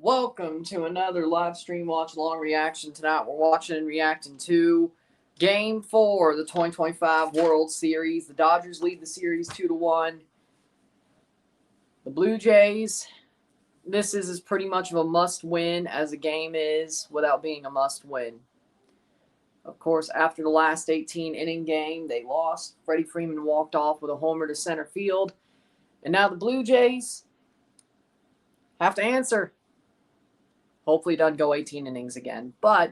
Welcome to another live stream watch along reaction. Tonight we're watching and reacting to Game 4 of the 2025 World Series. The Dodgers lead the series 2-1. The Blue Jays, this is as pretty much of a must-win as a game is without being a must-win. Of course, after the last 18-inning game, they lost. Freddie Freeman walked off with a homer to center field. And now the Blue Jays have to answer. Hopefully it doesn't go 18 innings again. But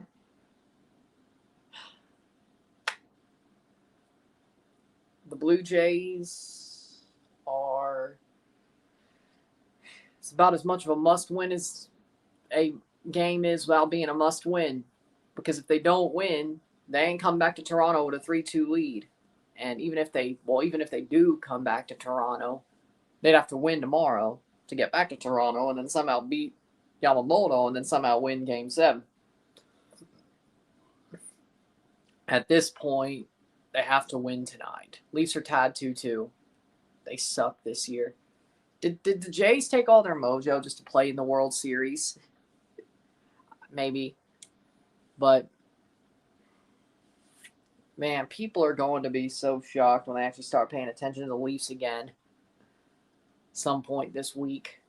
the Blue Jays are... It's about as much of a must-win as a game is without being a must-win. Because if they don't win, they ain't come back to Toronto with a 3-2 lead. And even if they do come back to Toronto, they'd have to win tomorrow to get back to Toronto and then somehow beat Yamamoto and then somehow win Game 7. At this point, they have to win tonight. Leafs are tied 2-2. They suck this year. Did the Jays take all their mojo just to play in the World Series? Maybe. But, man, people are going to be so shocked when they actually start paying attention to the Leafs again some point this week.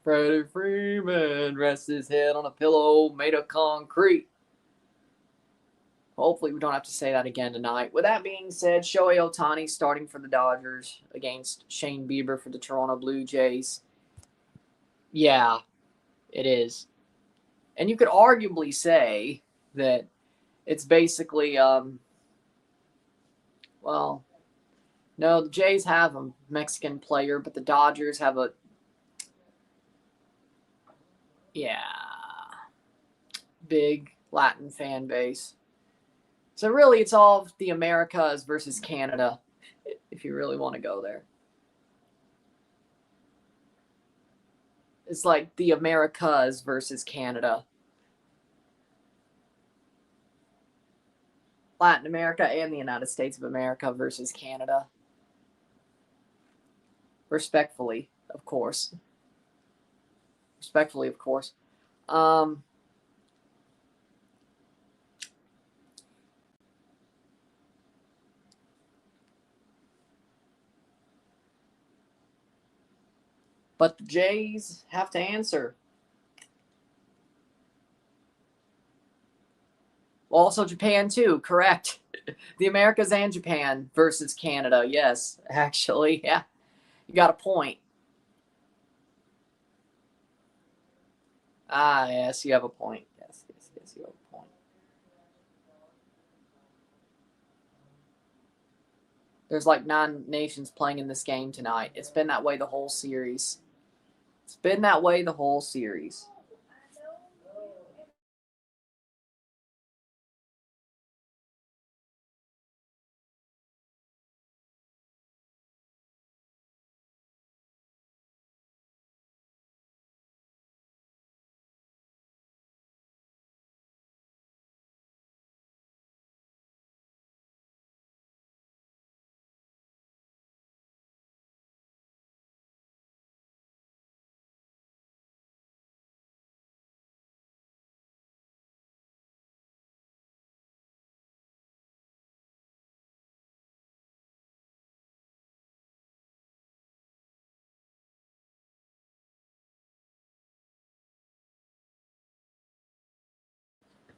Freddie Freeman rests his head on a pillow made of concrete. Hopefully we don't have to say that again tonight. With that being said, Shohei Ohtani starting for the Dodgers against Shane Bieber for the Toronto Blue Jays. Yeah, it is. And you could arguably say that it's basically, well, no, the Jays have a Mexican player, but the Dodgers have a, big Latin fan base. So really, it's all the Americas versus Canada, if you really want to go there. It's like the Americas versus Canada. Latin America and the United States of America versus Canada. Respectfully, of course. Respectfully, of course. But the Jays have to answer. Also Japan too, correct. The Americas and Japan versus Canada. Yes, actually, yeah. You got a point. Ah, yes, you have a point. Yes, you have a point. There's like 9 nations playing in this game tonight. It's been that way the whole series. It's been that way the whole series.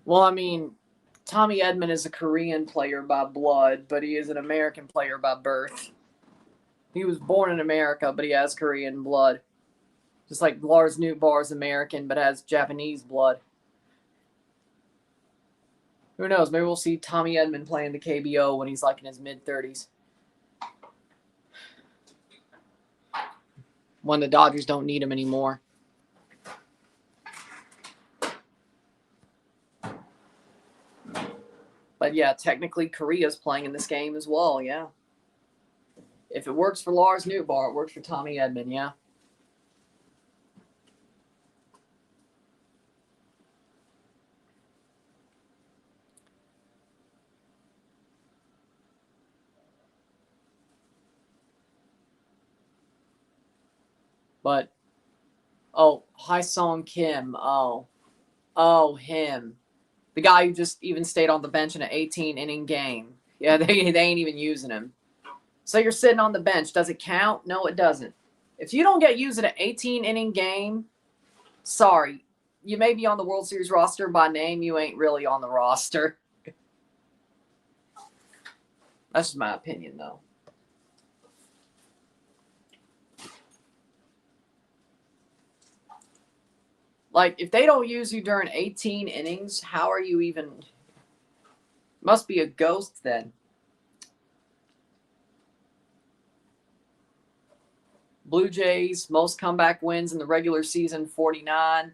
Well, I mean, Tommy Edman is a Korean player by blood, but he is an American player by birth. He was born in America, but he has Korean blood. Just like Lars Nootbaar is American, but has Japanese blood. Who knows? Maybe we'll see Tommy Edman playing the KBO when he's like in his mid-30s. When the Dodgers don't need him anymore. But yeah, technically Korea's playing in this game as well, yeah. If it works for Lars Nootbaar, it works for Tommy Edman, yeah. But, oh, Song Kim. Oh, him. The guy who just even stayed on the bench in an 18-inning game. Yeah, they ain't even using him. So you're sitting on the bench. Does it count? No, it doesn't. If you don't get used in an 18-inning game, sorry. You may be on the World Series roster by name. You ain't really on the roster. That's just my opinion, though. Like, if they don't use you during 18 innings, how are you even... Must be a ghost then. Blue Jays, most comeback wins in the regular season, 49.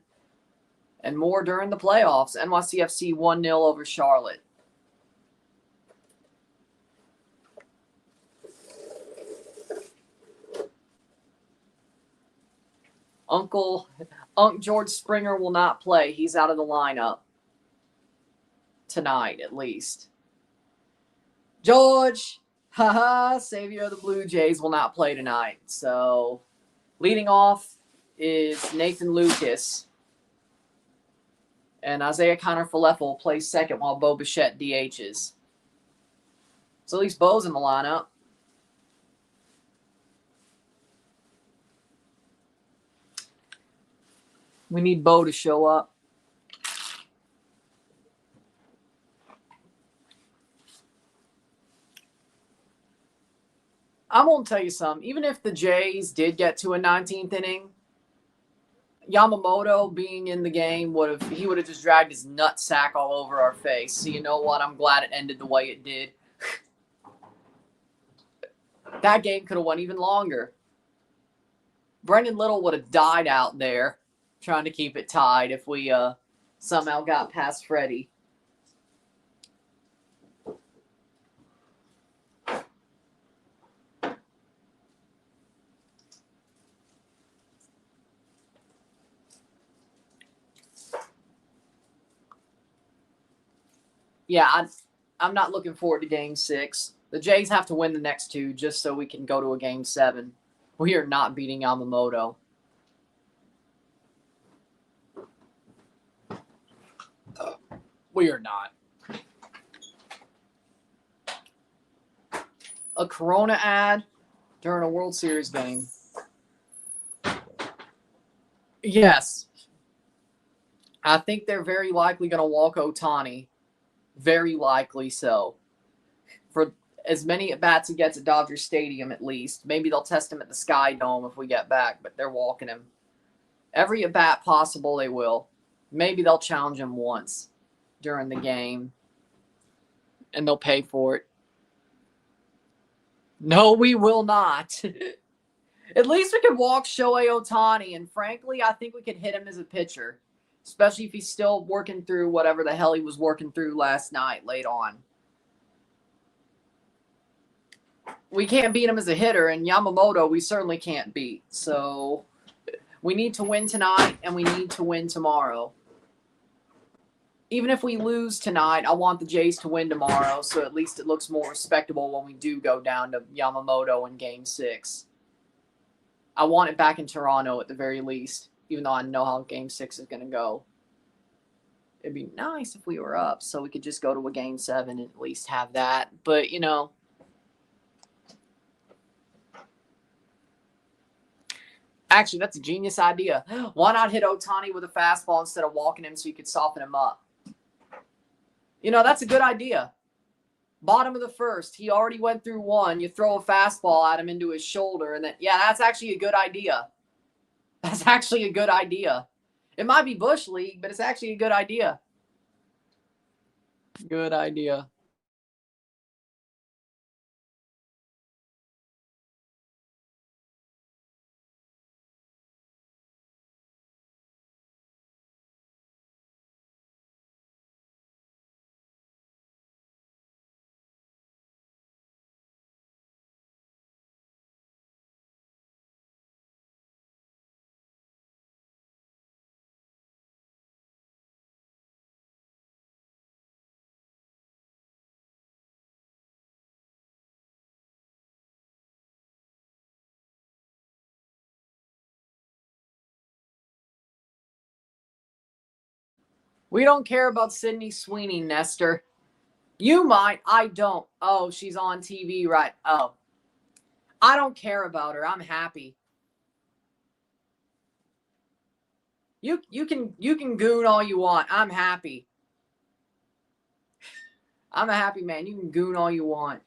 And more during the playoffs. NYCFC 1-0 over Charlotte. Uncle George Springer will not play. He's out of the lineup. Tonight, at least. George, savior of the Blue Jays, will not play tonight. So, leading off is Nathan Lucas. And Isaiah Connor-Falefel plays second while Bo Bichette DHs. So at least Bo's in the lineup. We need Bo to show up. I'm going to tell you something. Even if the Jays did get to a 19th inning, Yamamoto being in the game would have just dragged his nutsack all over our face. So you know what? I'm glad it ended the way it did. That game could have went even longer. Brendan Little would have died out there trying to keep it tied if we somehow got past Freddie. Yeah, I'm not looking forward to Game 6. The Jays have to win the next two just so we can go to a Game 7. We are not beating Yamamoto. We are not. A Corona ad during a World Series game. Yes. I think they're very likely going to walk Ohtani. Very likely so. For as many at-bats he gets at Dodger Stadium, at least. Maybe they'll test him at the Sky Dome if we get back, but they're walking him. Every at-bat possible, they will. Maybe they'll challenge him once during the game, and they'll pay for it. No, we will not. At least we could walk Shohei Ohtani, and frankly, I think we could hit him as a pitcher, especially if he's still working through whatever the hell he was working through last night late on. We can't beat him as a hitter, and Yamamoto we certainly can't beat. So we need to win tonight, and we need to win tomorrow. Even if we lose tonight, I want the Jays to win tomorrow, so at least it looks more respectable when we do go down to Yamamoto in Game 6. I want it back in Toronto at the very least, even though I know how Game 6 is going to go. It'd be nice if we were up so we could just go to a Game 7 and at least have that. But, you know, actually, that's a genius idea. Why not hit Ohtani with a fastball instead of walking him so you could soften him up? You know, that's a good idea. Bottom of the first, he already went through one. You throw a fastball at him into his shoulder, and then, yeah, that's actually a good idea. That's actually a good idea. It might be Bush League, but it's actually a good idea. Good idea. We don't care about Sydney Sweeney, Nestor. You might. I don't. Oh, she's on TV, right? Oh. I don't care about her. I'm happy. You can goon all you want. I'm happy. I'm a happy man. You can goon all you want.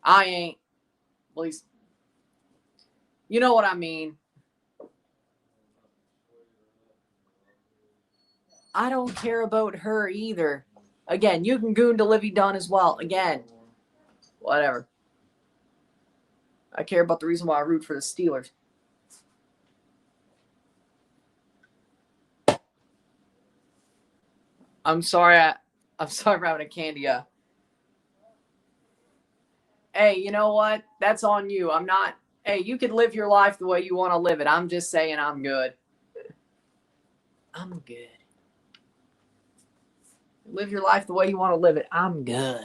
I ain't. At least, you know what I mean. I don't care about her either. Again, you can goon to Livy Dunn as well. Again, whatever. I care about the reason why I root for the Steelers. I'm sorry. I'm sorry for having a candy. Hey, you know what? That's on you. I'm not. Hey, you can live your life the way you want to live it. I'm just saying I'm good. I'm good. Live your life the way you want to live it. I'm good.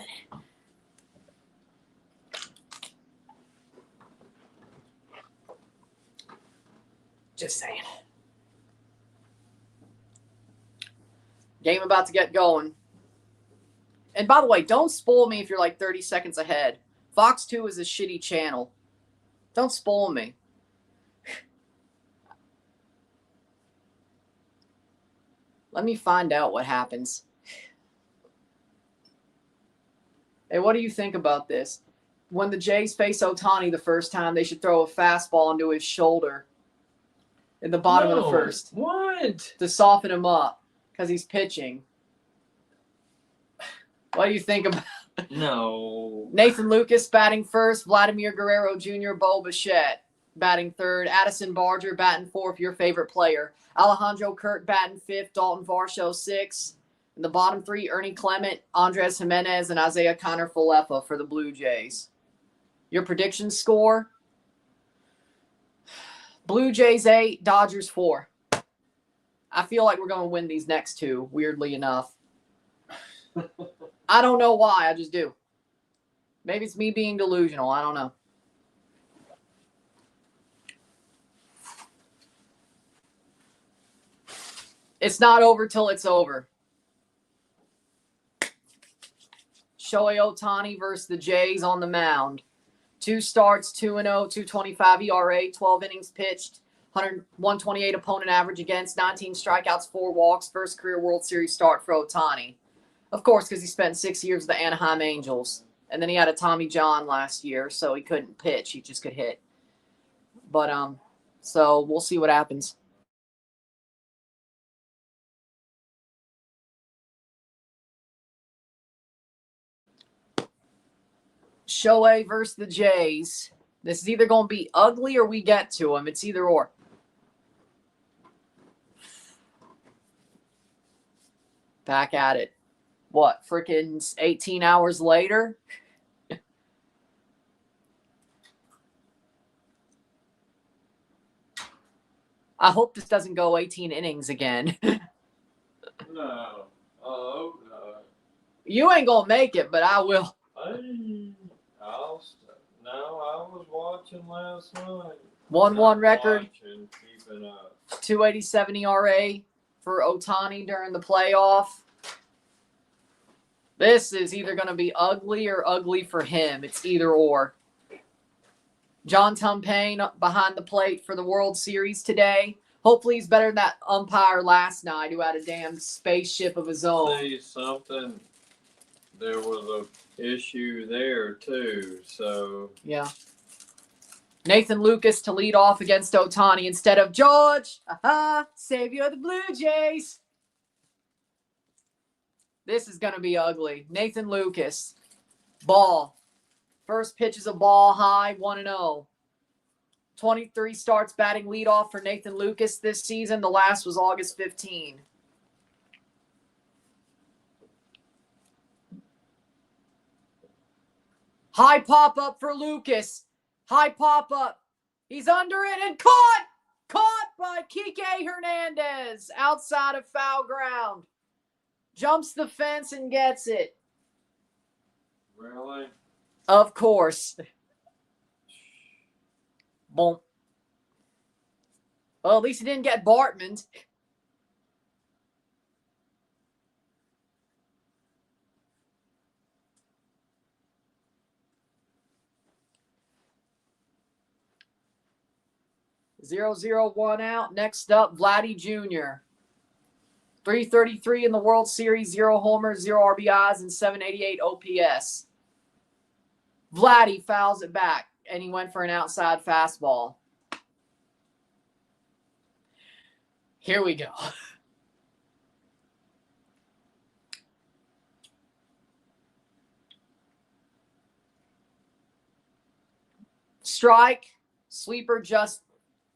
Just saying. Game about to get going. And by the way, don't spoil me if you're like 30 seconds ahead. Fox 2 is a shitty channel. Don't spoil me. Let me find out what happens. Hey, what do you think about this? When the Jays face Ohtani the first time, they should throw a fastball into his shoulder in the bottom of the first. What? To soften him up because he's pitching. What do you think about No. Nathan Lucas batting first, Vladimir Guerrero Jr., Bo Bichette batting third, Addison Barger batting fourth, your favorite player, Alejandro Kirk batting fifth, Dalton Varsho sixth. In the bottom three, Ernie Clement, Andres Jimenez, and Isaiah Kiner-Falefa for the Blue Jays. Your prediction score? Blue Jays 8, Dodgers 4. I feel like we're going to win these next two, weirdly enough. I don't know why, I just do. Maybe it's me being delusional, I don't know. It's not over till it's over. Shohei Ohtani versus the Jays on the mound. 2 starts, 2-0, 2.25 ERA, 12 innings pitched, 128 opponent average against, 19 strikeouts, 4 walks, first career World Series start for Ohtani. Of course, because he spent 6 years with the Anaheim Angels. And then he had a Tommy John last year, so he couldn't pitch. He just could hit. But, so we'll see what happens. Shohei versus the Jays. This is either going to be ugly or we get to him. It's either or. Back at it. What, freaking 18 hours later? I hope this doesn't go 18 innings again. No. Oh, no. You ain't going to make it, but I will. I was watching last night. 1-1 record. Keeping up. 287 ERA for Ohtani during the playoff. This is either going to be ugly or ugly for him. It's either or. John Tumpane behind the plate for the World Series today. Hopefully he's better than that umpire last night who had a damn spaceship of his own. See something? There was a issue there too, so. Yeah. Nathan Lucas to lead off against Ohtani instead of George. Savior of the Blue Jays. This is going to be ugly. Nathan Lucas. Ball. First pitch is a ball high, 1-0. 23 starts batting leadoff for Nathan Lucas this season. The last was August 15. High pop-up for Lucas. High pop-up. He's under it and caught! Caught by Kike Hernandez outside of foul ground. Jumps the fence and gets it. Really? Of course. Boom. Well, at least he didn't get Bartman. Zero, zero, one out. Next up, Vladdy Jr. 333 in the World Series, 0 homers, 0 RBIs, and 788 OPS. Vladdy fouls it back, and he went for an outside fastball. Here we go. Strike. Sweeper just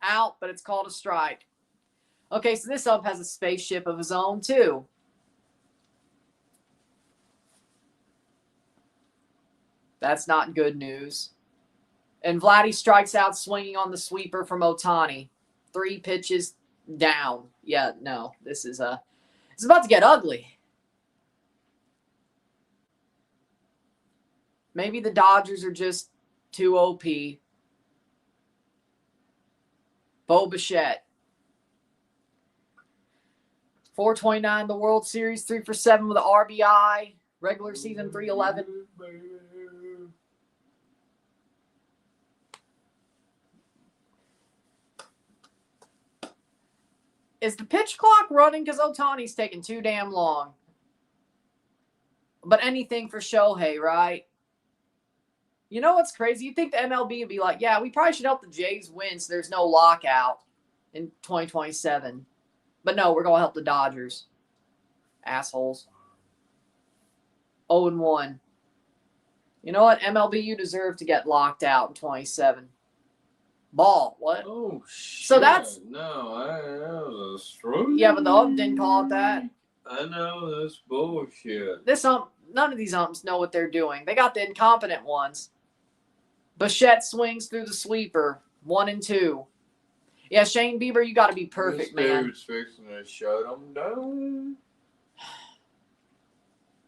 out, but it's called a strike. Okay, so this ump has a spaceship of his own, too. That's not good news. And Vladdy strikes out swinging on the sweeper from Ohtani. 3 pitches down. Yeah, no, this is it's about to get ugly. Maybe the Dodgers are just too OP. Bo Bichette. 429 the World Series, 3 for 7 with an RBI. Regular season 311. Is the pitch clock running? Because Ohtani's taking too damn long. But anything for Shohei, right? You know what's crazy? You'd think the MLB would be like, yeah, we probably should help the Jays win so there's no lockout in 2027. But no, we're going to help the Dodgers. Assholes. 0-1. You know what? MLB, you deserve to get locked out in 27. Ball. What? Oh, shit. So that's... No, that was a stroke. Yeah, but the ump didn't call it that. I know, that's bullshit. This ump, none of these umps know what they're doing. They got the incompetent ones. Bichette swings through the sweeper. 1-2. Yeah, Shane Bieber, you got to be perfect, this man. Dude's fixing to shut him down.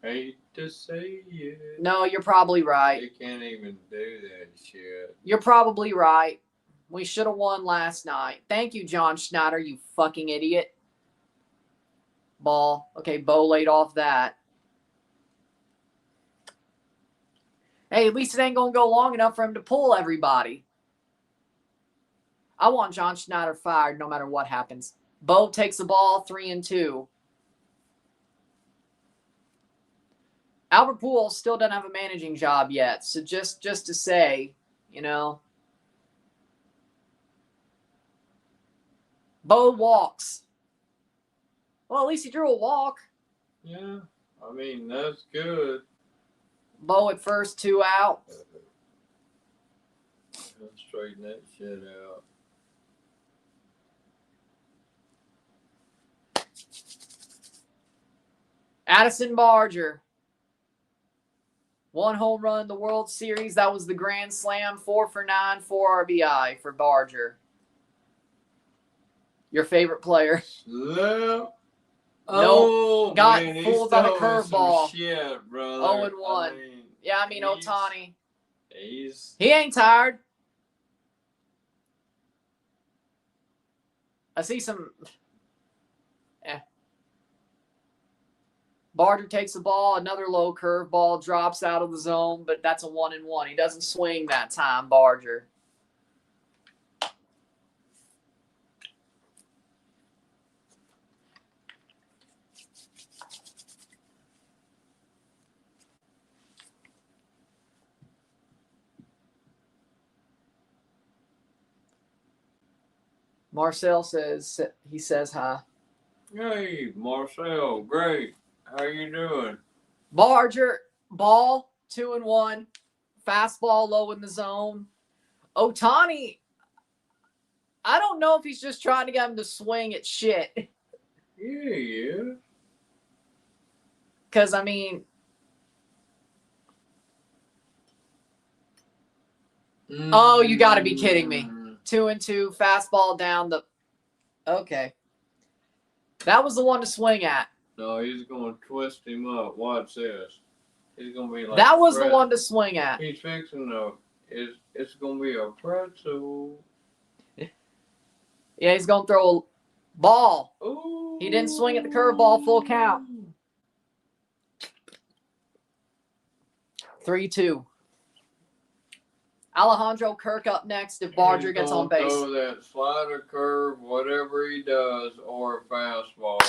Hate to say it. No, you're probably right. They can't even do that shit. You're probably right. We should have won last night. Thank you, John Schneider, you fucking idiot. Ball. Okay, Bo laid off that. Hey, at least it ain't going to go long enough for him to pull everybody. I want John Schneider fired no matter what happens. Bo takes the ball, 3-2. Albert Pujols still doesn't have a managing job yet. So just to say, you know. Bo walks. Well, at least he drew a walk. Yeah, I mean, that's good. Bo at first, 2 out. Let's straighten that shit out. Addison Barger. 1 home run in the World Series. That was the Grand Slam. 4 for 9, 4 RBI for Barger. Your favorite player. Nope. Oh, got man, fooled by the curveball. Shit, brother. 0-1. Yeah, I mean, Ohtani. He ain't tired. I see some. Barger takes the ball. Another low curveball drops out of the zone, but that's a 1-1. He doesn't swing that time, Barger. Marcel says hi. Hey, Marcel, great. How you doing? Barger, ball, 2-1. Fastball low in the zone. Ohtani, I don't know if he's just trying to get him to swing at shit. Yeah. Because, I mean, oh, you got to be kidding me. 2-2, fastball down the. Okay. That was the one to swing at. No, he's going to twist him up. Watch this. He's going to be like. That was the one to swing at. He's fixing to. It's going to be a pretzel. Yeah, he's going to throw a ball. Ooh. He didn't swing at the curveball, full count. 3-2. Alejandro Kirk up next if Barger gets on base. Throw that slider curve, whatever he does, or a fastball.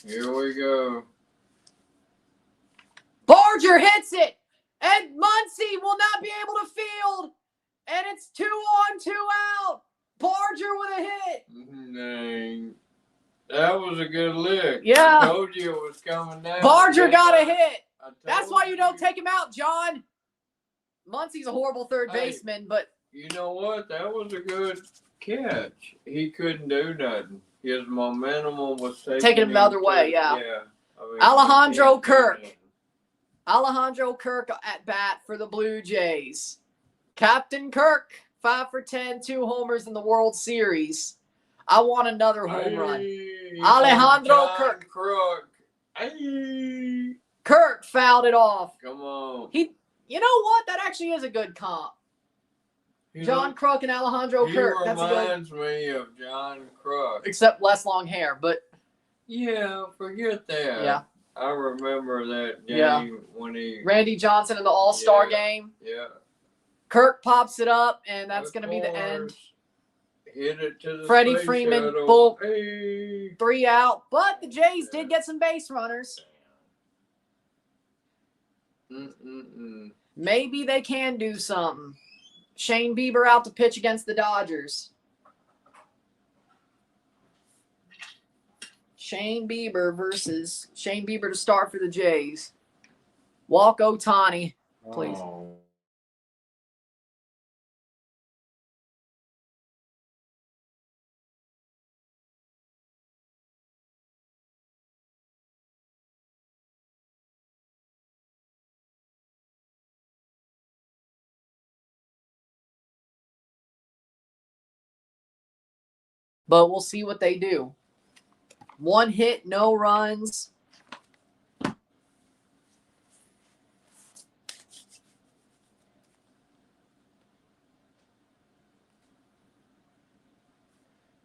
Here we go. Barger hits it, and Muncy will not be able to field, and it's 2 on, 2 out. Barger with a hit. Dang. That was a good lick. Yeah. I told you it was coming down. Barger got a hit. That's told why you don't take him out, John. Muncy's a horrible third Hey. baseman, but You know what? That was a good catch. He couldn't do nothing. His momentum was taking him the other way, yeah. I mean, Alejandro Kirk. Alejandro Kirk at bat for the Blue Jays. Captain Kirk, 5 for 10, 2 homers in the World Series. I want another home run. Alejandro Kirk. Hey. Kirk fouled it off. Come on. You know what? That actually is a good comp. John Kruk and Alejandro Kirk. He That's reminds me of John Kruk. Except less long hair, but yeah, forget that. Yeah. I remember that game when he Randy Johnson in the All-Star game. Yeah. Kirk pops it up, and that's going to be the end. Hit it to the Freddie space Freeman, shuttle. boom, Hey. 3 out. But the Jays did get some base runners. Maybe they can do something. Shane Bieber out to pitch against the Dodgers. Shane Bieber to start for the Jays. Walk Ohtani, please. Oh. But we'll see what they do. 1 hit, no runs.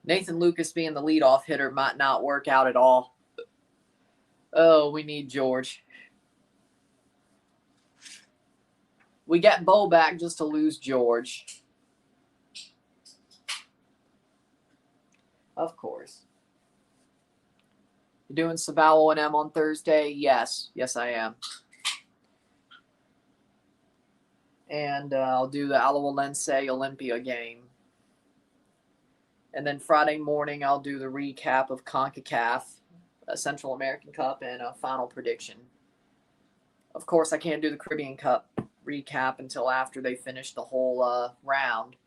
Nathan Lucas being the leadoff hitter might not work out at all. Oh, we need George. We get Bo back just to lose George. Of course. You're doing Sabao and M on Thursday? Yes. Yes, I am. And I'll do the Alajuelense Olympia game. And then Friday morning, I'll do the recap of CONCACAF, Central American Cup, and a final prediction. Of course, I can't do the Caribbean Cup recap until after they finish the whole round.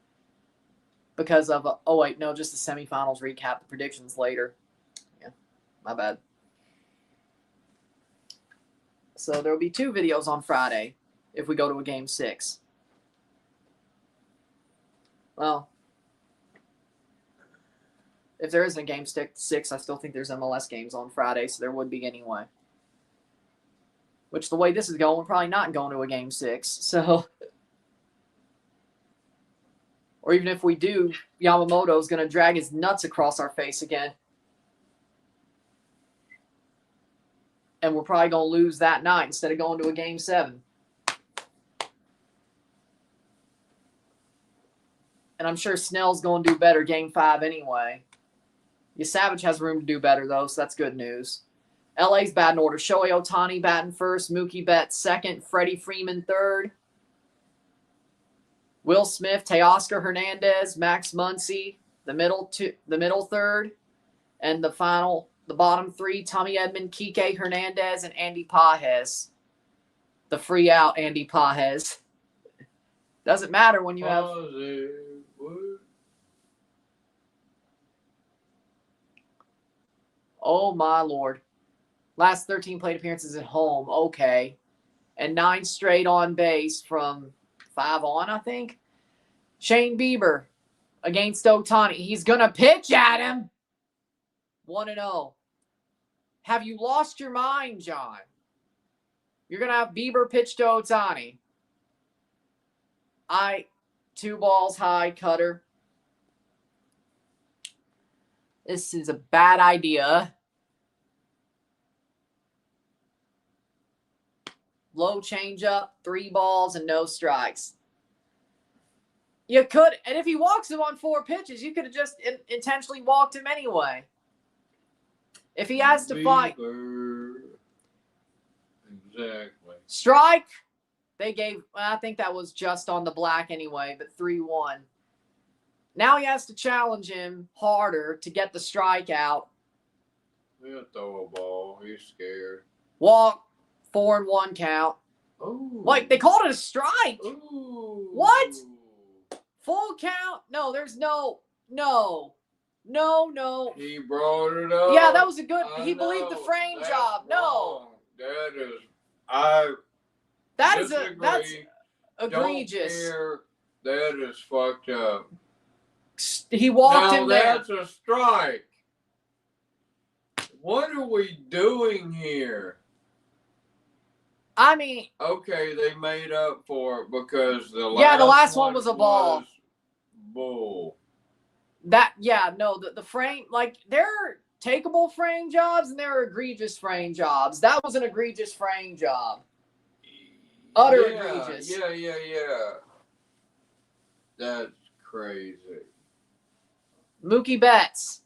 Because of, just the semifinals recap, the predictions later. Yeah, my bad. So there will be 2 videos on Friday if we go to a game 6. Well, if there isn't a game 6, I still think there's MLS games on Friday, so there would be anyway. Which, the way this is going, we're probably not going to a game 6. So, or even if we do, Yamamoto's going to drag his nuts across our face again. And we're probably going to lose that night instead of going to a game 7. And I'm sure Snell's going to do better game 5 anyway. Savage has room to do better, though, so that's good news. LA's batting order. Shohei Ohtani batting first. Mookie Betts second. Freddie Freeman third. Will Smith, Teoscar Hernandez, Max Muncy, the middle third. And the bottom 3, Tommy Edman, Kike Hernandez, and Andy Pages. The free out Andy Pages. Doesn't matter when you have... Oh, my Lord. Last 13 plate appearances at home. Okay. And 9 straight on base from 5 on, I think. Shane Bieber against Ohtani. He's going to pitch at him. 1-0. Have you lost your mind, John? You're going to have Bieber pitch to Ohtani. 2 balls high, cutter. This is a bad idea. Low changeup, 3 balls, and no strikes. You could, and if he walks him on 4 pitches, you could have just intentionally walked him anyway. If he has to fight. Exactly. Strike. They gave, I think that was just on the black anyway, but 3-1. Now he has to challenge him harder to get the strikeout. He'll throw a ball. He's scared. Walk. 4-1 count. Ooh. Wait, they called it a strike. Ooh. What? Full count? No, there's no. He brought it up. Yeah, that was a good. I He know. believed the frame That's job. Wrong. That's egregious. Don't care. That is fucked up. He walked him there. That's a strike. What are we doing here? I mean, okay, they made up for it because the last one was a ball. Bull. The frame, like, there are takeable frame jobs and there are egregious frame jobs. That was an egregious frame job. Egregious. Yeah. That's crazy. Mookie Betts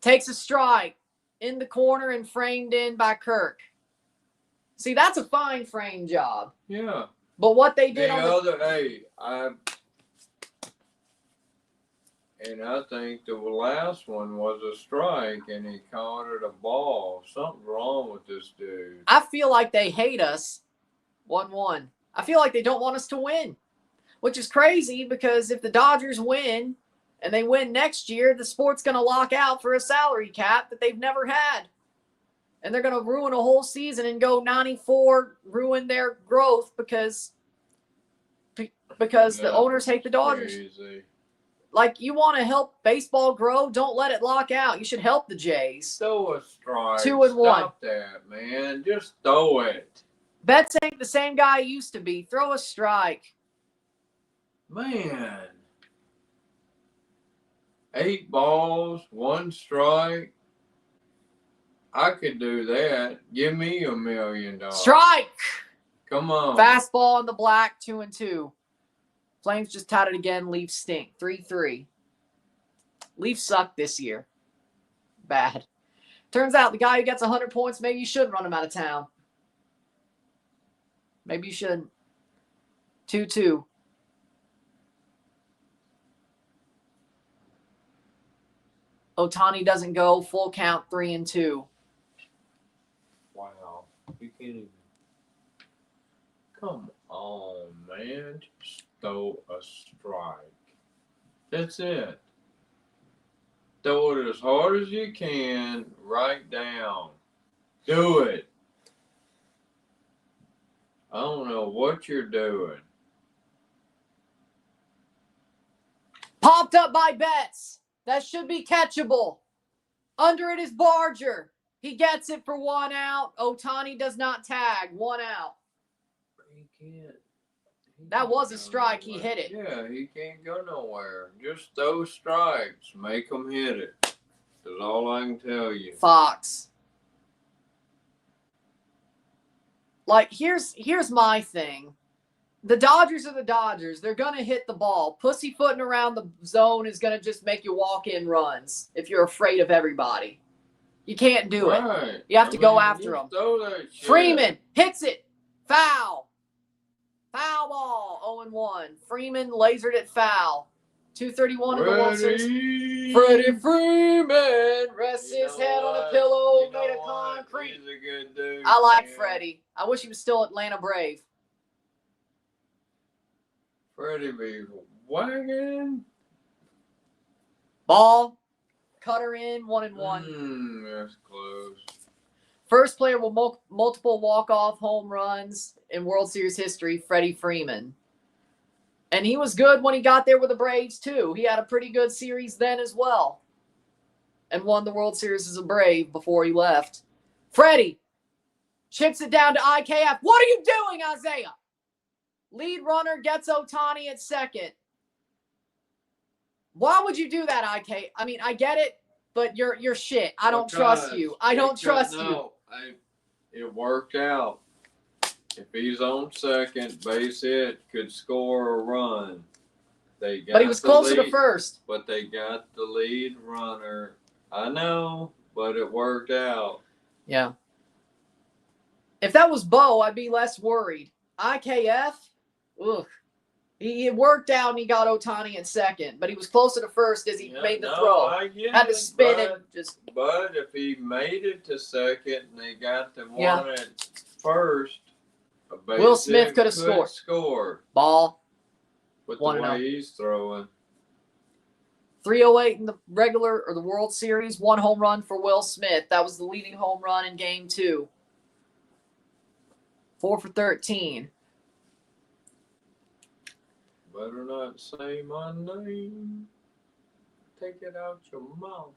takes a strike in the corner and framed in by Kirk. See, that's a fine frame job. Yeah. But what they did I think the last one was a strike, and he called it a ball. Something's wrong with this dude. I feel like they hate us. 1-1. I feel like they don't want us to win, which is crazy because if the Dodgers win and they win next year, the sport's going to lock out for a salary cap that they've never had. And they're going to ruin a whole season and go 94, ruin their growth because the owners hate the Dodgers. Crazy. Like, you want to help baseball grow? Don't let it lock out. You should help the Jays. Throw a strike. 2-1. Stop that, man. Just throw it. Betts ain't the same guy he used to be. Throw a strike. Man. 8 balls, 1 strike. I could do that. Give me $1 million. Strike! Come on. Fastball on the black, 2-2. Flames just tied it again. Leafs stink. 3-3. Leafs suck this year. Bad. Turns out the guy who gets 100 points, maybe you shouldn't run him out of town. Maybe you shouldn't. 2-2. Ohtani doesn't go. Full count, 3-2. Wow. You can't even. Come on, man. Just throw a strike. That's it. Throw it as hard as you can, right down. Do it. I don't know what you're doing. Popped up by Betts. That should be catchable. Under it is Barger. He gets it for 1 out. Ohtani does not tag. 1 out. He can't. That was a strike. He hit it. Yeah, he can't go nowhere. Just throw strikes. Make them hit it. That's all I can tell you. Fox. Like, here's my thing. The Dodgers are the Dodgers. They're going to hit the ball. Pussyfooting around the zone is going to just make you walk in runs if you're afraid of everybody. You can't do it. You have to go after them. Freeman hits it. Foul. Foul ball. 0-1. Freeman lasered it foul. 2:31 in the World Series. Freddie Freeman rests his head on a pillow made of concrete. He's a good dude. I like Freddie. I wish he was still Atlanta Brave. Freddie be wagging. Ball. Cutter in. 1-1. That's close. First player with multiple walk-off home runs in World Series history, Freddie Freeman. And he was good when he got there with the Braves, too. He had a pretty good series then as well. And won the World Series as a Brave before he left. Freddie chips it down to IKF. What are you doing, Isaiah? Lead runner gets Ohtani at second. Why would you do that, IK? I mean, I get it. but you're shit. I don't trust you. I don't trust you. No, it worked out. If he's on second, base hit, could score a run. But he was closer to first. But they got the lead runner. I know, but it worked out. Yeah. If that was Bo, I'd be less worried. IKF, ugh. It worked out and he got Ohtani at second, but he was closer to first as he made the throw. I get Had to it, spin it. But if he made it to second and they got the one at first, Will Smith could have scored. Ball. With the way he's throwing. 308 in the regular or the World Series, 1 home run for Will Smith. That was the leading home run in Game 2. 4 for 13. Better not say my name. Take it out your mouth.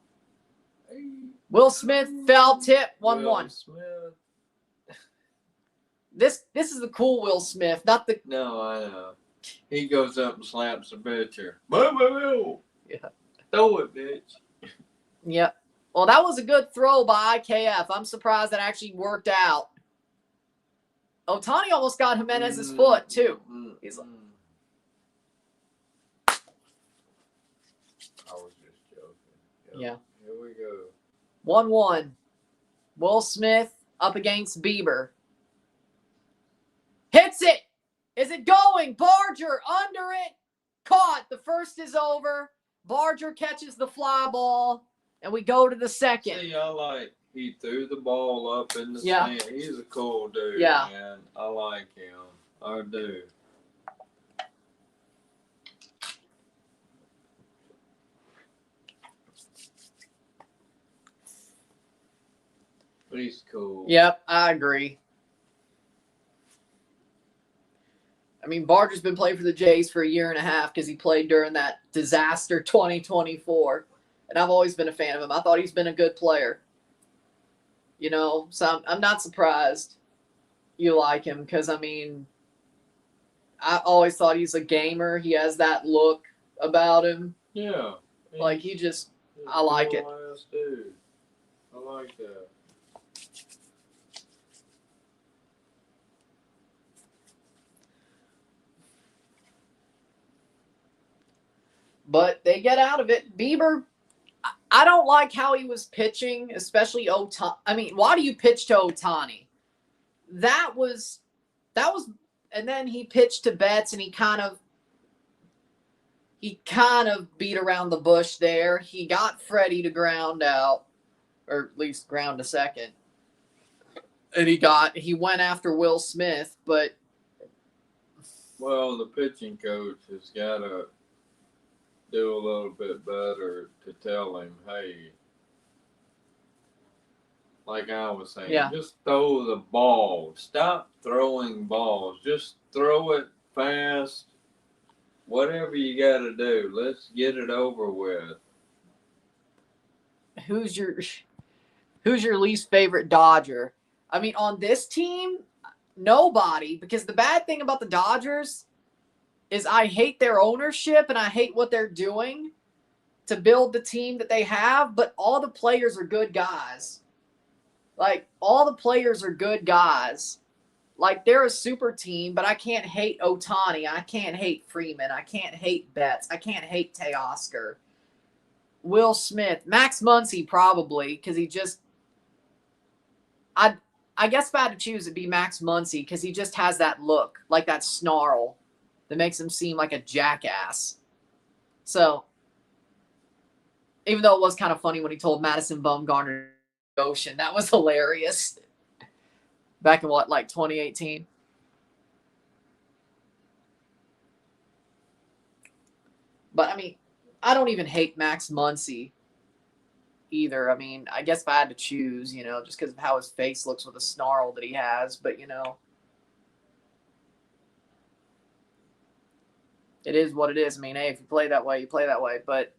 Hey. Will Smith, foul tip, 1-1. Will Smith. This is the cool Will Smith, not the... No, I know. He goes up and slaps the pitcher. Boo. Yeah. Throw it, bitch. Yeah. Well, that was a good throw by IKF. I'm surprised that actually worked out. Ohtani almost got Jimenez's foot, too. He's like... I was just joking. Yeah. Here we go. 1-1. Will Smith up against Bieber. Hits it. Is it going? Barger under it. Caught. The first is over. Barger catches the fly ball, and we go to the second. See, he threw the ball up in the stand. He's a cool dude, man. I like him. I do. He's cool. Yep, I agree. I mean, Barger's been playing for the Jays for 1.5 years because he played during that disaster 2024. And I've always been a fan of him. I thought he's been a good player. You know, so I'm not surprised you like him because, I mean, I always thought he's a gamer. He has that look about him. Yeah. Like, I like it. Dude. I like that. But they get out of it. Bieber, I don't like how he was pitching, especially Ohtani. I mean, why do you pitch to Ohtani? That was, and then he pitched to Betts, and he kind of beat around the bush there. He got Freddie to ground out, or at least ground to second. And he went after Will Smith, but. Well, the pitching coach has got to do a little bit better to tell him, hey, like I was saying, just throw the ball. Stop throwing balls. Just throw it fast. Whatever you got to do. Let's get it over with. Who's your least favorite Dodger? I mean, on this team, nobody, because the bad thing about the Dodgers is I hate their ownership and I hate what they're doing to build the team that they have, but all the players are good guys. Like, all the players are good guys. Like, they're a super team, but I can't hate Ohtani. I can't hate Freeman. I can't hate Betts. I can't hate Teoscar. Will Smith. Max Muncy, probably, because he just... I guess if I had to choose, it'd be Max Muncy, because he just has that look, like that snarl that makes him seem like a jackass. So, even though it was kind of funny when he told Madison Bumgarner Ocean, that was hilarious. Back in 2018? But, I mean, I don't even hate Max Muncy either. I mean, I guess if I had to choose, just because of how his face looks with the snarl that he has, but, it is what it is. I mean, hey, if you play that way, you play that way. But,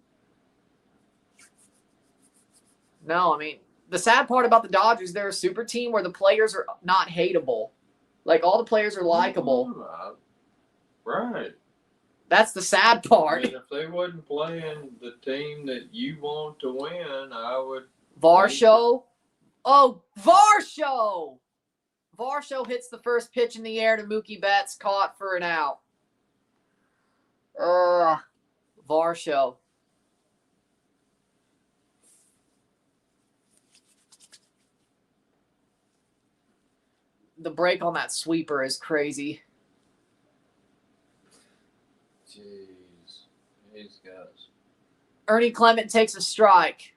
no, I mean, the sad part about the Dodgers, they're a super team where the players are not hateable. Like, all the players are likable. Right. That's the sad part. And if they wasn't playing the team that you want to win, I would. Varsho. Oh, Varsho! Varsho hits the first pitch in the air to Mookie Betts, caught for an out. Varsho. The break on that sweeper is crazy. Jeez. These guys. Ernie Clement takes a strike.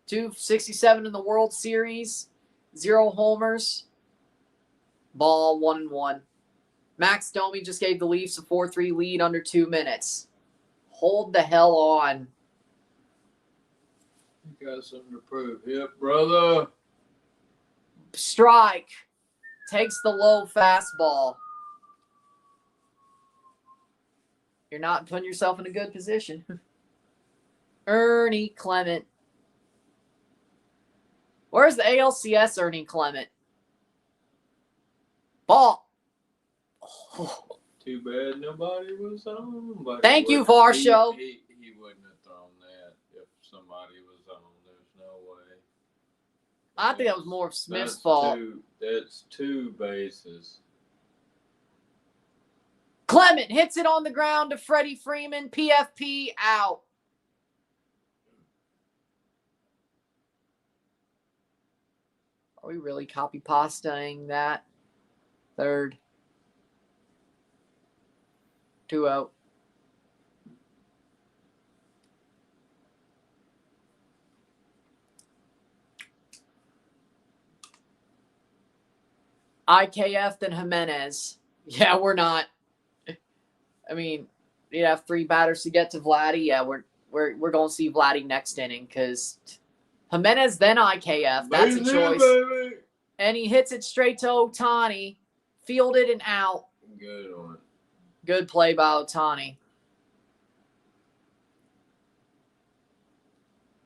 .267 in the World Series. 0 homers. Ball 1-1. Max Domi just gave the Leafs a 4-3 lead under 2 minutes. Hold the hell on. You got something to prove. Yep, brother. Strike. Takes the low fastball. You're not putting yourself in a good position. Ernie Clement. Where's the ALCS Ernie Clement? Ball. Oh. Too bad nobody was on. But Thank you, Varsho. He wouldn't have thrown that if somebody was on. There's no way. I think that was more of Smith's fault. That's 2 bases. Clement hits it on the ground to Freddie Freeman. PFP out. Are we really copy pastaing that? Third. 2-0. IKF then Jimenez. Yeah, we're not. I mean, you'd have 3 batters to get to Vladdy. Yeah, we're going to see Vladdy next inning because Jimenez then IKF. That's a choice. Baby. And he hits it straight to Ohtani. Fielded and out. Good one. Good play by Ohtani.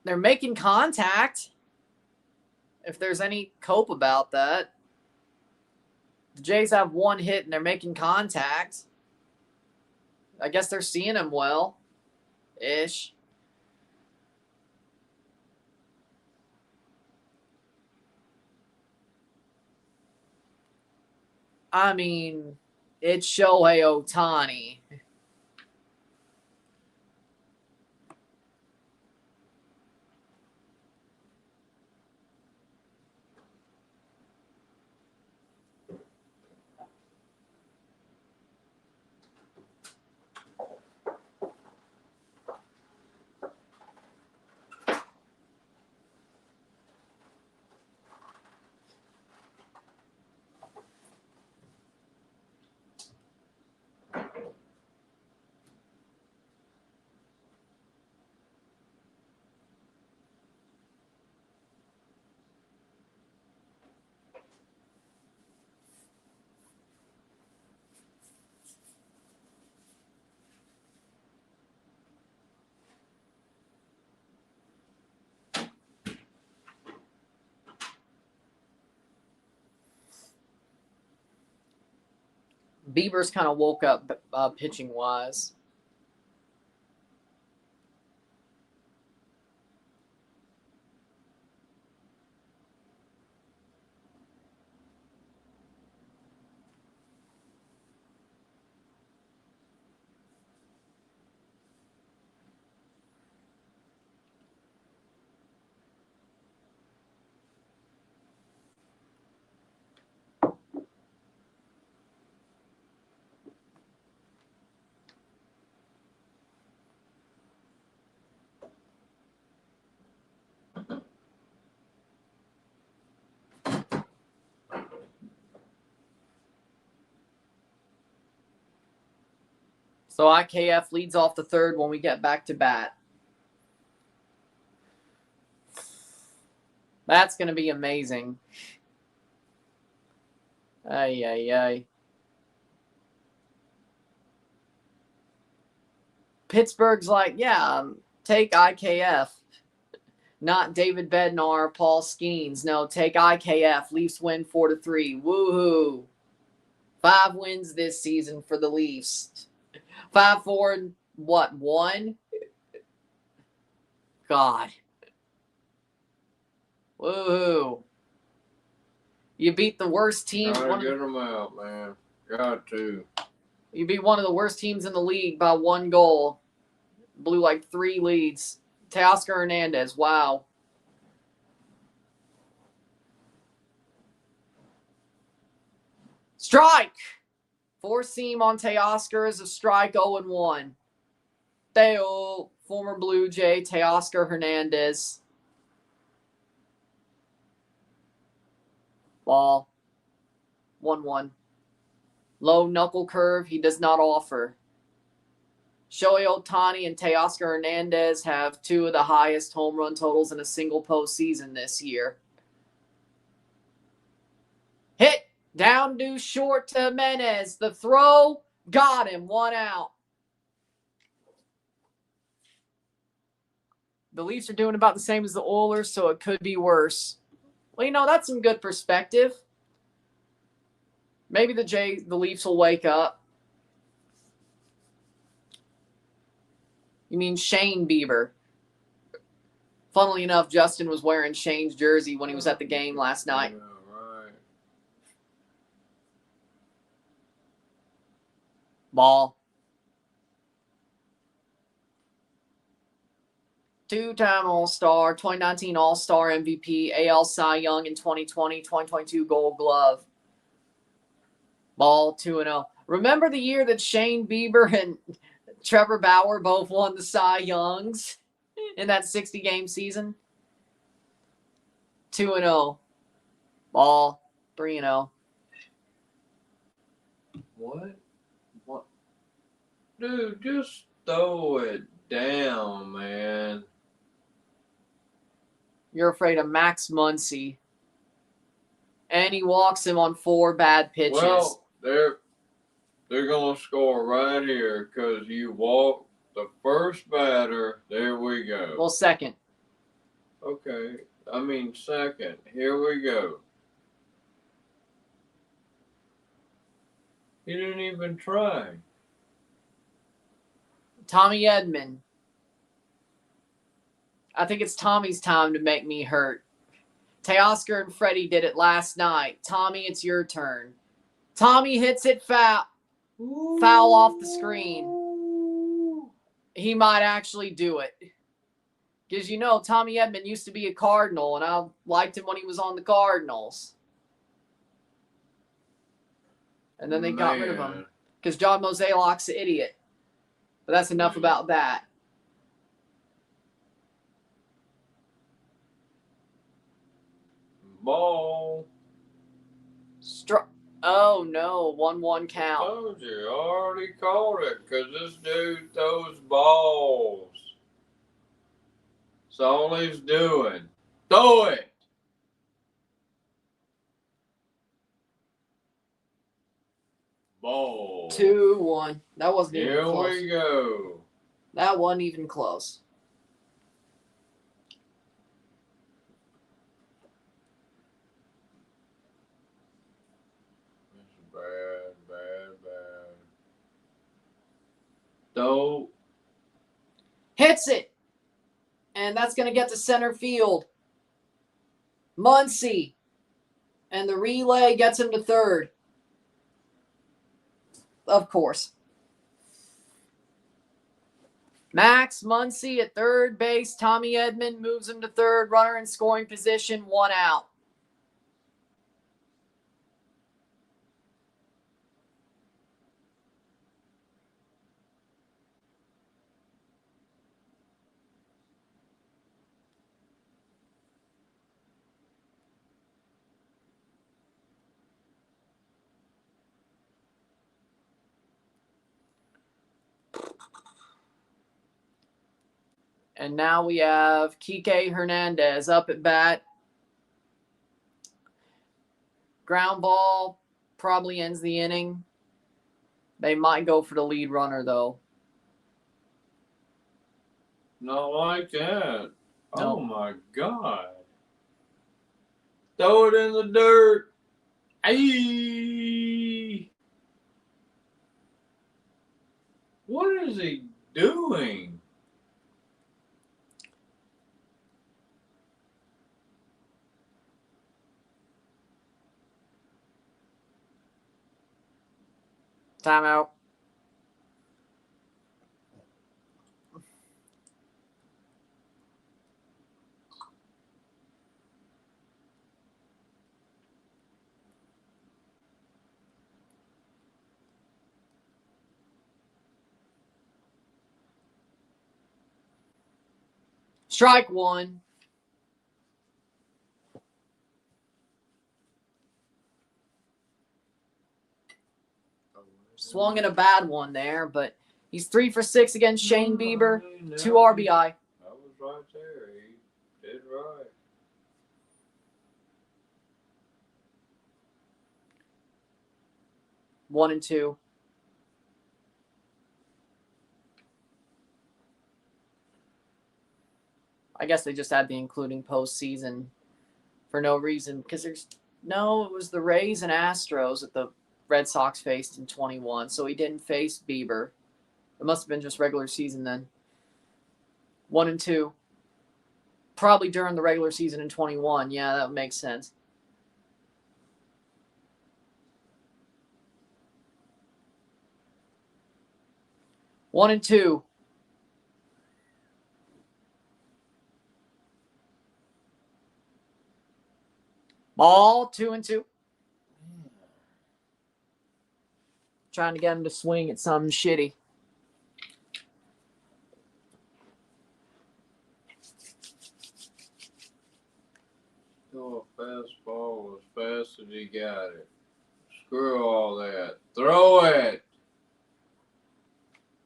They're making contact. If there's any cope about that. The Jays have 1 hit and they're making contact. I guess they're seeing him well. Ish. I mean, it's Shohei Ohtani. Bieber's kind of woke up pitching-wise. So IKF leads off the third when we get back to bat. That's going to be amazing. Ay, ay, ay. Pittsburgh's like, yeah, take IKF. Not David Bednar, Paul Skeens. No, take IKF. Leafs win 4-3. Woohoo. 5 wins this season for the Leafs. 5-4 and what? 1? God. Woohoo. You beat the worst team. Gotta get them out, man. Got to. You beat one of the worst teams in the league by 1 goal. Blew like 3 leads. Teoscar Hernandez. Wow. Strike! 4-seam on Teoscar is a strike, 0-1. Theo, former Blue Jay, Teoscar Hernandez. Ball. 1-1. Low knuckle curve, he does not offer. Shohei Ohtani and Teoscar Hernandez have 2 of the highest home run totals in a single postseason this year. Hit! Down to short to Menez. The throw got him. 1 out. The Leafs are doing about the same as the Oilers, so it could be worse. Well, that's some good perspective. Maybe the Leafs will wake up. You mean Shane Bieber. Funnily enough, Justin was wearing Shane's jersey when he was at the game last night. Ball. 2-time All-Star, 2019 All-Star MVP, AL Cy Young in 2020, 2022 Gold Glove. Ball 2-0. Remember the year that Shane Bieber and Trevor Bauer both won the Cy Youngs in that 60-game season? 2-0. Ball 3-0. What? Dude, just throw it down, man. You're afraid of Max Muncy. And he walks him on 4 bad pitches. Well, they're going to score right here because you walked the first batter. There we go. Well, second. Okay. I mean, second. Here we go. He didn't even try. Tommy Edman. I think it's Tommy's time to make me hurt. Teoscar and Freddie did it last night. Tommy, it's your turn. Tommy hits it foul off the screen. He might actually do it. Because Tommy Edman used to be a Cardinal, and I liked him when he was on the Cardinals. And then they got rid of him. Because John Mozeliak's an idiot. But that's enough about that. Ball. Oh, no. 1-1 count. I told you. I already called it because this dude throws balls. That's all he's doing. Throw it. Ball. 2-1. That wasn't even close. Here we go. That wasn't even close. Bad. Though. Hits it. And that's going to get to center field. Muncy. And the relay gets him to third. Of course. Max Muncy at third base. Tommy Edman moves him to third. Runner in scoring position. 1 out. And now we have Kike Hernandez up at bat. Ground ball probably ends the inning. They might go for the lead runner, though. Not like that. Oh my God. Throw it in the dirt. Ayy. What is he doing? Timeout. Strike one. Swung in a bad one there, but he's 3 for 6 against Shane Bieber. 2 RBI. I was right there. He did right. One and two. I guess they just had the including postseason for no reason because it was the Rays and Astros that the Red Sox faced in 21, so he didn't face Bieber. It must have been just regular season then. 1 and 2. Probably during the regular season in 21. Yeah, that makes sense. One and two. Ball, 2 and 2. Trying to get him to swing at something shitty. Throw a fastball as fast as he got it. Screw all that. Throw it.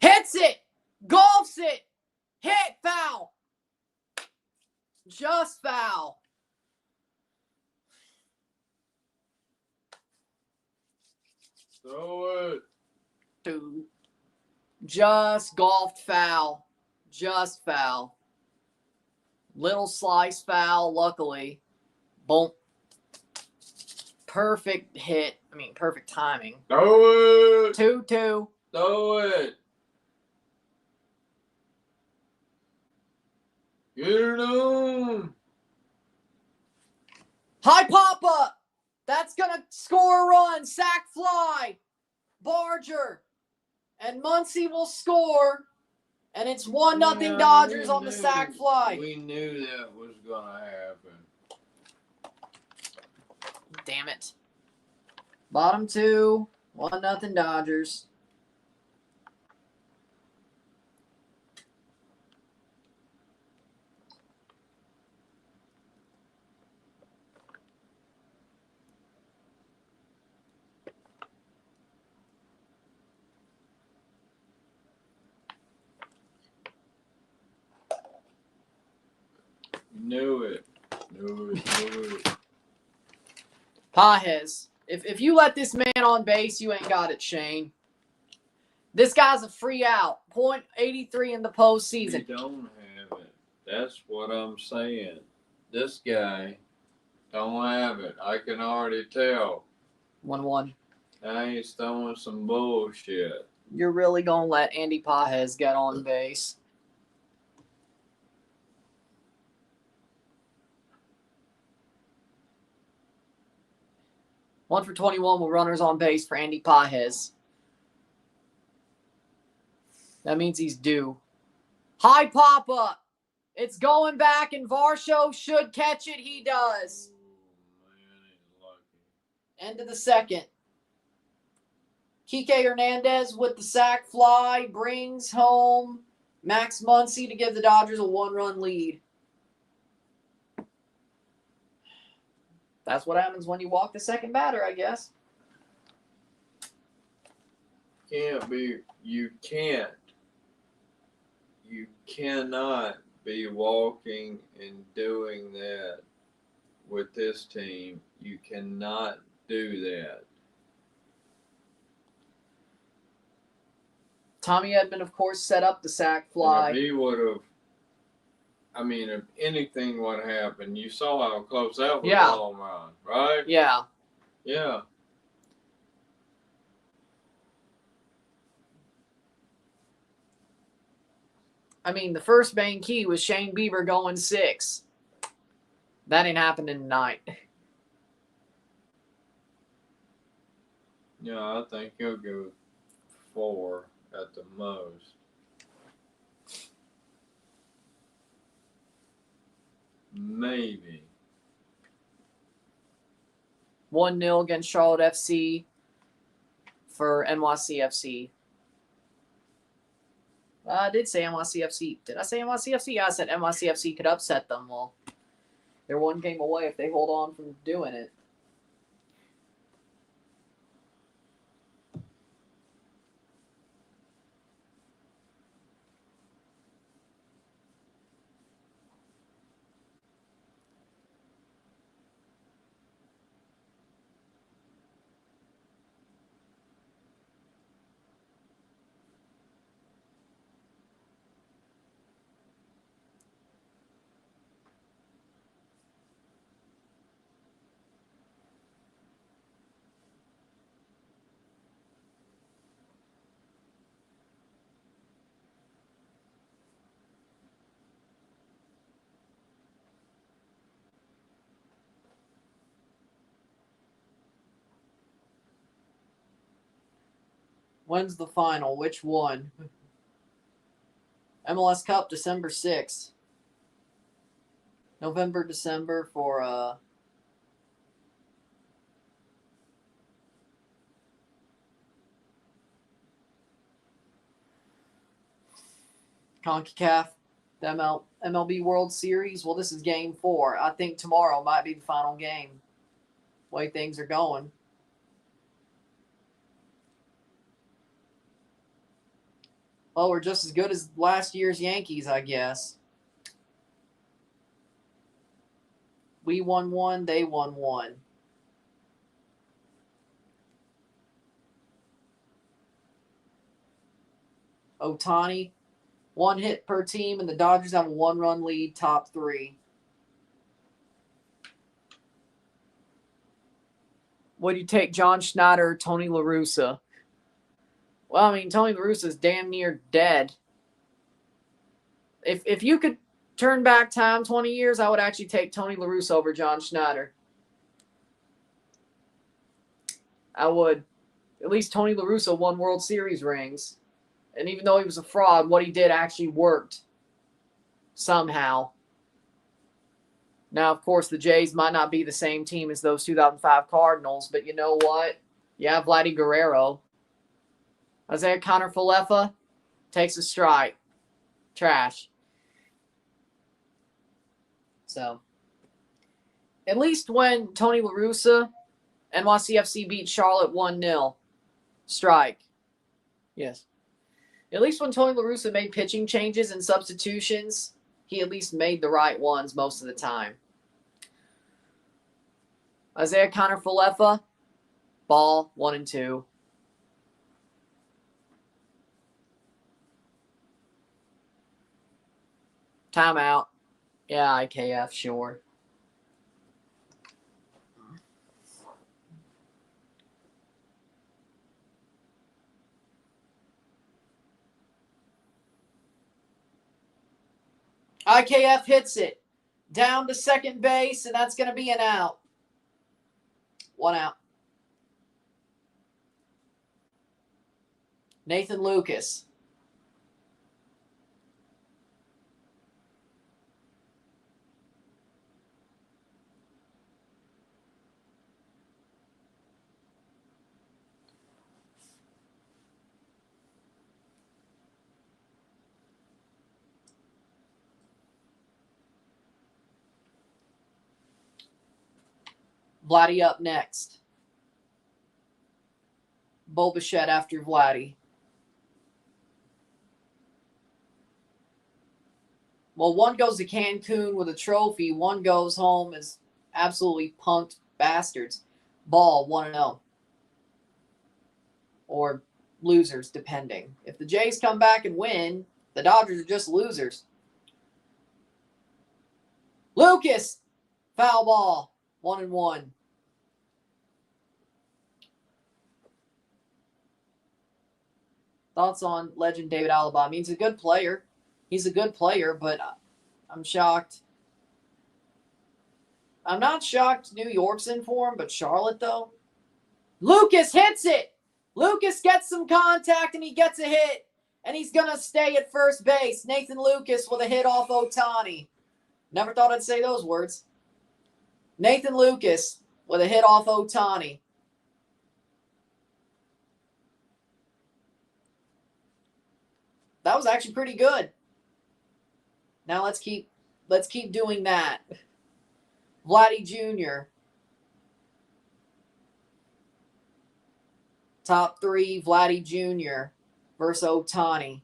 Hits it. Golfs it. Hit. Foul. Just foul. Throw it. Two. Just golfed foul. Just foul. Little slice foul, luckily. Boom. Perfect hit. Perfect timing. Throw it. 2-2. Throw it. Get it on. High pop-up. That's going to score a run. Sack fly. Barger. And Muncy will score. And it's 1-0 Dodgers on the sack fly. We knew that was going to happen. Damn it. Bottom two. 1-0 Dodgers. Knew it. Pajes. If you let this man on base, you ain't got it, Shane. This guy's a free out. .83 in the postseason. We don't have it. That's what I'm saying. This guy don't have it. I can already tell. 1-1. Now he's throwing some bullshit. You're really going to let Andy Pajes get on base. One for 21 with runners on base for Andy Pajes. That means he's due. High pop-up. It's going back, and Varsho should catch it. He does. Oh, man, he's lucky. End of the second. Kike Hernandez with the sac fly brings home Max Muncy to give the Dodgers a 1-run lead. That's what happens when you walk the second batter, I guess. You cannot be walking and doing that with this team. You cannot do that. Tommy Edman, of course, set up the sac fly. And if he would have I mean, if anything would happen, you saw how close that was Yeah. all mine, right? Yeah. Yeah. I mean, the first main key was Shane Bieber going 6. That ain't happening tonight. Yeah, I think he'll go 4 at the most. Maybe. 1-0 against Charlotte FC for NYCFC. I did say NYCFC. Did I say NYCFC? Yeah, I said NYCFC could upset them. Well, they're one game away if they hold on from doing it. When's the final? Which one? MLS Cup, December 6th. November, December for CONCACAF, the MLB World Series. Well, this is game 4. I think tomorrow might be the final game. Way things are going. Well, we're just as good as last year's Yankees, I guess. We won 1, they won 1. Ohtani, 1 hit per team, and the Dodgers have a 1-run lead, top 3. What do you take, John Schneider or Tony La Russa? Well, I mean, Tony La Russa is damn near dead. If you could turn back time 20 years, I would actually take Tony La Russa over John Schneider. I would. At least Tony La Russa won World Series rings. And even though he was a fraud, what he did actually worked somehow. Now, of course, the Jays might not be the same team as those 2005 Cardinals, but you know what? Yeah, Vladdy Guerrero. Isaiah Kiner-Falefa takes a strike. Trash. So, at least when Tony La Russa, NYCFC beat Charlotte 1-0. Strike. Yes. At least when Tony La Russa made pitching changes and substitutions, he at least made the right ones most of the time. Isaiah Kiner-Falefa, ball 1 and 2. Timeout. Yeah, IKF, sure. IKF hits it down to second base, and that's going to be an out. 1 out. Nathan Lucas. Vladdy up next. Bulbachet after Vladdy. Well, one goes to Cancun with a trophy. One goes home as absolutely punked bastards. Ball 1-0. Or losers, depending. If the Jays come back and win, the Dodgers are just losers. Lucas, foul ball. 1-1. Thoughts on legend David Alaba? I mean, he's a good player. He's a good player, but I'm shocked. I'm not shocked New York's in form, but Charlotte, though. Lucas hits it. Lucas gets some contact, and he gets a hit. And he's going to stay at first base. Nathan Lucas with a hit off Ohtani. Never thought I'd say those words. Nathan Lucas with a hit off Ohtani. That was actually pretty good. Now let's keep doing that. Vladdy Jr. Top 3, Vladdy Jr. versus Ohtani.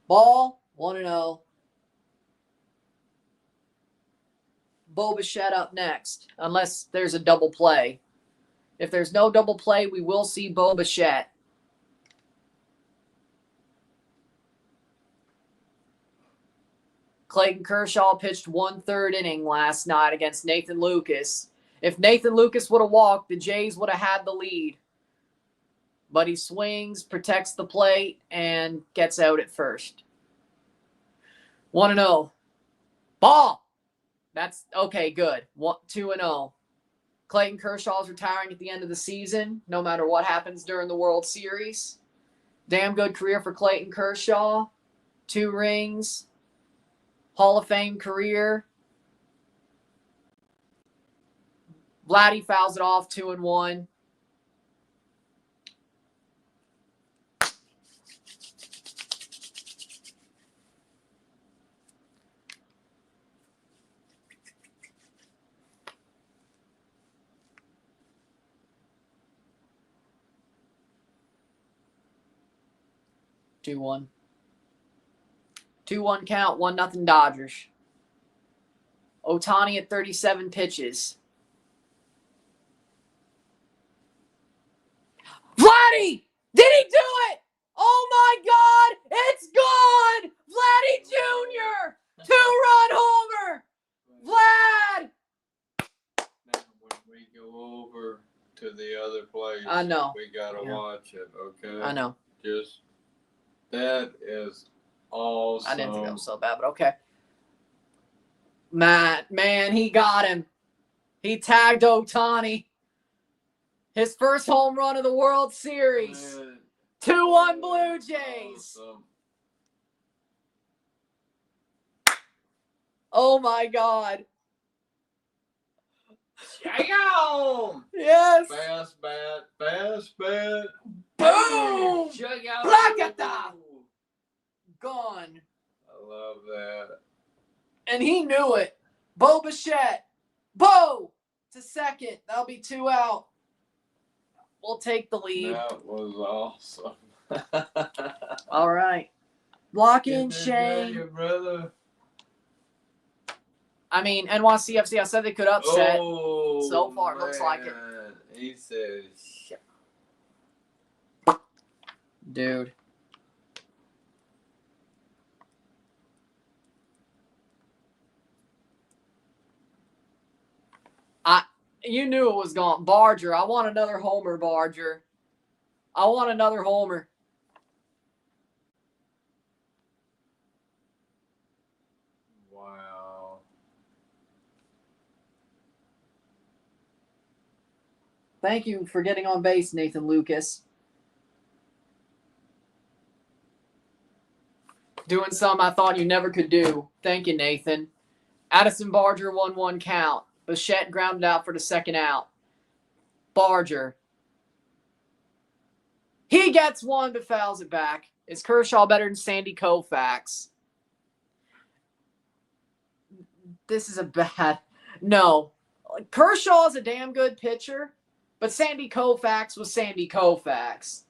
Ball, 1-0. Bo Bichette up next, unless there's a double play. If there's no double play, we will see Bo Bichette. Clayton Kershaw pitched 1/3 inning last night against Nathan Lucas. If Nathan Lucas would have walked, the Jays would have had the lead. But he swings, protects the plate, and gets out at first. 1-0. Ball! That's okay, good. 2-0. Clayton Kershaw's retiring at the end of the season, no matter what happens during the World Series. Damn good career for Clayton Kershaw. 2 rings. Hall of Fame career. Vladdy fouls it off, 2-1. Two one. 2-1 count, 1-0 Dodgers. Ohtani at 37 pitches. Vladdy! Did he do it? Oh my God! It's gone! Vladdy Jr. 2-run homer! Vlad! Now, when we go over to the other place, I know. we got to watch it, okay? I know. Just, that is awesome. I didn't think that was so bad, but okay. Man, he got him. He tagged Ohtani. His first home run of the World Series. 2-1 Blue Jays. Awesome. Oh my God. Damn! Yes. Fast bat. Boom! Placata! Gone. I love that. And he knew it. Bo Bichette. Bo to second. That'll be 2 out. We'll take the lead. That was awesome. All right. Lock in, Get Shane. there, brother. I mean, NYCFC, I said they could upset. Oh, So far, it looks like it. He says, Dude. You knew it was gone. Barger. I want another homer, Barger. I want another homer. wow. Thank you for getting on base, Nathan Lucas. Doing something I thought you never could do. Thank you, Nathan. Addison Barger, 1-1 count. Bichette grounded out for the second out. Barger. He gets one, but fouls it back. Is Kershaw better than Sandy Koufax? This is a bad... No. Kershaw is a damn good pitcher, but Sandy Koufax was Sandy Koufax.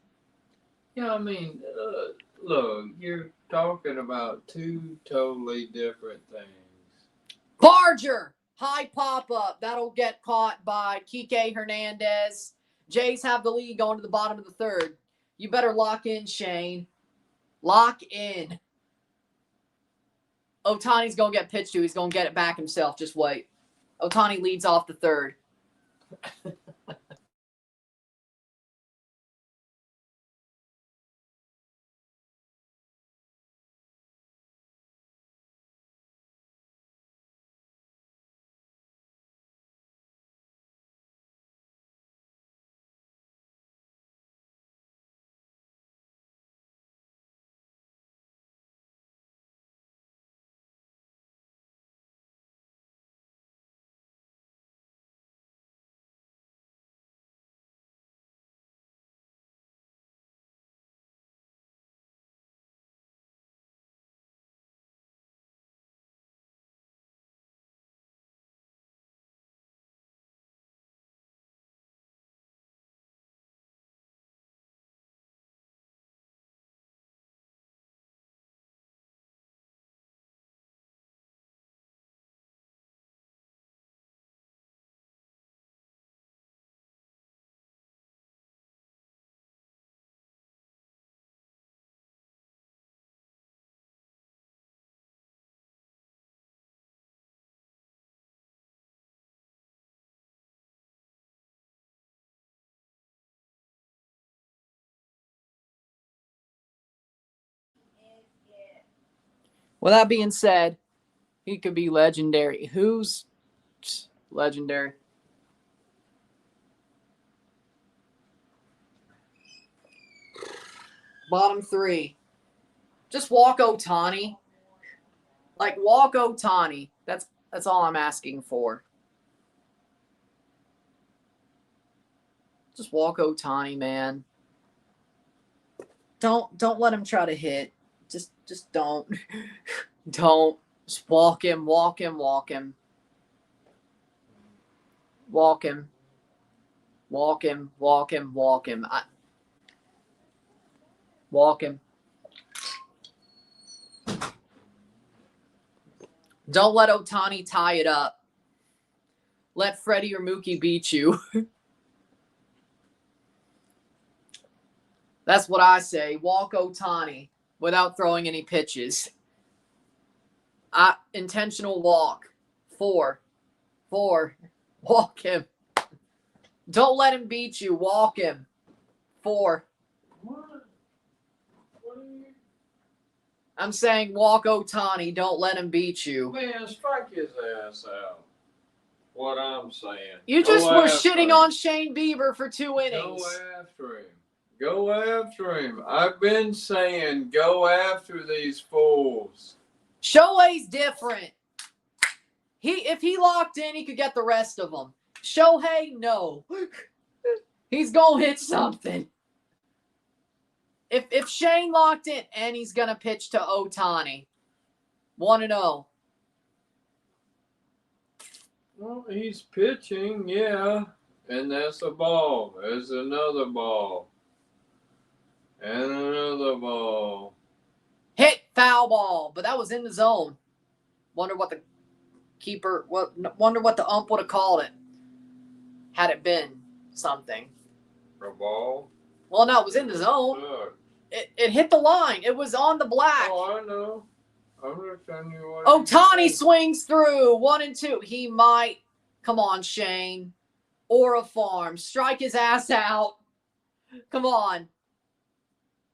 Yeah, I mean, look, you're talking about 2 totally different things. Barger! High pop-up. That'll get caught by Kike Hernandez. Jays have the lead going to the bottom of the 3rd. You better lock in, Shane. Lock in. Ohtani's going to get pitched to. He's going to get it back himself. Just wait. Ohtani leads off the third. With that being said, he could be legendary. Who's legendary? Bottom three. Just walk Ohtani. Like, walk Ohtani. That's all I'm asking for. Just walk Ohtani, man. Don't let him try to hit. Just don't. Don't. Just walk him, walk him, walk him. Walk him. Walk him, walk him, walk him. Walk him. Don't let Ohtani tie it up. Let Freddie or Mookie beat you. That's what I say. Walk Ohtani without throwing any pitches. Intentional walk. 4. Walk him. Don't let him beat you. Walk him. 4. I'm saying walk Ohtani. Don't let him beat you. Man, strike his ass out. What I'm saying. You just were shitting on Shane Bieber for 2 innings. Go after him. Go after him. I've been saying go after these fools. Shohei's different. If he locked in, he could get the rest of them. Shohei, no. He's going to hit something. If Shane locked in, and he's going to pitch to Ohtani. 1-0. Well, he's pitching, yeah. And that's a ball. There's another ball. And another ball. Hit, foul ball. But that was in the zone. Wonder what the ump would have called it. Had it been something. A ball? Well, no, it was in the zone. It hit the line. It was on the black. Oh, I know. I'm just telling you what. Ohtani swings through 1-2. He might. Come on, Shane. Or a farm. Strike his ass out. Come on.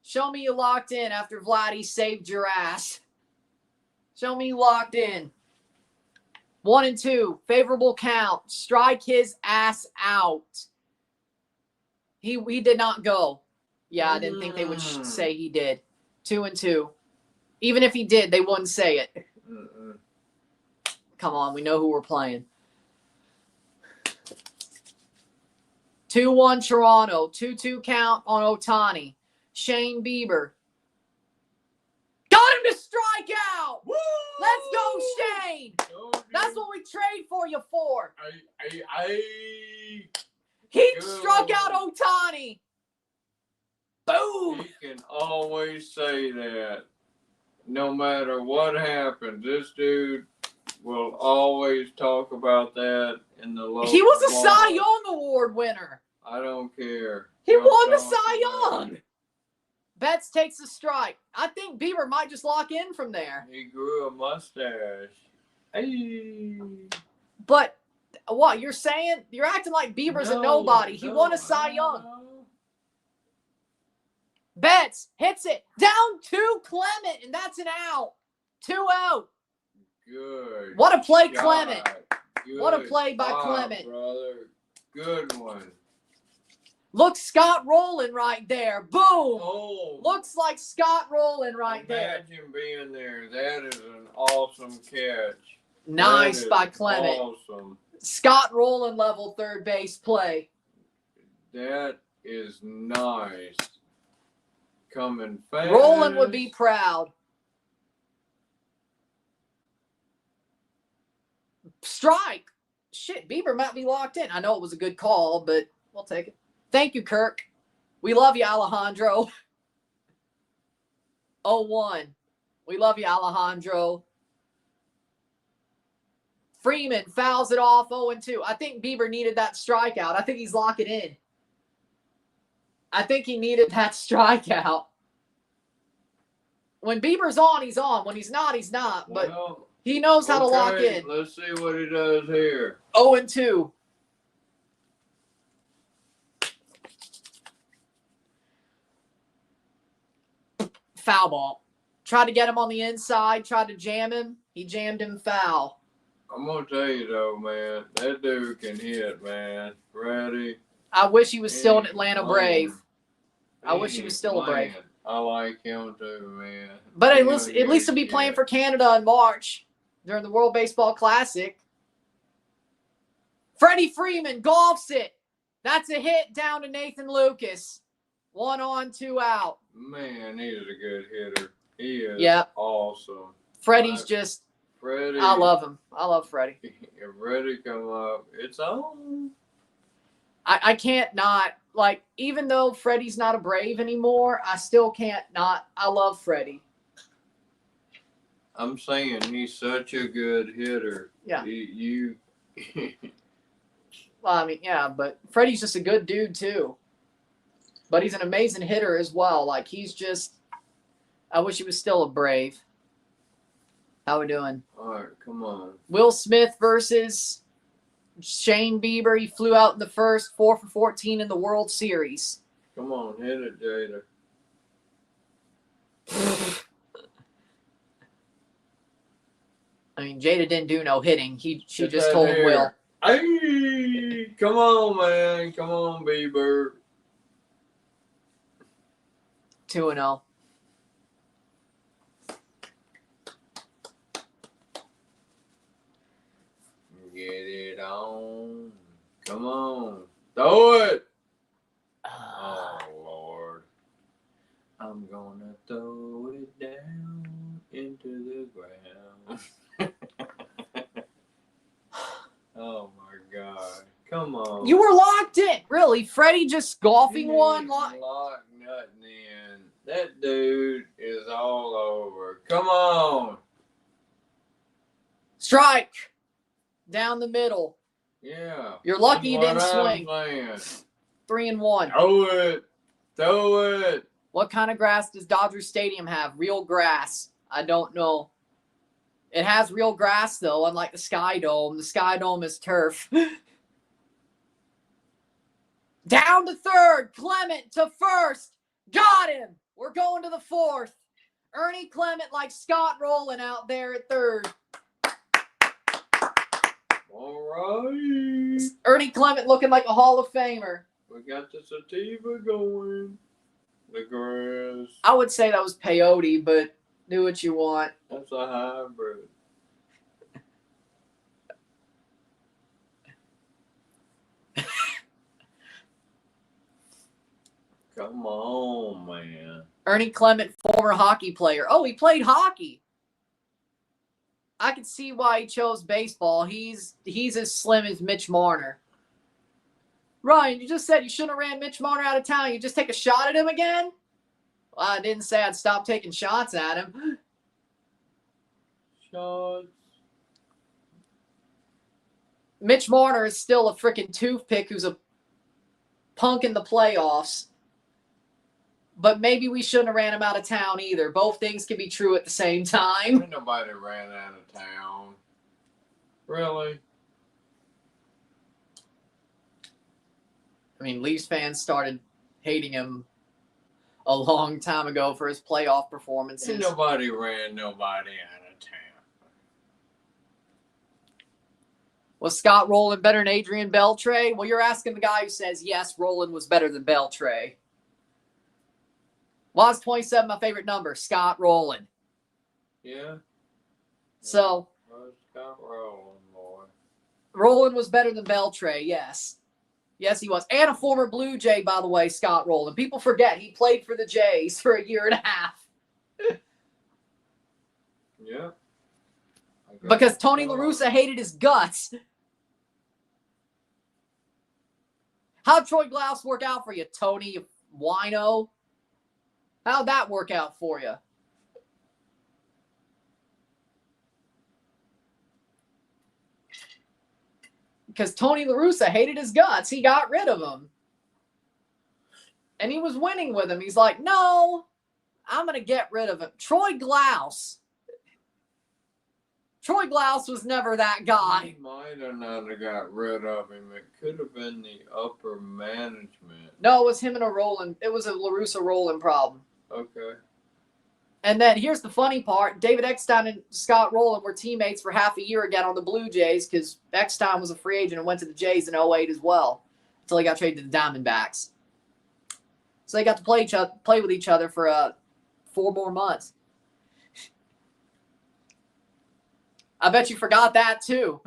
Show me you locked in after Vladdy saved your ass. Show me you locked in. 1-2. Favorable count. Strike his ass out. He did not go. Yeah, I didn't think they would say he did. 2-2. Even if he did, they wouldn't say it. Come on, we know who we're playing. 2-1 Toronto. 2-2 count on Ohtani. Shane Bieber. Got him to strike out! Woo! Let's go, Shane! That's what we trade for you for. He struck out Ohtani. Boom! He can always say that. No matter what happens, this dude will always talk about that in the local. He was a Cy Young Award winner. I don't care. He won the Cy Young. Betts takes a strike. I think Bieber might just lock in from there. He grew a mustache. Hey. But what you're saying? You're acting like Bieber's a nobody. He won a Cy Young. Betts hits it down to Clement, and that's an out. 2 out. Good. What a play, shot. Clement. Good What a play by spot, Clement. Brother. Good one. Look, Scott rolling right there. Boom. Oh. Looks like Scott rolling right there. Imagine being there. That is an awesome catch. Nice by Clement. Awesome. Scott Rowland level third base play. That is nice. Coming fast. Rowland would be proud. Strike. Shit, Bieber might be locked in. I know it was a good call, but we'll take it. Thank you, Kirk. We love you, Alejandro. 0-1. We love you, Alejandro. Freeman fouls it off 0-2. I think Bieber needed that strikeout. I think he's locking in. I think he needed that strikeout. When Bieber's on, he's on. When he's not, he's not. But he knows how to lock in. Let's see what he does here. 0-2. Foul ball. Tried to get him on the inside. Tried to jam him. He jammed him foul. I'm going to tell you, though, man. That dude can hit, man. Freddie. I wish he was still an Atlanta Brave. I wish he was still a Brave. I like him, too, man. But at least he'll be playing for Canada in March during the World Baseball Classic. Freddie Freeman golfs it. That's a hit down to Nathan Lucas. 1 on, 2 out. Man, he is a good hitter. He is awesome. Freddie's just – Freddie. I love him. I love Freddie. If Freddie come up, it's on. I can't not – like, even though Freddie's not a Brave anymore, I still can't not – I love Freddie. I'm saying he's such a good hitter. Yeah. Well, I mean, yeah, but Freddie's just a good dude, too. But he's an amazing hitter as well. Like, he's just – I wish he was still a Brave. How we doing? All right, come on. Will Smith versus Shane Bieber. He flew out in the first, 4 for 14 in the World Series. Come on, hit it, Jada. I mean, Jada didn't do no hitting. She just told Will. Hey, come on, man. Come on, Bieber. 2-0. Get it on. Come on. Throw it. Oh, Lord. I'm going to throw it down into the ground. Oh, my God. Come on. You were locked in. Really? Freddie just golfing one? Lock nothing in. That dude is all over. Come on. Strike. Down the middle. Yeah. You're lucky you didn't swing. 3-1. Throw it. What kind of grass does Dodger Stadium have? Real grass. I don't know. It has real grass, though, unlike the Sky Dome. The Sky Dome is turf. Down to third. Clement to first. Got him. We're going to the fourth. Ernie Clement like Scott Rowland out there at third. All right. Ernie Clement looking like a Hall of Famer. We got the sativa going. The grass. I would say that was peyote, but do what you want. That's a hybrid. Come on, man. Ernie Clement, former hockey player. Oh, he played hockey. I could see why he chose baseball. He's as slim as Mitch Marner. Ryan, you just said you shouldn't have ran Mitch Marner out of town. You just take a shot at him again? Well, I didn't say I'd stop taking shots at him. Shots. Mitch Marner is still a freaking toothpick who's a punk in the playoffs. But maybe we shouldn't have ran him out of town either. Both things can be true at the same time. Ain't nobody ran out of town. Really? I mean, Leafs fans started hating him a long time ago for his playoff performances. Ain't nobody ran nobody out of town. Was Scott Rowland better than Adrian Beltre? Well, you're asking the guy who says, yes, Rowland was better than Beltre. Why is 27 my favorite number? Scott Rowland. Yeah. So. Well, Scott Rowland, boy. Rowland was better than Beltre, yes. Yes, he was. And a former Blue Jay, by the way, Scott Rowland. People forget he played for the Jays for a year and a half. Yeah. Because Tony La Russa hated his guts. How'd Troy Glaus work out for you, Tony, you wino? How'd that work out for you? Because Tony La Russa hated his guts. He got rid of him. And he was winning with him. He's like, no, I'm going to get rid of him. Troy Glaus was never that guy. He might have not have got rid of him. It could have been the upper management. No, it was him and a Rowland. It was a La Russa Rowland problem. Okay. And then here's the funny part. David Eckstein and Scott Rowland were teammates for half a year again on the Blue Jays because Eckstein was a free agent and went to the Jays in 2008 as well until he got traded to the Diamondbacks. So they got to play with each other for 4 more months. I bet you forgot that too.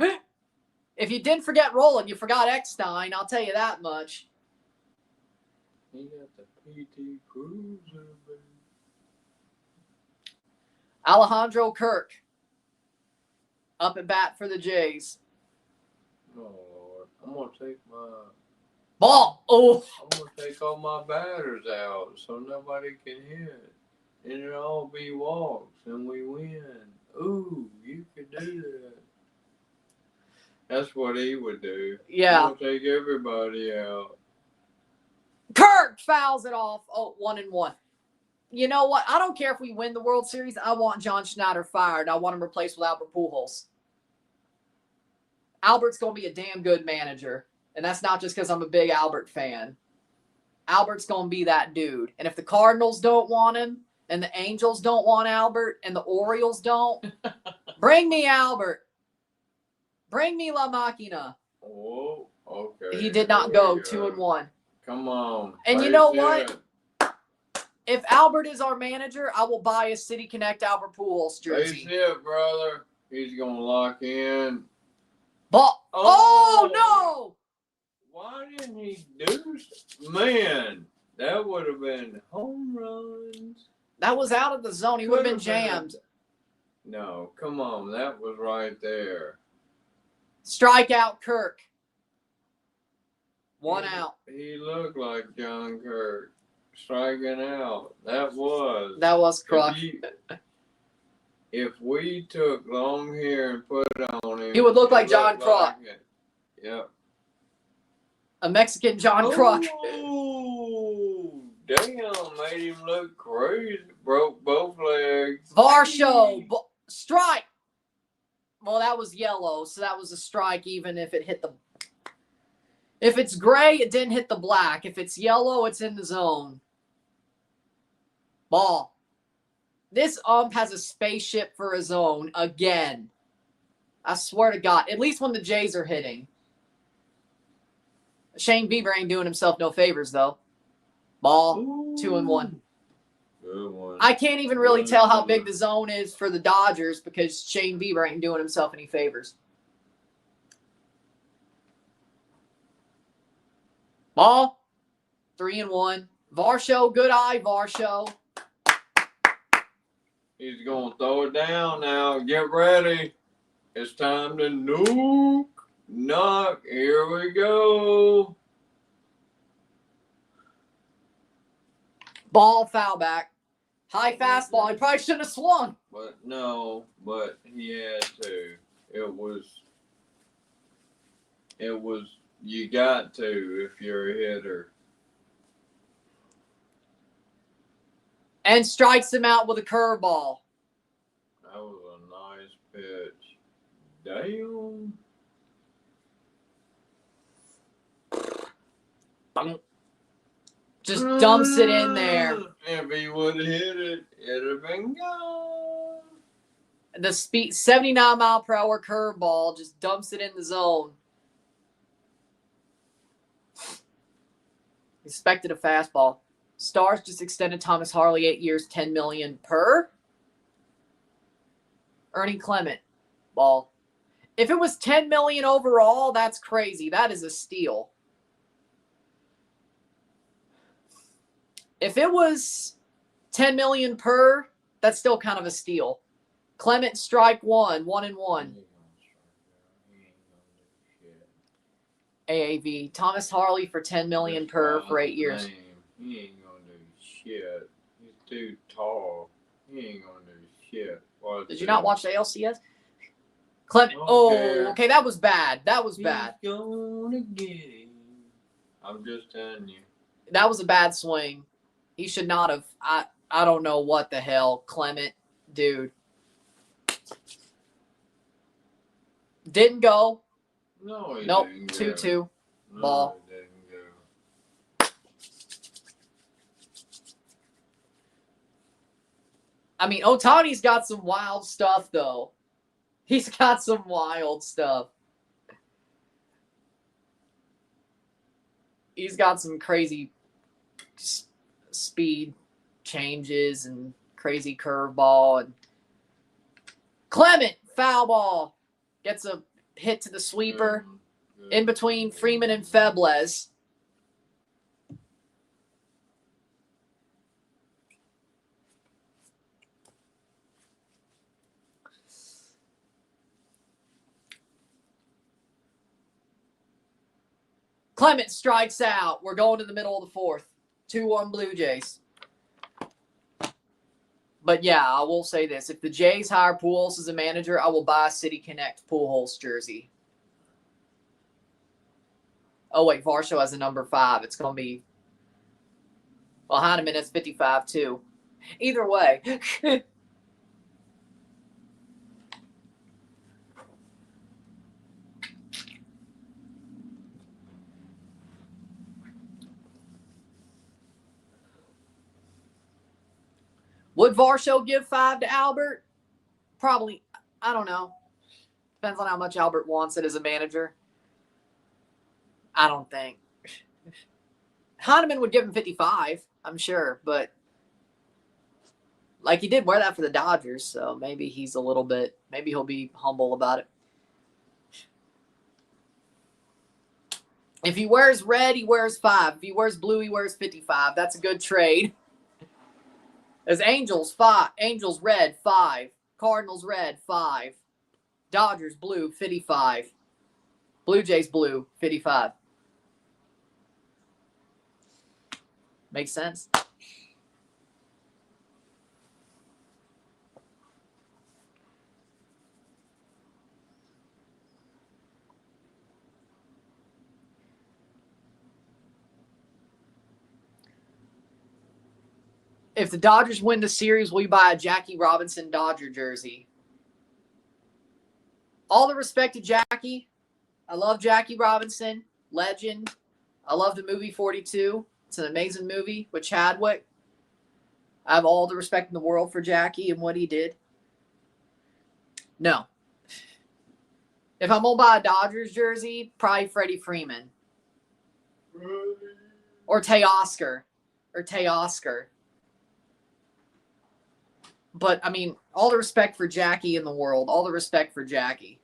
If you didn't forget Rowland, you forgot Eckstein. I'll tell you that much. He got the PT Cruiser. Alejandro Kirk up at bat for the Jays. Oh, Lord. I'm going to take my... Ball. Oh. I'm going to take all my batters out so nobody can hit. And it'll all be walks and we win. Ooh, you could do that. That's what he would do. Yeah. He'll take everybody out. Kirk fouls it off. Oh, 1-1. You know what? I don't care if we win the World Series. I want John Schneider fired. I want him replaced with Albert Pujols. Albert's going to be a damn good manager. And that's not just because I'm a big Albert fan. Albert's going to be that dude. And if the Cardinals don't want him, and the Angels don't want Albert, and the Orioles don't, bring me Albert. Bring me La Machina. Oh, okay. He did not go 2-1. Come on. And you know what? If Albert is our manager, I will buy a City Connect Albert Pujols jersey. That's it, brother. He's going to lock in. Ball. Oh, no! Why didn't he do? Man, that would have been home runs. That was out of the zone. He would have been jammed. No, come on. That was right there. Strikeout Kirk. 1 out. He looked like John Kirk. Striking out. That was Kruk. If we took long hair and put it on him, He would look like John Kruk. Yep. A Mexican John Kruk. Oh, damn, made him look crazy. Broke both legs. Varsho. Strike. Well, that was yellow, so that was a strike even if it hit the... If it's gray, it didn't hit the black. If it's yellow, it's in the zone. Ball. This ump has a spaceship for a zone again. I swear to God. At least when the Jays are hitting. Shane Bieber ain't doing himself no favors, though. Ball. Ooh. 2-1. Good one. I can't even really tell how big the zone is for the Dodgers because Shane Bieber ain't doing himself any favors. Ball. 3-1. Varsho, good eye, Varsho. He's going to throw it down now. Get ready. It's time to nuke. Knock. Here we go. Ball, foul back. High fastball. He probably shouldn't have swung. But he had to. It was, you got to if you're a hitter. And strikes him out with a curveball. That was a nice pitch. Damn. Bang. Just dumps it in there. If he would have hit it, it'd have been gone. The speed, 79-mile-per-hour curveball, just dumps it in the zone. Expected a fastball. Stars just extended Thomas Harley 8 years, $10 million per. Ernie Clement, ball. If it was $10 million overall, that's crazy. That is a steal. If it was $10 million per, that's still kind of a steal. Clement strike one, 1-1. AAV. Thomas Harley for $10 million per for 8 years. He ain't gonna do shit. He's too tall. He ain't gonna do shit. Did you not watch the ALCS? Clement. Oh, okay, that was bad. That was bad. He's gonna get him. I'm just telling you. That was a bad swing. He should not have. I don't know what the hell, Clement, dude. Didn't go. No, he Nope. didn't 2-2. No, Ball. he didn't go. I mean, Ohtani's got some wild stuff, though. He's got some wild stuff. He's got some crazy speed changes and crazy curveball. And Clement, foul ball. Gets a hit to the sweeper in between Freeman and Febles. Clement strikes out. We're going to the middle of the fourth. 2-1 Blue Jays. But yeah, I will say this. If the Jays hire Pujols as a manager, I will buy a City Connect Pujols jersey. Oh, wait. Varsho has a number 5. It's going to be... Well, Heineman has 55, too. Either way. Would Varsho give 5 to Albert? Probably. I don't know. Depends on how much Albert wants it as a manager. I don't think. Heineman would give him 55, I'm sure. But like he did wear that for the Dodgers, so maybe he's a little bit, maybe he'll be humble about it. If he wears red, he wears 5. If he wears blue, he wears 55. That's a good trade. As Angels, 5. Angels, red, 5. Cardinals, red, 5. Dodgers, blue, 55. Blue Jays, blue, 55. Makes sense. If the Dodgers win the series, will you buy a Jackie Robinson Dodger jersey? All the respect to Jackie. I love Jackie Robinson. Legend. I love the movie 42. It's an amazing movie with Chadwick. I have all the respect in the world for Jackie and what he did. No. If I'm going to buy a Dodgers jersey, probably Freddie Freeman. Or Teoscar. But, I mean, all the respect for Jackie in the world. All the respect for Jackie.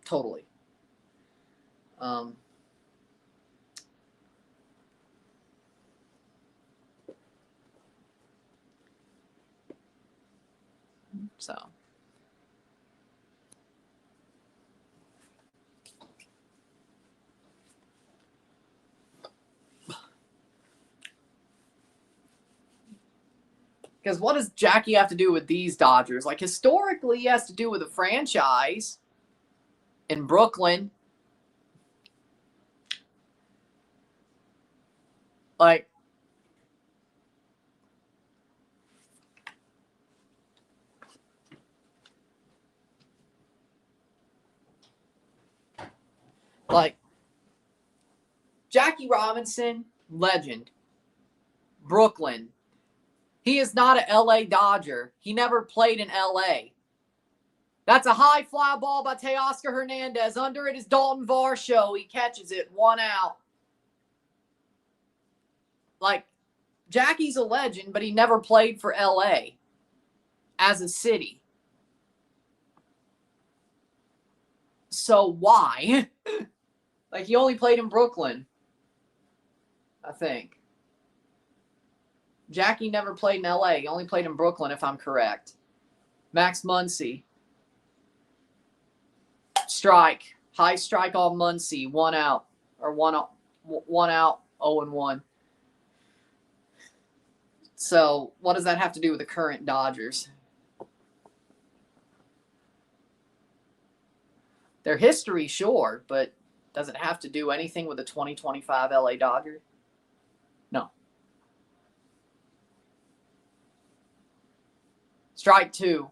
Totally. So. Because what does Jackie have to do with these Dodgers? Like, historically, he has to do with a franchise in Brooklyn. Like, Like, Jackie Robinson, legend. Brooklyn. He is not an LA Dodger. He never played in LA. That's a high fly ball by Teoscar Hernandez. Under it is Dalton Varsho. He catches it. 1 out. Like, Jackie's a legend, but he never played for LA as a city. So why? Like, he only played in Brooklyn, I think. Jackie never played in LA. He only played in Brooklyn, if I'm correct. Max Muncy. Strike. High strike on Muncy. 1 out. Or 1 out, 0-1. So, what does that have to do with the current Dodgers? Their history, sure, but does it have to do anything with the 2025 LA Dodgers? No. Strike 2.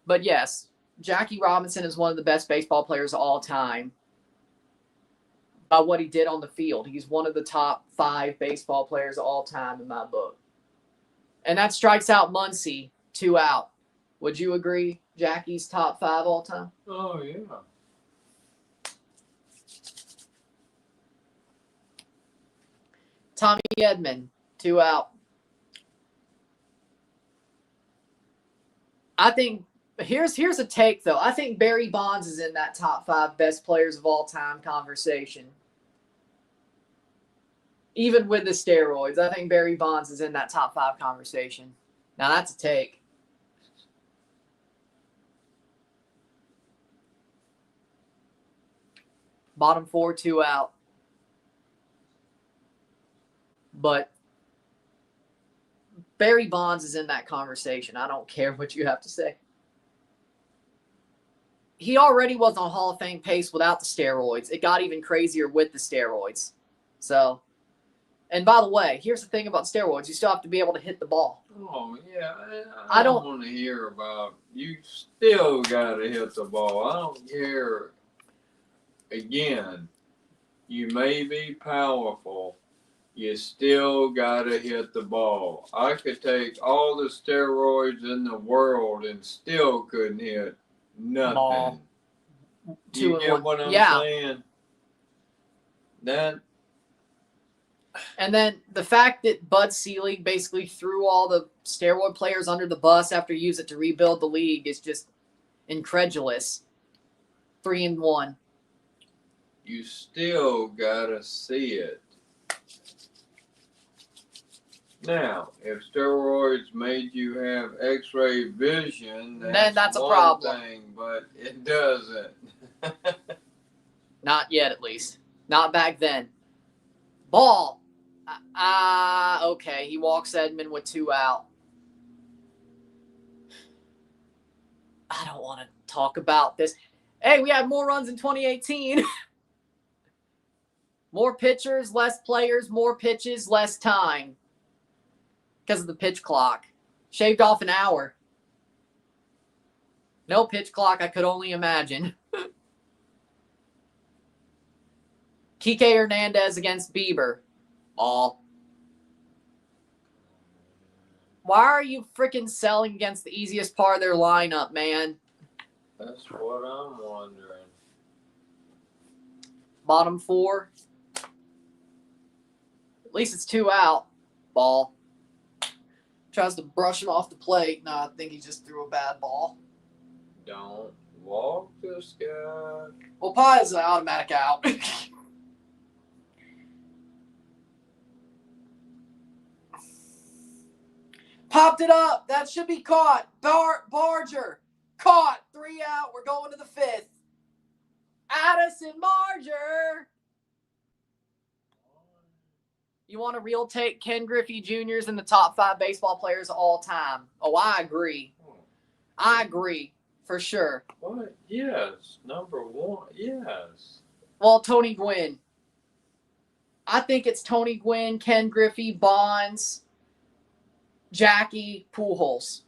But yes, Jackie Robinson is one of the best baseball players of all time. By what he did on the field. He's one of the top 5 baseball players of all time in my book. And that strikes out Muncy, 2 out. Would you agree Jackie's top 5 all time? Oh, yeah. Tommy Edman, 2 out. I think here's a take, though. I think Barry Bonds is in that top 5 best players of all time conversation. Even with the steroids, I think Barry Bonds is in that top 5 conversation. Now, that's a take. Bottom 4, 2 out. But Barry Bonds is in that conversation. I don't care what you have to say. He already was on Hall of Fame pace without the steroids. It got even crazier with the steroids. So, and by the way, here's the thing about steroids. You still have to be able to hit the ball. Oh, yeah. I don't want to hear about you still got to hit the ball. I don't care. Again, you may be powerful. You still got to hit the ball. I could take all the steroids in the world and still couldn't hit nothing. Ball. You get what I'm saying? And then the fact that Bud Selig basically threw all the steroid players under the bus after he used it to rebuild the league is just incredulous. 3-1. You still got to see it. Now, if steroids made you have X-ray vision, then that's one a problem. thing, but it doesn't. Not yet, at least. Not back then. Ball. Okay. He walks Edman with 2 out. I don't want to talk about this. Hey, we had more runs in 2018. More pitchers, less players, more pitches, less time. Because of the pitch clock. Shaved off an hour. No pitch clock, I could only imagine. Kike Hernandez against Bieber. Ball. Why are you freaking selling against the easiest part of their lineup, man? That's what I'm wondering. Bottom 4. At least it's 2 out. Ball. Tries to brush him off the plate. No, I think he just threw a bad ball. Don't walk this guy. Well, Pie is an automatic out. Popped it up. That should be caught. Barger. Caught. 3 out. We're going to the 5th. Addison Barger. You want a real take? Ken Griffey Jr. is in the top 5 baseball players of all time. Oh, I agree. I agree. For sure. What? Yes. Number 1. Yes. Well, Tony Gwynn. I think it's Tony Gwynn, Ken Griffey, Bonds, Jackie, Pujols.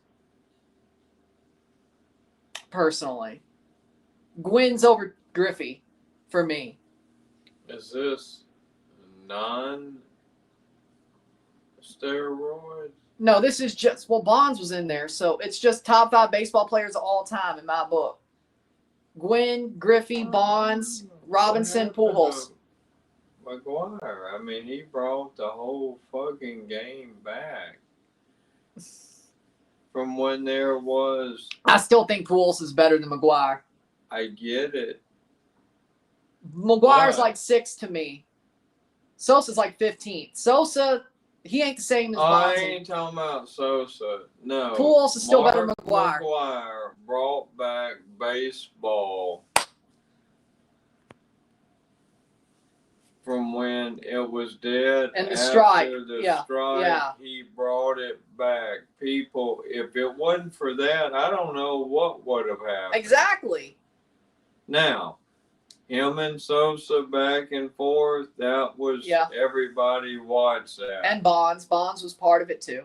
Personally. Gwynn's over Griffey. for me. Is this non-steroids? No, this is just, well, Bonds was in there, so it's just top 5 baseball players of all time in my book. Gwynn, Griffey, Bonds, Robinson, Pujols. McGuire. I mean, he brought the whole fucking game back from when there was. I still think Pujols is better than McGuire. I get it. McGuire's What? like 6 to me. Sosa's like 15. Sosa, he ain't the same as I Bonds. ain't talking about Sosa. No. Pujols is still better than McGuire. McGuire brought back baseball from when it was dead. And the after strike. The strike, he brought it back. People, if it wasn't for that, I don't know what would have happened. Exactly. Now, him and Sosa back and forth, that was, everybody watched that. And Bonds. Bonds was part of it too.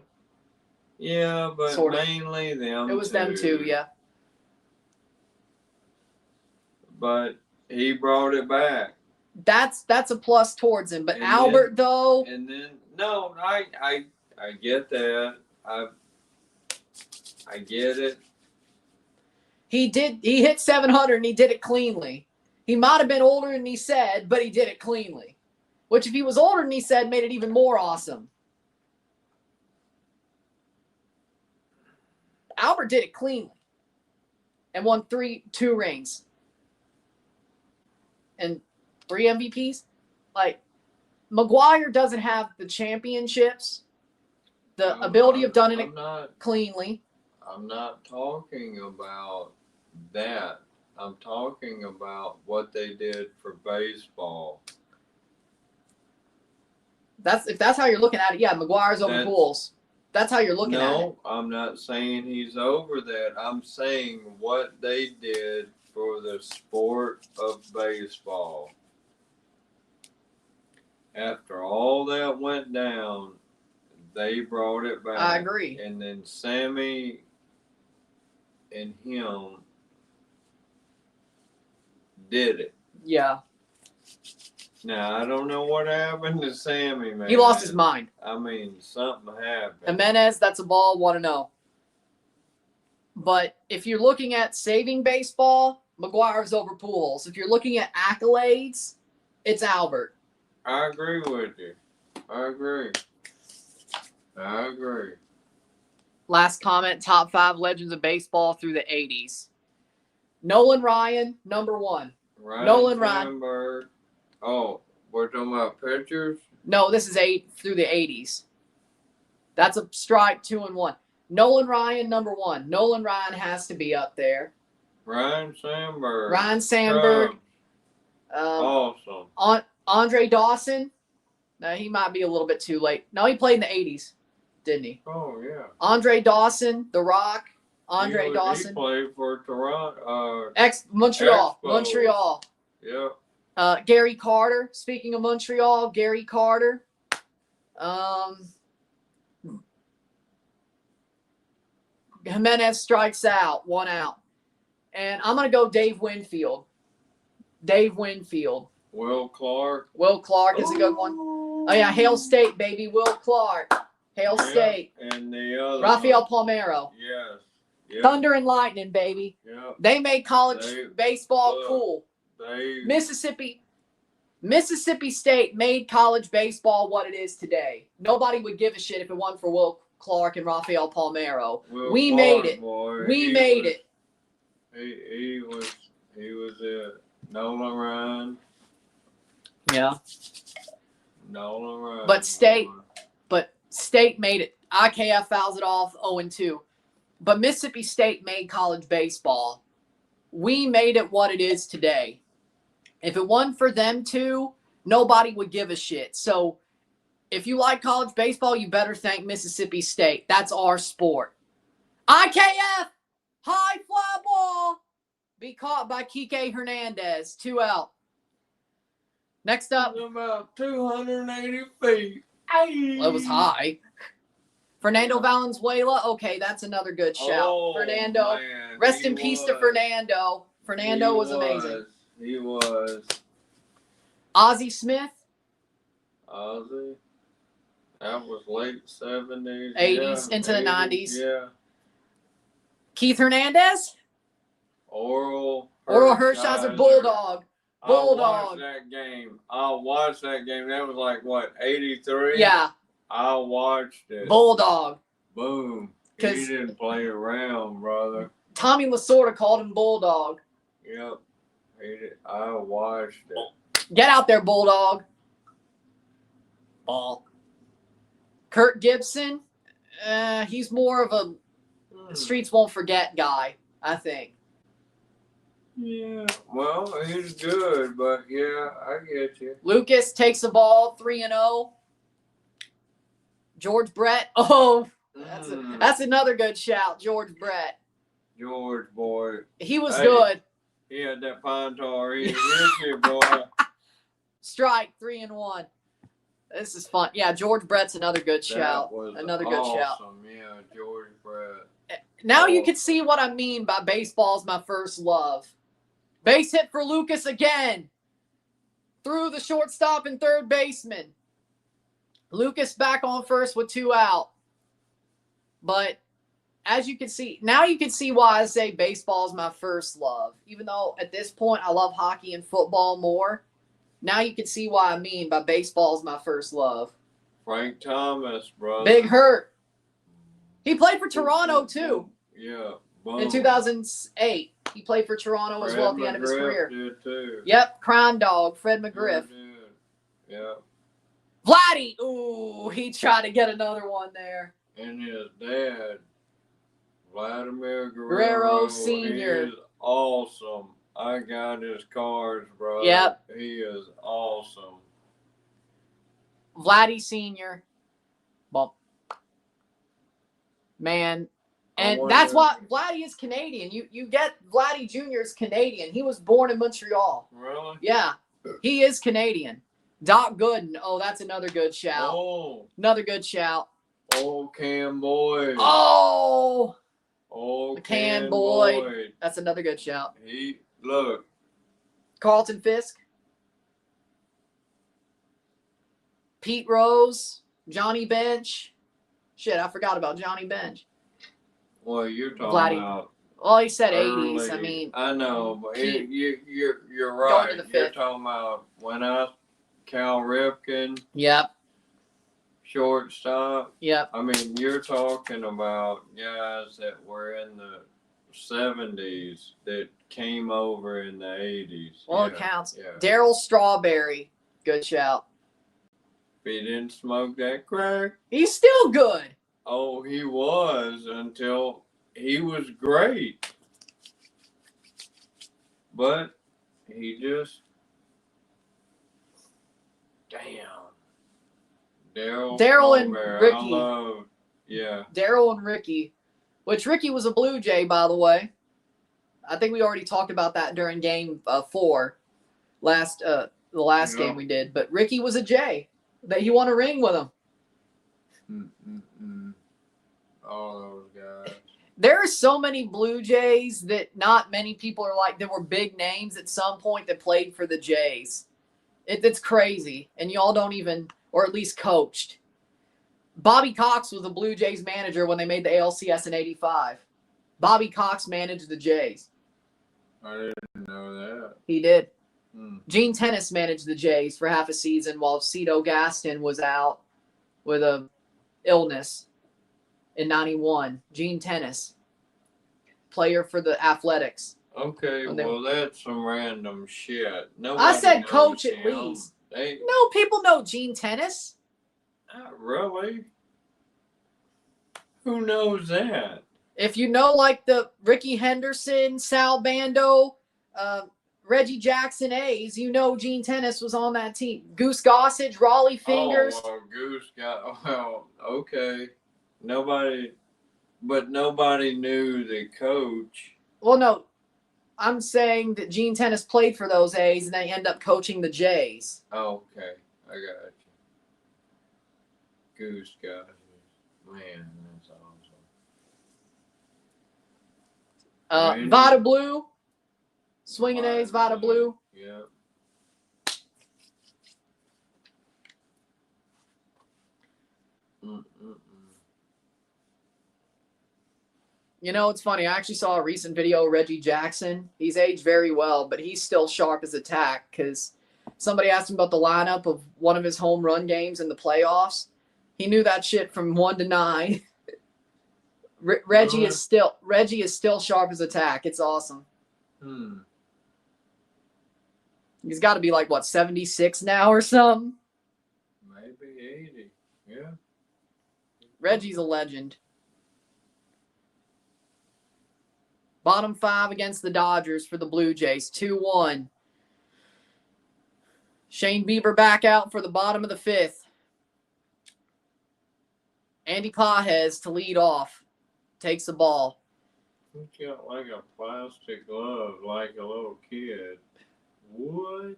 Yeah, but sort of. mainly them It was two. them two, yeah. But he brought it back. That's a plus towards him. But And Albert, though. And then, no, I get that. I get it. He hit 700 and he did it cleanly. He might have been older than he said, but he did it cleanly. Which, if he was older than he said, made it even more awesome. Albert did it cleanly and won 2 rings and 3 MVPs. Like, McGuire doesn't have the championships, the ability of done it cleanly. I'm not talking about that. I'm talking about what they did for baseball. If that's how you're looking at it, yeah, McGuire's over Pujols. That's how you're looking at it. No, I'm not saying he's over that. I'm saying what they did for the sport of baseball. After all that went down, they brought it back. I agree. And then Sammy and him did it. Yeah. Now, I don't know what happened to Sammy, man. He lost his mind. I mean, something happened. Jimenez, that's a ball, want to know. But if you're looking at saving baseball, McGuire's over Pujols. If you're looking at accolades, it's Albert. I agree with you. I agree. Last comment, top 5 legends of baseball through the 80s. Nolan Ryan, number 1. Nolan Ryan. Oh, we're talking about pitchers? No, this is 8 through the 80s. That's a strike, 2 and 1. Nolan Ryan, number 1. Nolan Ryan has to be up there. Ryan Sandberg. Awesome. Andre Dawson. No, he might be a little bit too late. No, he played in the 80s, didn't he? Oh, yeah. Andre Dawson, The Rock. Dawson. He played for Toronto. Montreal. Expos. Montreal. Yeah. Gary Carter. Speaking of Montreal, Gary Carter. Jimenez strikes out, 1 out. And I'm going to go Dave Winfield. Will Clark. Will Clark is a good one. Oh, yeah, Hail State, baby. Will Clark. Hail State. And the other Rafael Palmeiro. Yes. Yep. Thunder and Lightning, baby. Yep. They made college baseball cool. Mississippi State made college baseball what it is today. Nobody would give a shit if it wasn't for Will Clark and Rafael Palmeiro. We made it. We made it. He was it. Nolan Ryan. Yeah. Nolan Ryan. But State made it. IKF fouls it off 0-2. But Mississippi State made college baseball. We made it what it is today. If it wasn't for them two, nobody would give a shit. So if you like college baseball, you better thank Mississippi State. That's our sport. IKF, high fly ball. Be caught by Kike Hernandez. 2 out. Next up. About 280 feet. Well, it was high. Fernando Valenzuela. Okay, that's another good shout. Oh, Fernando. Man, Rest in peace to Fernando. Fernando was amazing. He was. Ozzie Smith. Ozzy. That was late 70s. 80s yeah, into the 90s. Yeah. Keith Hernandez. Oral Hershiser Bulldog. I watched that game. That was like, what, 83? Yeah. I watched it. Bulldog. Boom. He didn't play around, brother. Tommy Lasorda called him Bulldog. Yep. I watched it. Get out there, Bulldog. Ball. Kurt Gibson. He's more of a streets won't forget guy, I think. Yeah. Well, he's good, but yeah, I get you. Lucas takes the ball 3-0. George Brett. Oh, that's another good shout, George Brett. George boy. He was good. He had that pine tar. He hit you, boy. Strike 3-1. This is fun. Yeah, George Brett's another good shout. Another good shout. Yeah, George Brett. Now you can see what I mean by baseball's my first love. Base hit for Lucas again. Through the shortstop and third baseman. Lucas back on first with 2 out. But as you can see, now you can see why I say baseball is my first love. Even though at this point I love hockey and football more. Now you can see why I mean by baseball is my first love. Frank Thomas, brother. Big Hurt. He played for Toronto too. Yeah. In 2008. He played for Toronto as well at the end of his career. Did too. Yep, Crime Dog, Fred McGriff. Yeah. Vladdy! Ooh, he tried to get another one there. And his dad, Vladimir Guerrero Sr. He is awesome. I got his cards, bro. Yep. He is awesome. Vladdy Sr. Bump. Man. And that's why Vladdy is Canadian. You get Vladdy Jr. is Canadian. He was born in Montreal. Really? Yeah. He is Canadian. Doc Gooden. Oh, that's another good shout. Oh. Another good shout. Old Cam Boyd. Oh. Old Cam Boyd. That's another good shout. Look. Carlton Fisk. Pete Rose. Johnny Bench. Shit, I forgot about Johnny Bench. Well, you're talking about. Well, he said early, 80s. I mean, I know, but you're right. Going to the You're fifth. talking about Cal Ripken. Yep. Shortstop. Yep. I mean, you're talking about guys that were in the 70s that came over in the 80s. Well, it counts. Yeah. Darryl Strawberry. Good shout. If he didn't smoke that crack. He's still good. Oh, he was until he was great. But he just. Damn. Daryl and Ricky. Yeah. Daryl and Ricky. Which Ricky was a Blue Jay, by the way. I think we already talked about that during game 4. The last game we did. But Ricky was a Jay. That you won a ring with him. All those guys. There are so many Blue Jays that not many people are like. There were big names at some point that played for the Jays. It's crazy. And y'all don't even, or at least coached. Bobby Cox was the Blue Jays manager when they made the ALCS in '85. Bobby Cox managed the Jays. I didn't know that. He did. Gene Tennis managed the Jays for half a season while Cito Gaston was out with a illness in '91. Gene Tennis, player for the Athletics. Okay, well, that's some random shit. I said coach him. at least. No, people know Gene Tennis. Not really. Who knows that? If you know, like the Ricky Henderson, Sal Bando, Reggie Jackson A's, you know Gene Tennis was on that team. Goose Gossage, Raleigh Fingers. Oh, well, okay. Nobody knew the coach. Well, no, I'm saying that Gene Tennis played for those A's and they end up coaching the Jays. Oh, okay, I got you. Goose Gossage, man, that's awesome. Vita Blue. Swinging A's, Vita Blue. Yep. You know, it's funny. I actually saw a recent video of Reggie Jackson. He's aged very well, but he's still sharp as a tack because somebody asked him about the lineup of one of his home run games in the playoffs. He knew that shit from 1 to 9. Reggie is still sharp as a tack. It's awesome. He's got to be like, what, 76 now or something? Maybe 80. Yeah. Reggie's a legend. Bottom 5 against the Dodgers for the Blue Jays. 2-1. Shane Bieber back out for the bottom of the 5th. Andy Pages to lead off. Takes the ball. He got like a plastic glove like a little kid. What?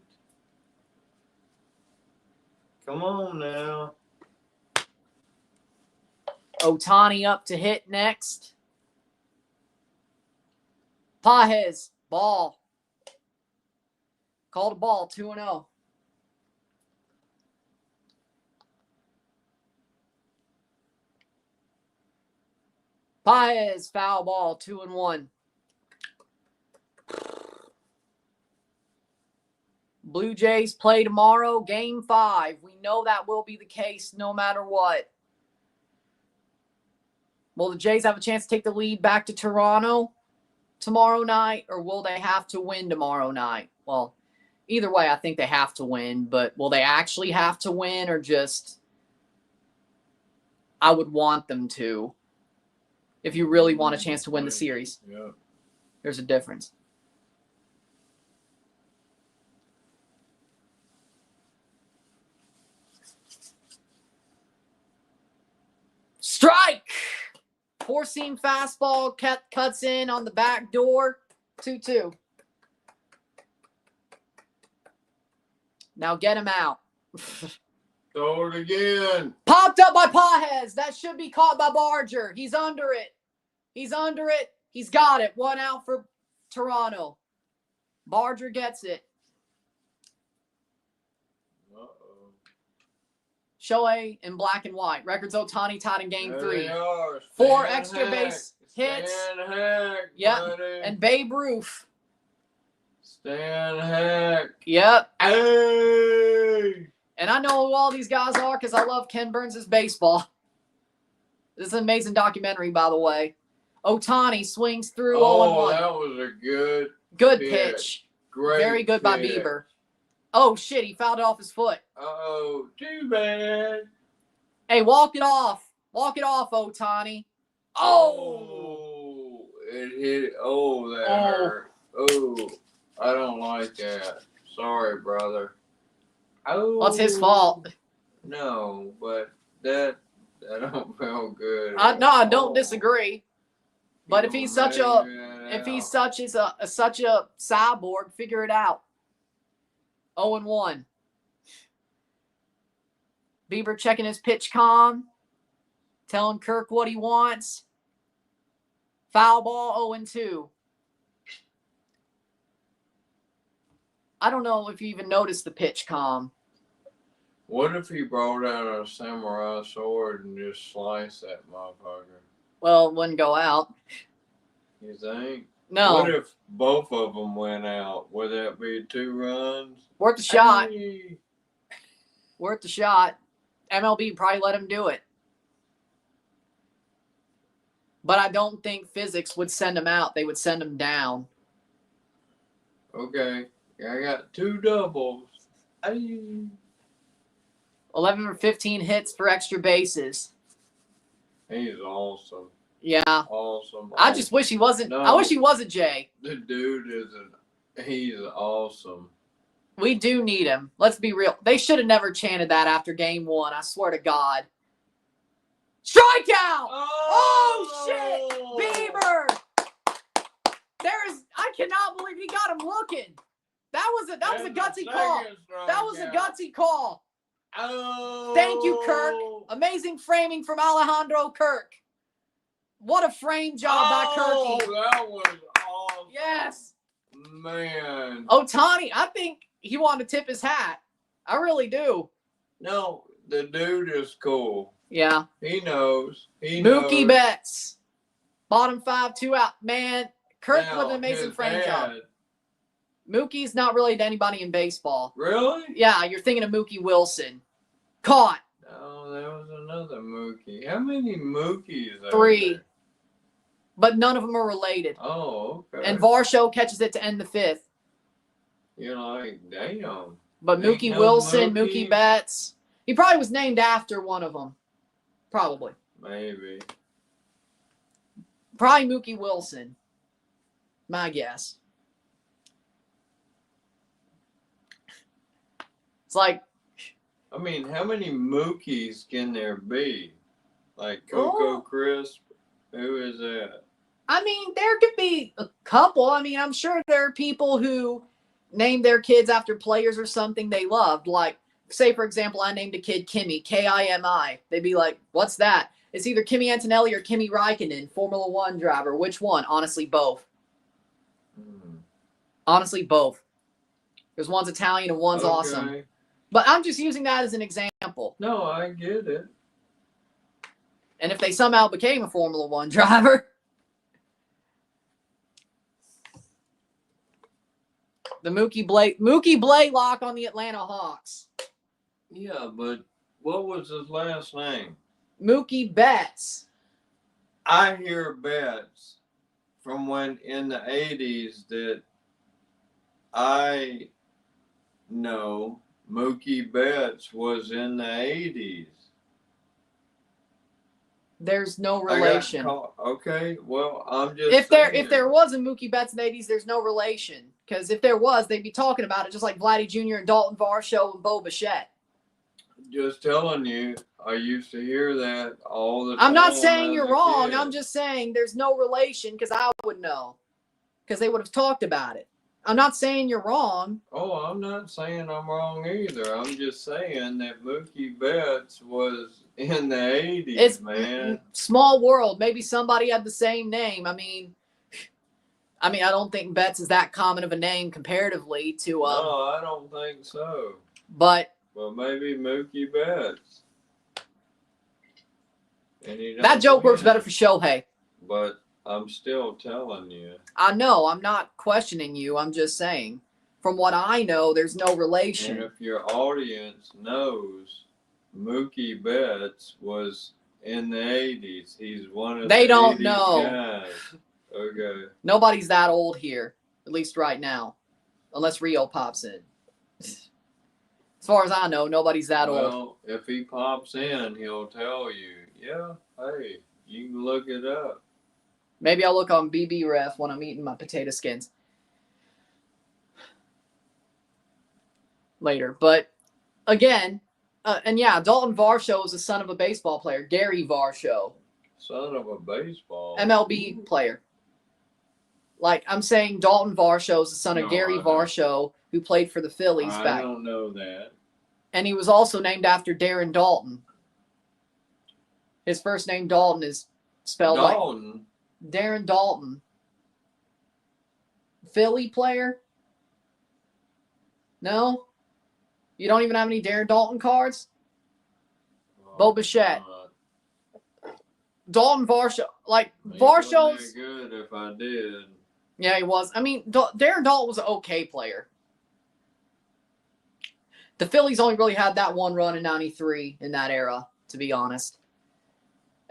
Come on now. Ohtani up to hit next. Pages, ball. Called a ball, 2-0. Pages, foul ball, 2-1. Blue Jays play tomorrow, game 5. We know that will be the case no matter what. Will the Jays have a chance to take the lead back to Toronto tomorrow night, or will they have to win tomorrow night? Well, either way, I think they have to win, but will they actually have to win, or just I would want them to if you really want a chance to win the series? Yeah. There's a difference. Strike! Four-seam fastball cuts in on the back door. 2-2. Now get him out. Throw it again. Popped up by Pages. That should be caught by Barger. He's under it. He's under it. He's got it. 1 out for Toronto. Barger gets it. Shohei in black and white. Records Ohtani tied in game 3. 4 extra base hits. Yep. And Babe Ruth. Stan Heck. Yep. Hey! And I know who all these guys are because I love Ken Burns' baseball. This is an amazing documentary, by the way. Ohtani swings through 0-1. Oh, that was a good pitch. Great Very good by Bieber. Oh, shit. He fouled it off his foot. Uh-oh. Too bad. Hey, walk it off. Walk it off, Ohtani. Oh! It hit. Oh, that hurt. Oh, I don't like that. Sorry, brother. Oh. Well, it's his fault. No, but that don't feel good. No, I don't disagree. But if he's such a cyborg, figure it out. 0-1. Bieber checking his pitch com, telling Kirk what he wants. Foul ball, 0-2. I don't know if you even noticed the pitch com. What if he brought out a samurai sword and just sliced that motherfucker? Well, it wouldn't go out. You think? No. What if both of them went out? Would that be 2 runs? Worth the shot. Hey. Worth the shot. MLB probably let him do it. But I don't think physics would send him out. They would send him down. Okay. I got 2 doubles. Hey. 11 or 15 hits for extra bases. He's awesome. Yeah. Awesome. I just wish he wasn't. No. I wish he wasn't, Jay. The dude he's awesome. We do need him. Let's be real. They should have never chanted that after game 1. I swear to God. Strikeout! Oh shit! Bieber! I cannot believe he got him looking. That was a gutsy call. That was a gutsy call. Oh. Thank you, Kirk. Amazing framing from Alejandro Kirk. What a frame job by Kirky. Oh, that was awesome. Yes. Man. Ohtani, I think he wanted to tip his hat. I really do. No, the dude is cool. Yeah. He knows. Mookie Betts. Bottom 5, 2 out. Man, Kirkland Now, and Mason his Franco. dad- Mookie's not related to anybody in baseball. Really? Yeah, you're thinking of Mookie Wilson. Caught. Oh, there was another Mookie. How many Mookies are 3. there? But none of them are related. Oh, okay. And Varsho catches it to end the 5th. You're like, damn. But Ain't Mookie no Wilson, Mookie. Mookie Betts. He probably was named after one of them. Probably. Maybe. Probably Mookie Wilson. My guess. It's like, I mean, how many Mookies can there be? Like Coco Crisp? Who is that? I mean, there could be a couple. I mean, I'm sure there are people who name their kids after players or something they loved. Like, say, for example, I named a kid Kimi, Kimi. They'd be like, what's that? It's either Kimi Antonelli or Kimi Räikkönen, Formula One driver. Which one? Honestly, both. Honestly, both. Because one's Italian and one's awesome. But I'm just using that as an example. No, I get it. And if they somehow became a Formula One driver, the Mookie Blaylock on the Atlanta Hawks. Yeah, but what was his last name? Mookie Betts. I hear Betts from when in the 80s that I know Mookie Betts was in the 80s. There's no relation. Okay, well, I'm just If saying. there was a Mookie Betts in the 80s, there's no relation. Because if there was, they'd be talking about it just like Vladdy Jr. and Dalton Varsho and Bo Bichette. Just telling you, I used to hear that all the time. I'm not saying as you're a wrong. kid. I'm just saying there's no relation because I would know. Because they would have talked about it. I'm not saying you're wrong. Oh, I'm not saying I'm wrong either. I'm just saying that Mookie Betts was in the 80s, It's man. Small world. Maybe somebody had the same name. I mean, I don't think Betts is that common of a name comparatively to. No, I don't think so. But. Well, maybe Mookie Betts. And That joke works better for Shohei. But I'm still telling you. I know. I'm not questioning you. I'm just saying. From what I know, there's no relation. And if your audience knows Mookie Betts was in the 80s, he's one of they the don't 80s know. guys. Okay. Nobody's that old here, at least right now, unless Rio pops in. As far as I know, nobody's that old. Well, if he pops in, he'll tell you, yeah, hey, you can look it up. Maybe I'll look on BB Ref when I'm eating my potato skins later. But again, and yeah, Dalton Varsho is the son of a baseball player, Gary Varsho. Son of a baseball. MLB player. Like, I'm saying Dalton Varsho is the son of Gary Varsho, who played for the Phillies back. I don't know that. And he was also named after Darren Dalton. His first name, Dalton, is spelled Dalton? like Darren Dalton. Philly player? No? You don't even have any Darren Dalton cards? Bo Bichette. Dalton Varsho. Like, Varsho's... good if I did. Yeah, he was. I mean, Darren Dalton was an okay player. The Phillies only really had that one run in 93 in that era, to be honest.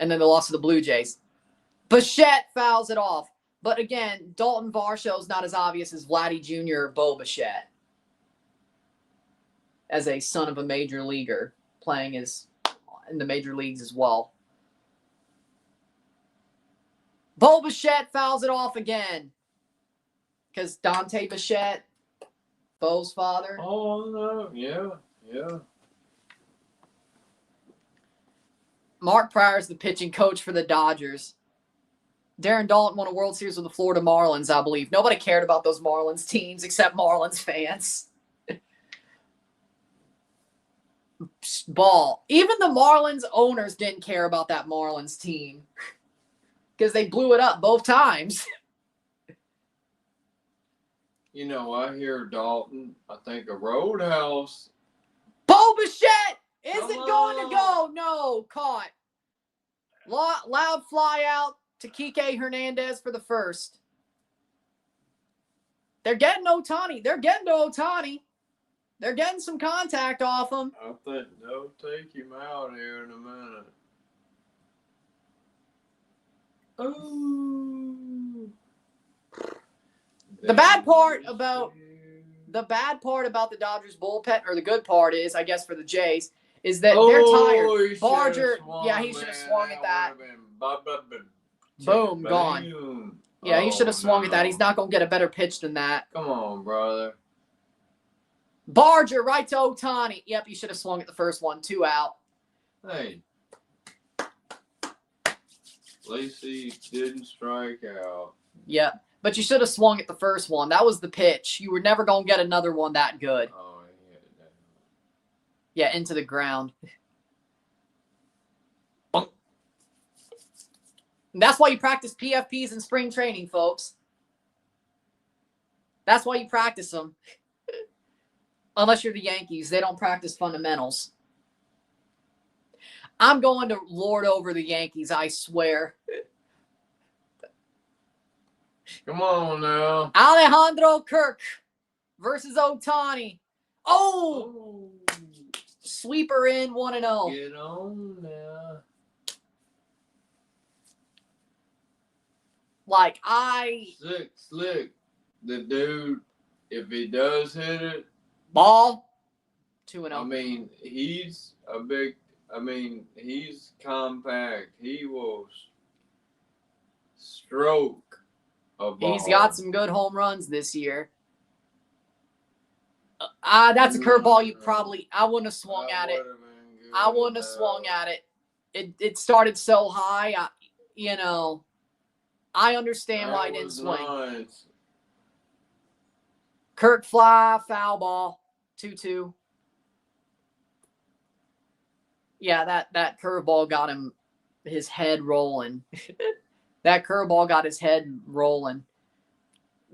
And then they lost to the Blue Jays. Bichette fouls it off. But again, Dalton Varsho is not as obvious as Vladdy Jr. or Bo Bichette as a son of a major leaguer playing in the major leagues as well. Bo Bichette fouls it off again. Because Dante Bichette, Bo's father. Oh, no. Yeah. Mark Pryor is the pitching coach for the Dodgers. Darren Dalton won a World Series with the Florida Marlins, I believe. Nobody cared about those Marlins teams except Marlins fans. Ball. Even the Marlins owners didn't care about that Marlins team. Because they blew it up both times. You know, I hear Dalton. I think a Roadhouse. Bo Bichette isn't going to go. No, caught. Loud fly out to Kike Hernandez for the first. They're getting Ohtani. They're getting to Ohtani. They're getting some contact off him. I think they'll take him out here in a minute. Oh. The bad part about the Dodgers bullpen, or the good part is, I guess, for the Jays, is that they're tired. Barger, he should have swung at that. Boom, gone. Yeah, he should have swung at that. He's not going to get a better pitch than that. Come on, brother. Barger right to Ohtani. Yep, he should have swung at the first one. 2 out. Hey. At least he didn't strike out. Yeah, but you should have swung at the first one. That was the pitch. You were never going to get another one that good. Oh, he hit it down. Yeah, into the ground. That's why you practice PFPs in spring training, folks. That's why you practice them. Unless you're the Yankees. They don't practice fundamentals. I'm going to lord over the Yankees, I swear. Come on now. Alejandro Kirk versus Ohtani. Oh! Sweeper in 1-0. Get on now. Like, Slick. The dude, if he does hit it. Ball. 2-0. I mean, he's compact. He will stroke a ball. He's got some good home runs this year. That's a curveball you probably... I wouldn't have swung at it. I wouldn't have swung at it. It started so high. I understand why he didn't swing. Nice. Kirk fly, foul ball, 2-2. Yeah, that curveball got him his head rolling. That curveball got his head rolling.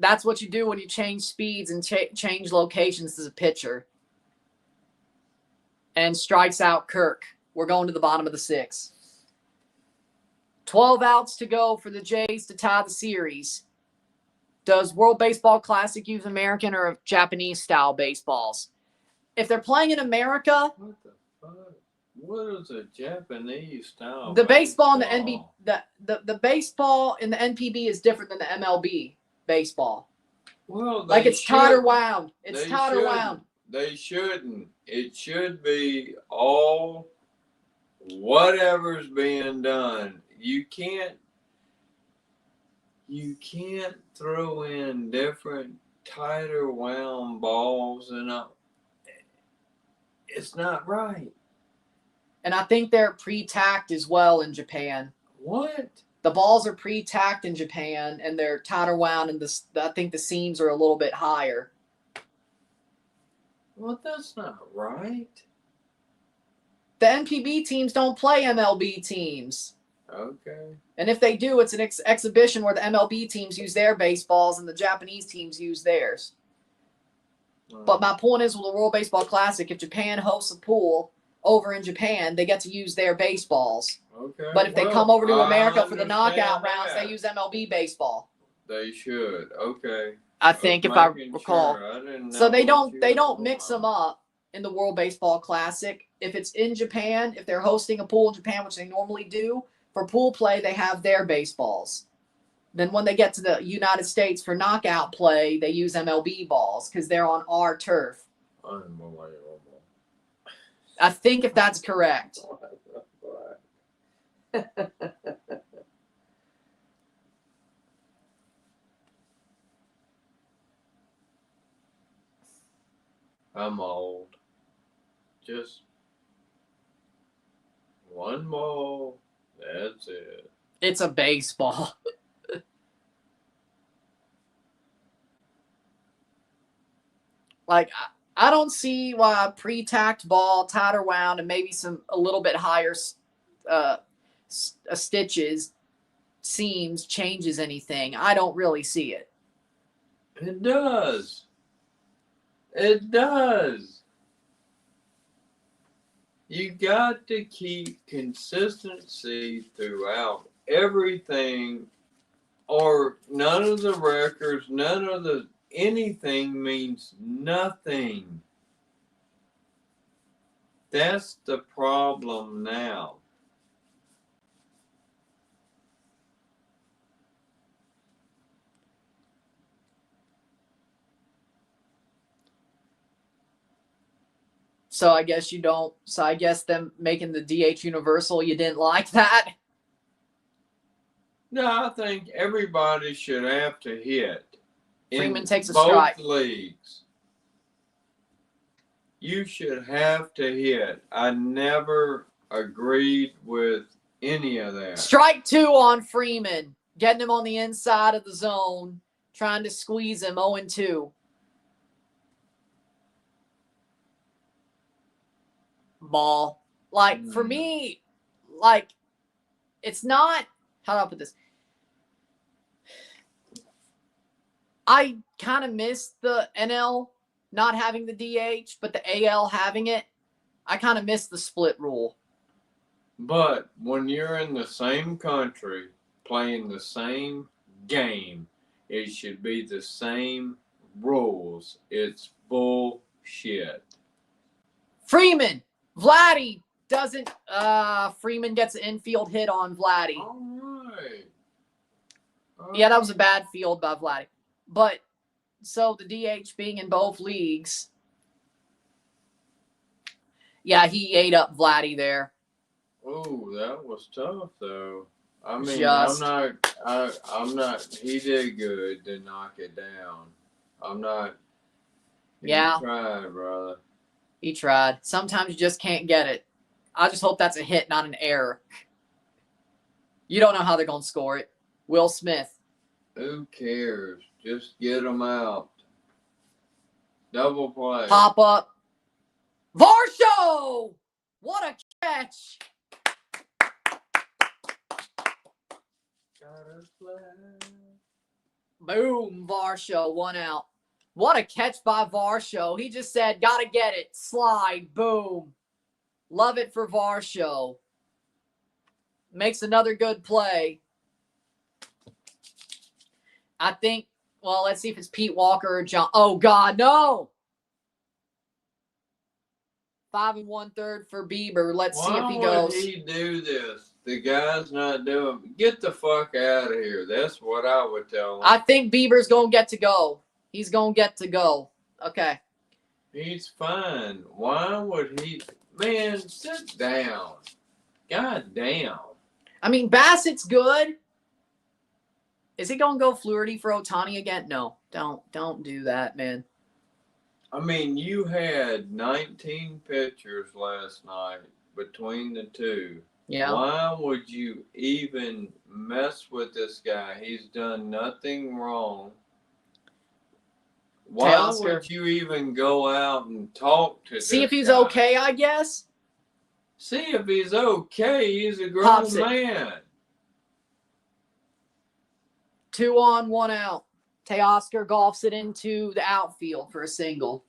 That's what you do when you change speeds and change locations as a pitcher. And strikes out Kirk. We're going to the bottom of the 6th. 12 outs to go for the Jays to tie the series. Does World Baseball Classic use American or Japanese-style baseballs? If they're playing in America... What the fuck? What is a Japanese-style The baseball in the NB... The baseball in the NPB is different than the MLB baseball. Well, like it's tighter wound. It's tighter wound. They shouldn't. It should be all whatever's being done. You can't throw in different tighter wound balls and it's not right. And I think they're pre-tacked as well in Japan. What? The balls are pre-tacked in Japan and they're tighter wound, and I think the seams are a little bit higher. Well, that's not right. The NPB teams don't play MLB teams. Okay. And if they do, it's an exhibition where the MLB teams use their baseballs and the Japanese teams use theirs. But my point is, with the World Baseball Classic, if Japan hosts a pool over in Japan, they get to use their baseballs. Okay. But if they come over to America for the knockout rounds, they use MLB baseball. They should. Okay. I think, if I recall. Sure. So they don't mix them up in the World Baseball Classic. If it's in Japan, if they're hosting a pool in Japan, which they normally do, for pool play, they have their baseballs. Then when they get to the United States for knockout play, they use MLB balls because they're on our turf. Unbelievable. I think if that's correct. I'm old. Just one ball. That's it. It's a baseball. Like, I don't see why a pre-tacked ball, tighter wound, and maybe a little bit higher stitches, seams, changes anything. I don't really see it. It does. It does. You got to keep consistency throughout everything, or none of the records, none of the anything means nothing. That's the problem now. So I guess you don't. So I guess them making the DH universal, you didn't like that? No, I think everybody should have to hit. Freeman takes a both strike. Leagues. You should have to hit. I never agreed with any of that. Strike 2 on Freeman. Getting him on the inside of the zone. Trying to squeeze him 0-2. Ball. Like, for me, like, it's not, how do I put this? I kind of miss the NL not having the DH, but the AL having it. I kind of miss the split rule. But when you're in the same country playing the same game, it should be the same rules. It's bullshit. Freeman. Vladdy doesn't. Freeman gets an infield hit on Vladdy. All right. Yeah, that was a bad field by Vladdy. But so the DH being in both leagues, yeah, he ate up Vladdy there. Oh, that was tough though. I mean, Just. I'm not. He did good to knock it down. I'm not. Yeah. He tried, brother. He tried. Sometimes you just can't get it. I just hope that's a hit, not an error. You don't know how they're going to score it. Will Smith. Who cares? Just get them out. Double play. Pop up. Varsho! What a catch! Boom, Varsho, 1 out. What a catch by Varsho. He just said, gotta get it. Slide, boom. Love it for Varsho. Makes another good play. I think, well, let's see if it's Pete Walker or John. Oh, God, no. 5 1/3 for Bieber. Let's see if he goes. Why would he do this? The guy's not doing. Get the fuck out of here. That's what I would tell him. I think Bieber's going to get to go. He's going to get to go. Okay. He's fine. Why would he? Man, sit down. God damn. I mean, Bassett's good. Is he going to go Fluharty for Ohtani again? No. Don't do that, man. I mean, you had 19 pitchers last night between the two. Yeah. Why would you even mess with this guy? He's done nothing wrong. Why would you even go out and talk to See if he's guy? okay, I guess. See if he's okay. He's a grown man. 2 on, 1 out. Teoscar golfs it into the outfield for a single.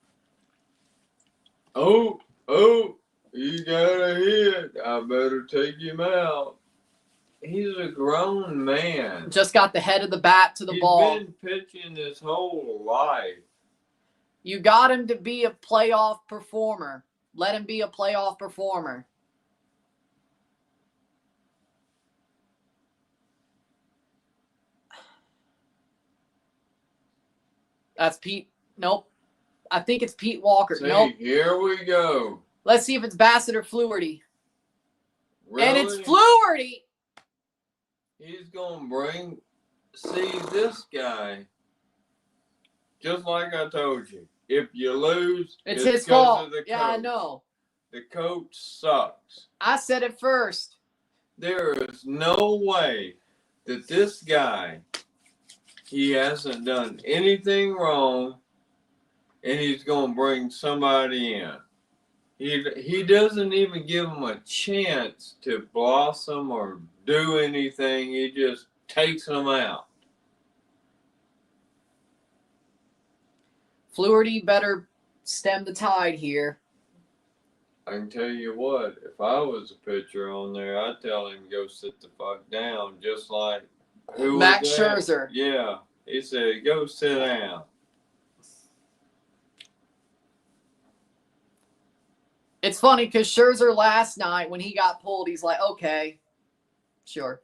Oh, you got a hit. I better take him out. He's a grown man. Just got the head of the bat to the ball. He's been pitching his whole life. You got him to be a playoff performer. Let him be a playoff performer. That's Pete. Nope. I think it's Pete Walker. See, nope. Here we go. Let's see if it's Bassett or Fluharty. Really? And it's Fluharty. He's going to bring... See, this guy, just like I told you, if you lose, it's his fault. Of the yeah, coach. I know. The coach sucks. I said it first. There is no way that this guy, he hasn't done anything wrong, and he's going to bring somebody in. He doesn't even give them a chance to blossom or do anything. He just takes them out. Fluharty better stem the tide here. I can tell you what, if I was a pitcher on there, I'd tell him to go sit the fuck down, just like who Max was that? Scherzer. Yeah, he said, "Go sit down." It's funny because Scherzer last night when he got pulled, he's like, "Okay, sure."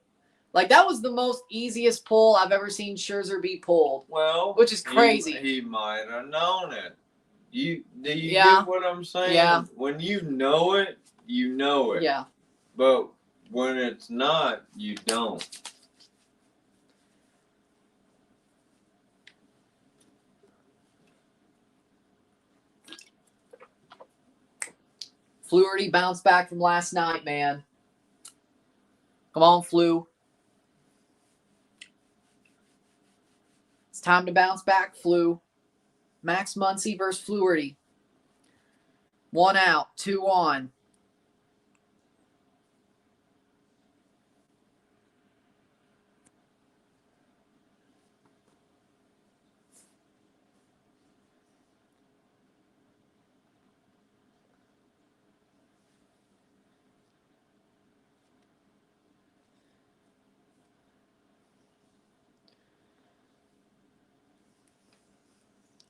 Like that was the most easiest pull I've ever seen Scherzer be pulled. Well, which is crazy. He might have known it. Do you Yeah. get what I'm saying? Yeah. When you know it, you know it. Yeah. But when it's not, you don't. Fluharty bounced back from last night, man. Come on, Flu. It's time to bounce back, Flu. Max Muncy versus Fluharty. 1 out, 2 on.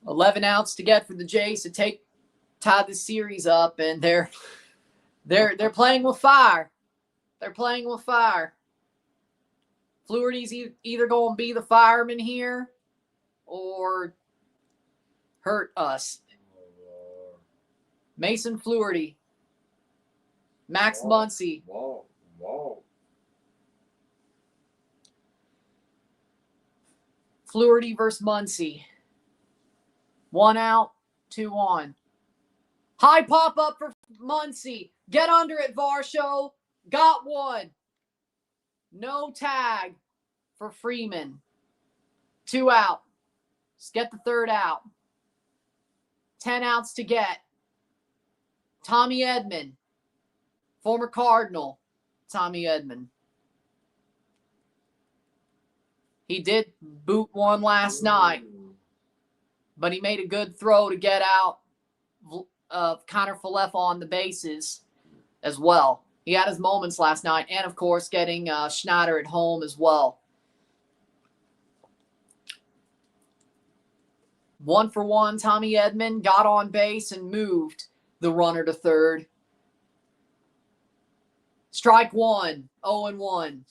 $11 outs to get for the Jays to tie the series up, and they're playing with fire. They're playing with fire. Fluharty's either going to be the fireman here or hurt us. Mason Fluharty. Max Muncy. Whoa. Fluharty versus Muncy. 1 out, 2 on. High pop up for Muncy. Get under it, Varsho. Got one. No tag for Freeman. 2 out. Let's get the third out. 10 outs to get. Tommy Edman. Former Cardinal. Tommy Edman. He did boot one last night, but he made a good throw to get out Connor Falefa on the bases as well. He had his moments last night, and of course getting Schneider at home as well. 1 for 1, Tommy Edman got on base and moved the runner to third. Strike 1, 0-1.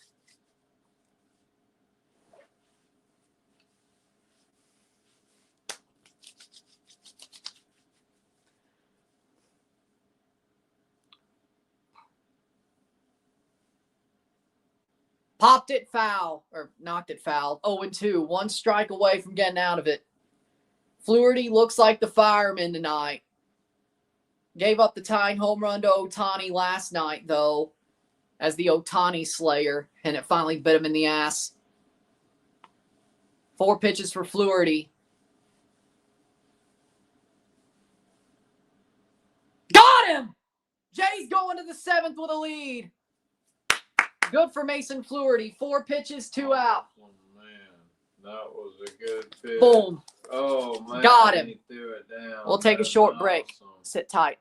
Popped it foul, or knocked it foul. 0-2. 1 strike away from getting out of it. Fluharty looks like the fireman tonight. Gave up the tying home run to Ohtani last night, though, as the Ohtani Slayer, and it finally bit him in the ass. 4 pitches for Fluharty. Got him! Jay's going to the 7th with a lead. Good for Mason Fluharty. 4 pitches, 2 out. Oh, man. That was a good pitch. Boom. Oh, man. Got him. He threw it down. We'll take a short break. Awesome. Sit tight.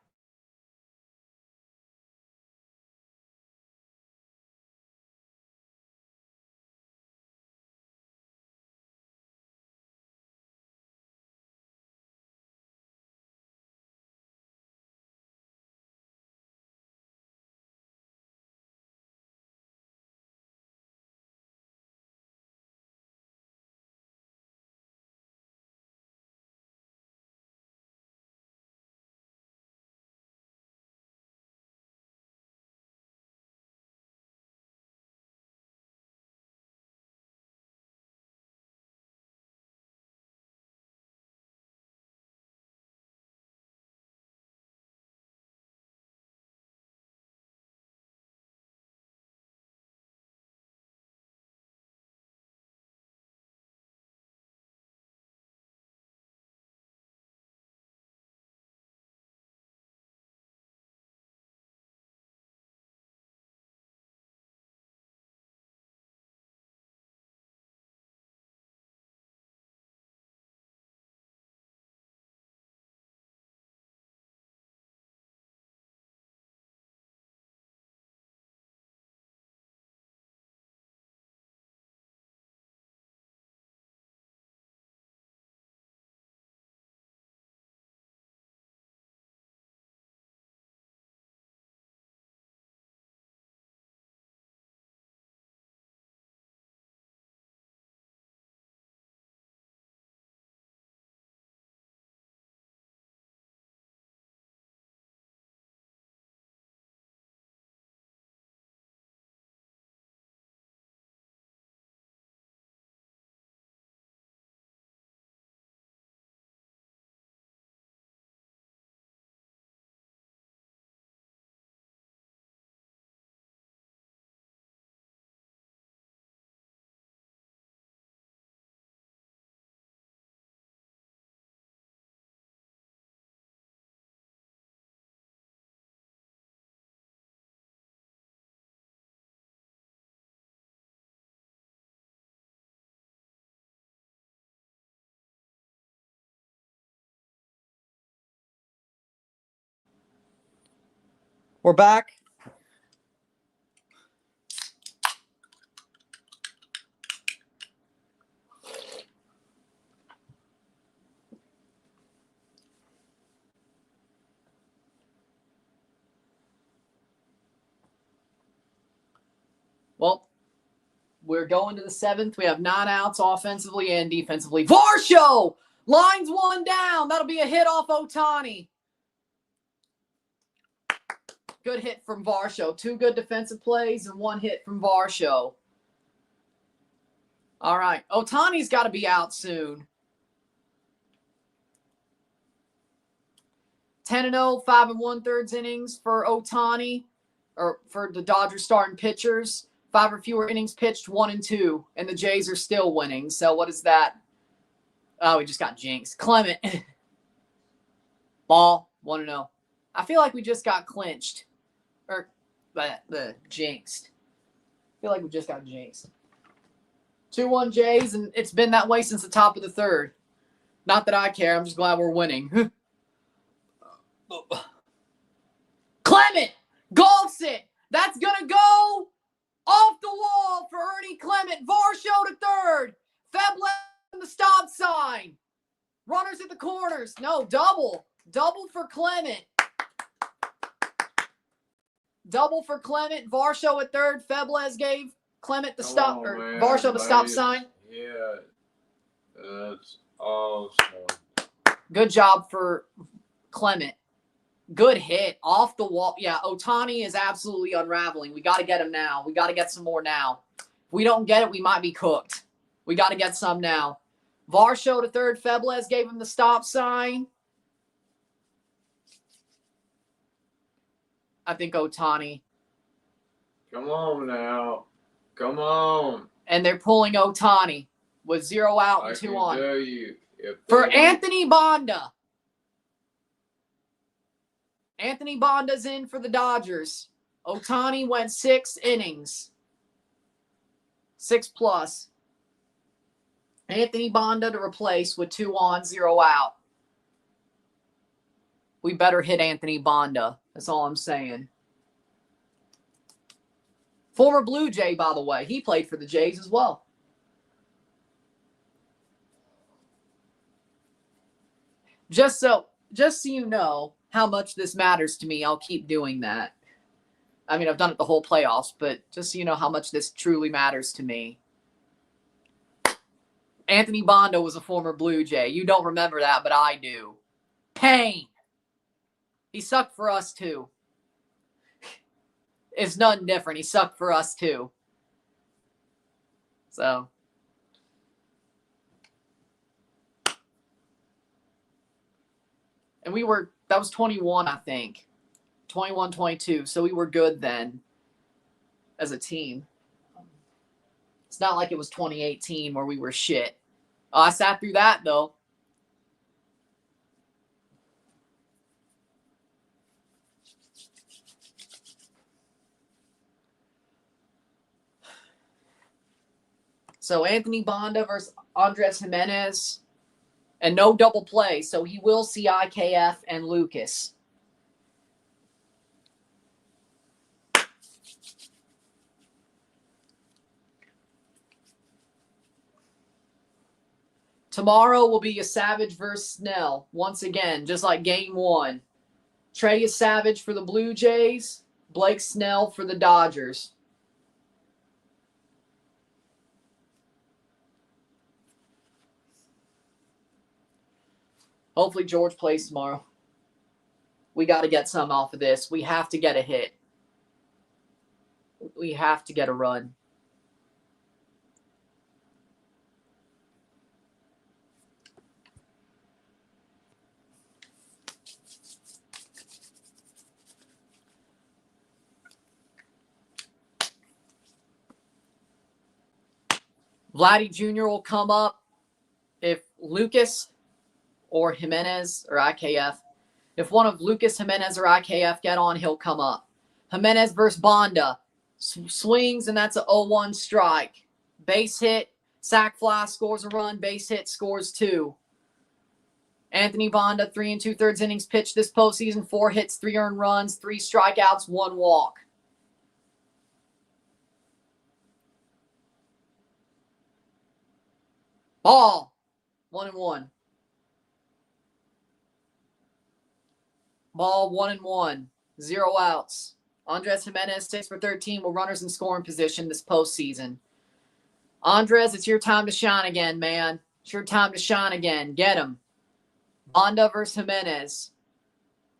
We're back. Well, we're going to the 7th. We have 9 outs offensively and defensively. Varsho lines one down. That'll be a hit off Ohtani. Good hit from Varsho. 2 good defensive plays and 1 hit from Varsho. All right. Ohtani's got to be out soon. 10-0, 5 1/3 innings for Ohtani, or for the Dodgers starting pitchers. 5 or fewer innings pitched, 1 and 2, and the Jays are still winning. So what is that? Oh, we just got jinxed. Clement. Ball, 1-0. I feel like we just got clinched. Or the jinxed. I feel like we just got jinxed. 2-1 Jays, and it's been that way since the top of the 3rd. Not that I care. I'm just glad we're winning. Clement golfs it. That's going to go off the wall for Ernie Clement. Varsho to 3rd. Feble on the stop sign. Runners at the corners. No, double. Double for Clement. Double for Clement. Varsho at 3rd. Febles gave Clement the stop, or Varsho the stop sign. Yeah, that's awesome. Good job for Clement. Good hit off the wall. Yeah, Ohtani is absolutely unraveling. We got to get him now. We got to get some more now. If we don't get it, we might be cooked. We got to get some now. Varsho to 3rd. Febles gave him the stop sign. I think Ohtani. Come on now. Come on. And they're pulling Ohtani with 0 out and 2 on. Tell you, For Anthony Bonda. Anthony Bonda's in for the Dodgers. Ohtani went 6 innings. 6+. Anthony Bonda to replace with 2 on, 0 out. We better hit Anthony Bonda. That's all I'm saying. Former Blue Jay, by the way. He played for the Jays as well. Just so you know how much this matters to me, I'll keep doing that. I mean, I've done it the whole playoffs, but just so you know how much this truly matters to me. Anthony Bonda was a former Blue Jay. You don't remember that, but I do. Pain. He sucked for us, too. It's nothing different. He sucked for us, too. So. And that was 21, I think. 21, 22. So we were good then as a team. It's not like it was 2018 where we were shit. Oh, I sat through that, though. So Anthony Bonda versus Andres Jimenez. And no double play, so he will see IKF and Lucas. Tomorrow will be a Savage versus Snell. Once again, just like game 1. Trey is Savage for the Blue Jays. Blake Snell for the Dodgers. Hopefully George plays tomorrow. We got to get some off of this. We have to get a hit. We have to get a run. Vladdy Jr. will come up if Lucas or Jimenez or IKF. If one of Lucas, Jimenez, or IKF get on, he'll come up. Jimenez versus Bonda. Swings, and that's an 0-1 strike. Base hit, sac fly, scores a run. Base hit, scores 2. Anthony Bonda, 3 2/3 innings pitched this postseason, 4 hits, 3 earned runs, 3 strikeouts, 1 walk. Ball, 1-1. Ball, 1-1. 0 outs. Andres Jimenez, 6 for 13 with runners in scoring position this postseason. Andres, it's your time to shine again, man. It's your time to shine again. Get him. Bonda versus Jimenez.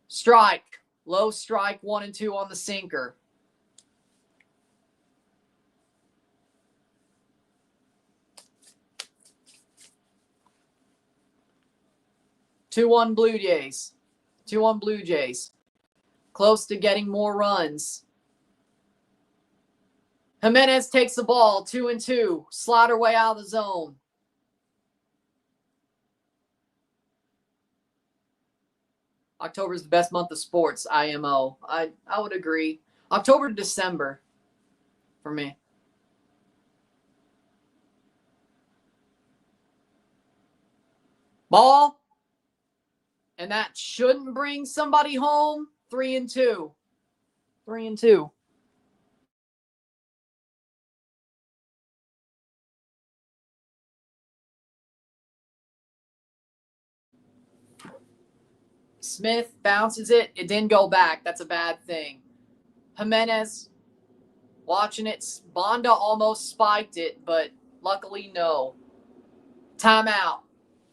Strike. Low strike, 1-2 on the sinker. Two-one Blue Jays. 2-1 Blue Jays. Close to getting more runs. Jimenez takes the ball, 2-2. Slider way out of the zone. October is the best month of sports, IMO. I would agree. October to December for me. Ball. And that shouldn't bring somebody home. 3-2. 3-2. Smith bounces it. It didn't go back. That's a bad thing. Jimenez watching it. Bonda almost spiked it, but luckily no. Timeout.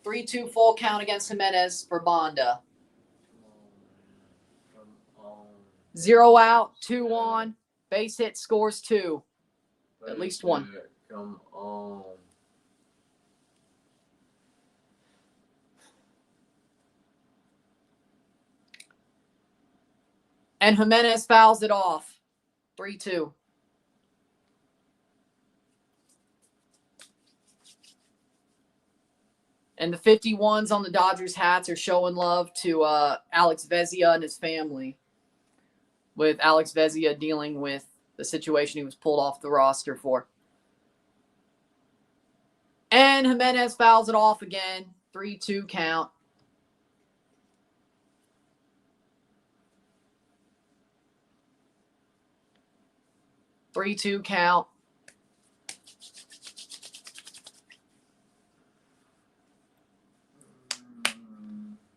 3-2 full count against Jimenez for Bonda. 0 out, 2 on. Base hit, scores 2. At least 1. Come on. And Jimenez fouls it off. 3-2. And the 51s on the Dodgers hats are showing love to Alex Vezia and his family, with Alex Vezia dealing with the situation he was pulled off the roster for. And Jimenez fouls it off again. 3-2 count. Three-two count.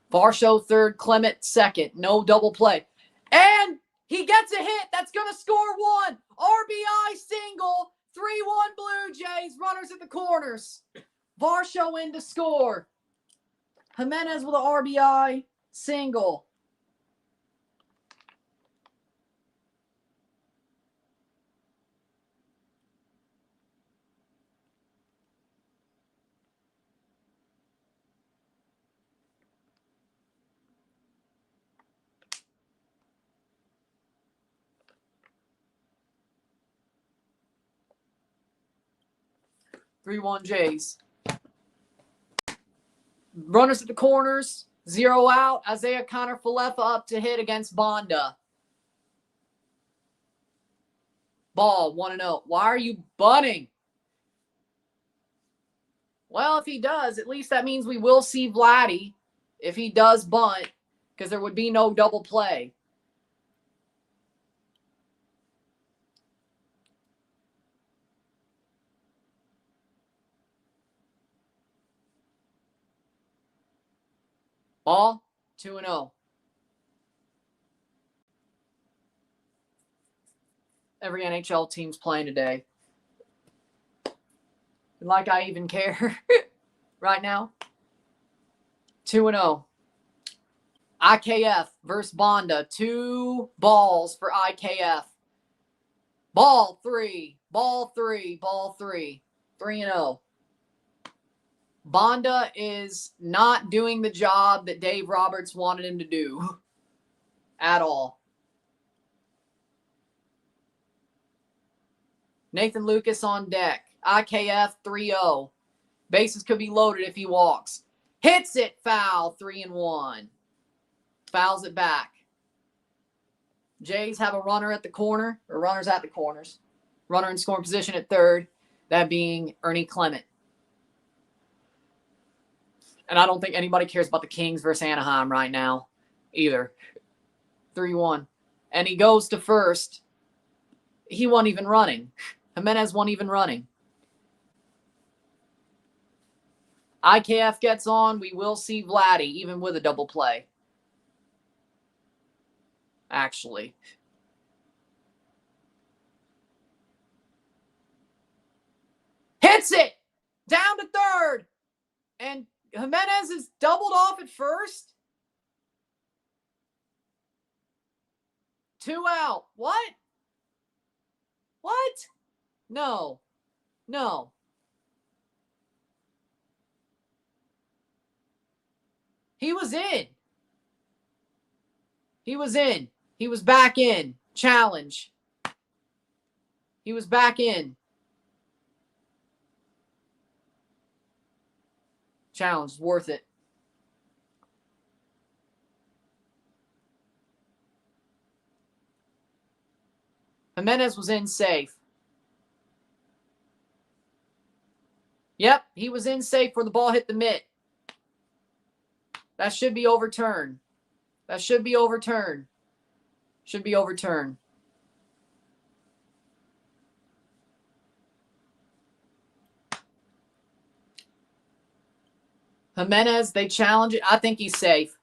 Varsho third, Clement second. No double play. And he gets a hit. That's going to score 1. RBI single. 3-1 Blue Jays. Runners at the corners. Varsho in to score. Jimenez with an RBI single. Three-one Jays. Runners at the corners. 0 out. Isaiah Connor-Falefa up to hit against Bonda. Ball, 1-0. Why are you bunting? Well, if he does, at least that means we will see Vladdy if he does bunt, because there would be no double play. Ball, 2-0. Every NHL team's playing today. Like I even care right now. 2-0. IKF versus Bonda. 2 balls for IKF. Ball 3. Ball 3. Ball 3. 3-0. Bonda is not doing the job that Dave Roberts wanted him to do at all. Nathan Lucas on deck. IKF 3-0. Bases could be loaded if he walks. Hits it foul. 3-1. Fouls it back. Jays have a runner at the corner, or runners at the corners. Runner in scoring position at third, that being Ernie Clement. And I don't think anybody cares about the Kings versus Anaheim right now either. 3-1. And he goes to first. He wasn't even running. Jimenez wasn't even running. IKF gets on. We will see Vladdy, even with a double play. Actually. Hits it! Down to third! And Jimenez is doubled off at first? 2 out. What? What? No. No. He was in. He was in. He was back in. Challenge. He was back in. Challenge. Worth it. Jimenez was in safe. Yep, he was in safe where the ball hit the mitt. That should be overturned. That should be overturned. Should be overturned. Jimenez, they challenge it. I think he's safe.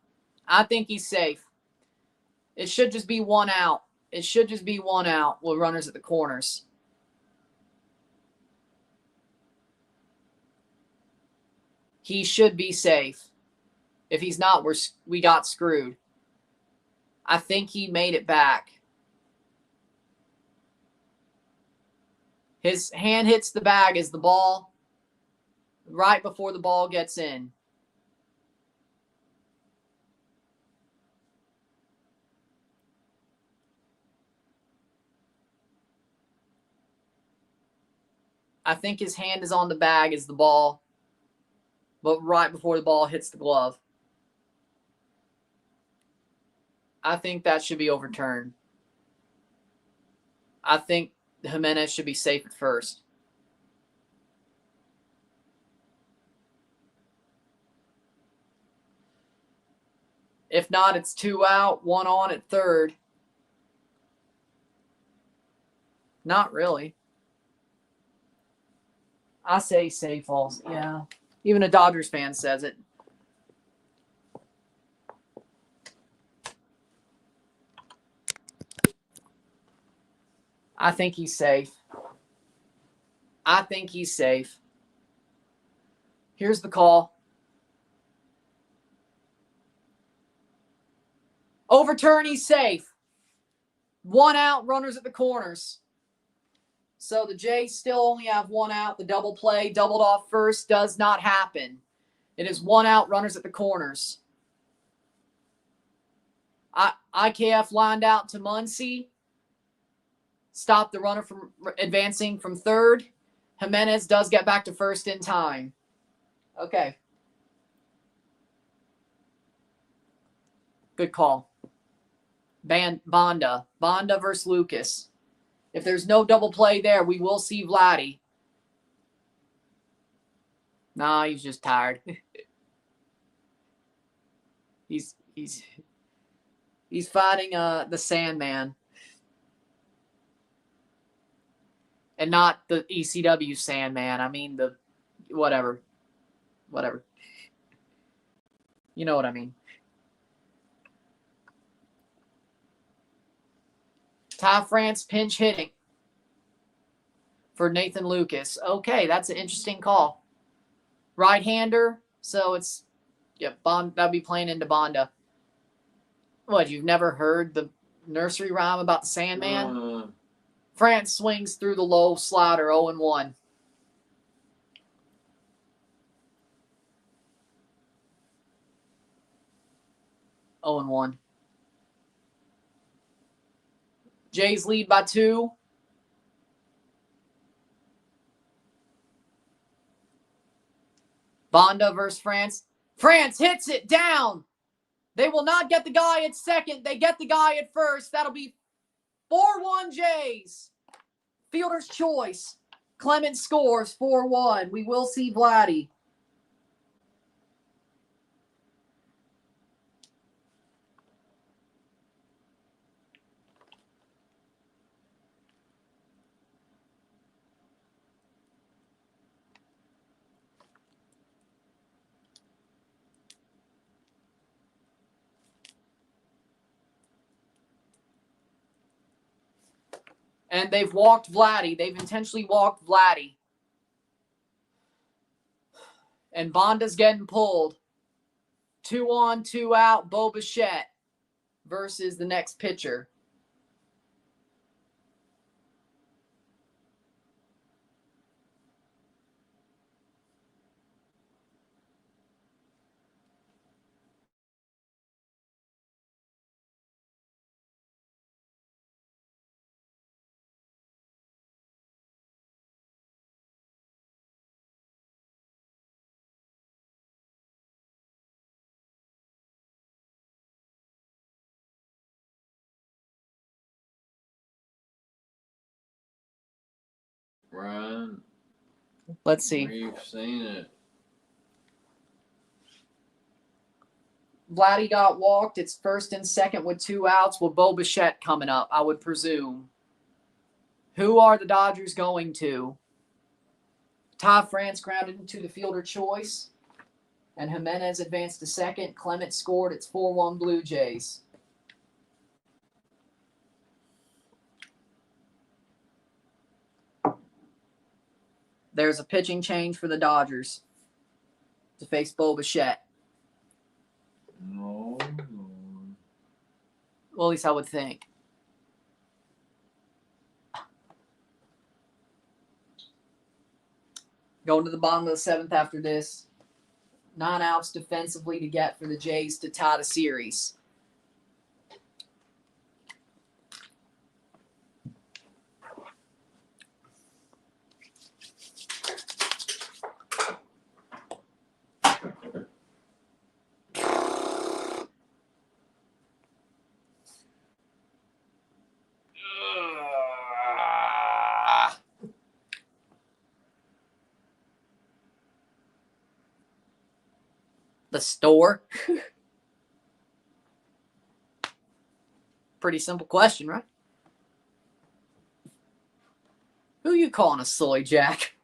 I think he's safe. It should just be 1 out. It should just be 1 out with runners at the corners. He should be safe. If he's not, we got screwed. I think he made it back. His hand hits the bag as the ball, right before the ball gets in. I think his hand is on the bag as the ball, but right before the ball hits the glove. I think that should be overturned. I think Jimenez should be safe at first. If not, it's 2 out, 1 on at third. Not really. I say safe also. Yeah. Even a Dodgers fan says it. I think he's safe. I think he's safe. Here's the call. Overturn, he's safe. 1 out, runners at the corners. So the Jays still only have 1 out. The double play, doubled off first, does not happen. It is 1 out, runners at the corners. IKF lined out to Muncy. Stop the runner from advancing from third. Jimenez does get back to first in time. Okay. Good call. Bonda. Bonda versus Lucas. If there's no double play there, we will see Vladdy. Nah, he's just tired. he's fighting the Sandman. And not the ECW Sandman. I mean the whatever. Whatever. You know what I mean. Ty France pinch hitting for Nathan Lucas. Okay, that's an interesting call. Right-hander, so it's that'll be playing into Bonda. What, you've never heard the nursery rhyme about the Sandman? France swings through the low slider, 0-1. Oh and 1. Jays lead by 2. Bonda versus France. France hits it down. They will not get the guy at second. They get the guy at first. That'll be 4-1 Jays. Fielder's choice. Clement scores 4-1. We will see Vladdy. And they've walked Vladdy. They've intentionally walked Vladdy. And Bonda's getting pulled. 2 on, 2 out, Bo Bichette versus the next pitcher. Ryan. Let's see. We've seen it. Vladdy got walked. It's first and second with 2 outs with Bo Bichette coming up, I would presume. Who are the Dodgers going to? Ty France grounded into the fielder choice. And Jimenez advanced to second. Clement scored. It's 4-1 Blue Jays. There's a pitching change for the Dodgers to face Bo Bichette. No. Well, at least I would think. Going to the bottom of the 7th after this. 9 outs defensively to get for the Jays to tie the series. The store? Pretty simple question, right? Who you calling a soy jack?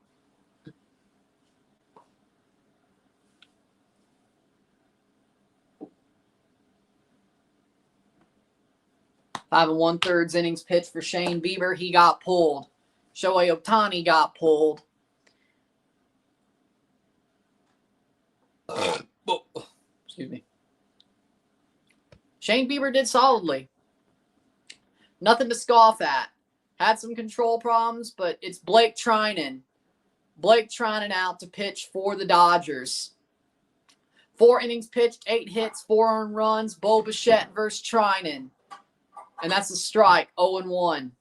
Five and 1/3 innings pitched for Shane Bieber. He got pulled. Shohei Ohtani got pulled. Excuse me. Shane Bieber did solidly. Nothing to scoff at. Had some control problems, but it's Blake Trinan. Blake Trinan out to pitch for the Dodgers. 4 innings pitched, 8 hits, 4 earned runs. Bo Bichette versus Trinan. And that's a strike, 0-1.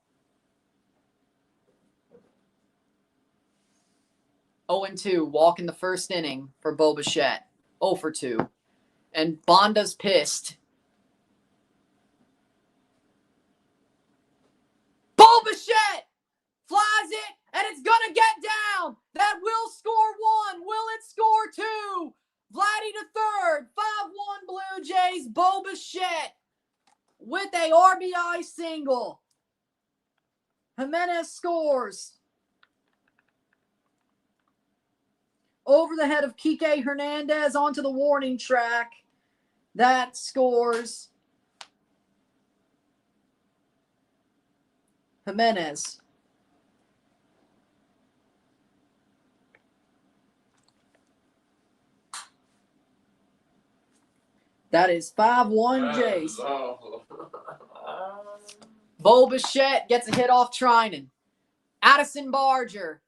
0-2, walk in the first inning for Bo Bichette. 0-2. And Bonda's pissed. Bo Bichette flies it, and it's going to get down. That will score 1. Will it score 2? Vladdy to third. 5-1 Blue Jays. Bo Bichette with a RBI single. Jimenez scores. Over the head of Kike Hernandez onto the warning track. That scores. Jimenez. That is 5-1 Jays. Bo Bichette gets a hit off Trinan. Addison Barger.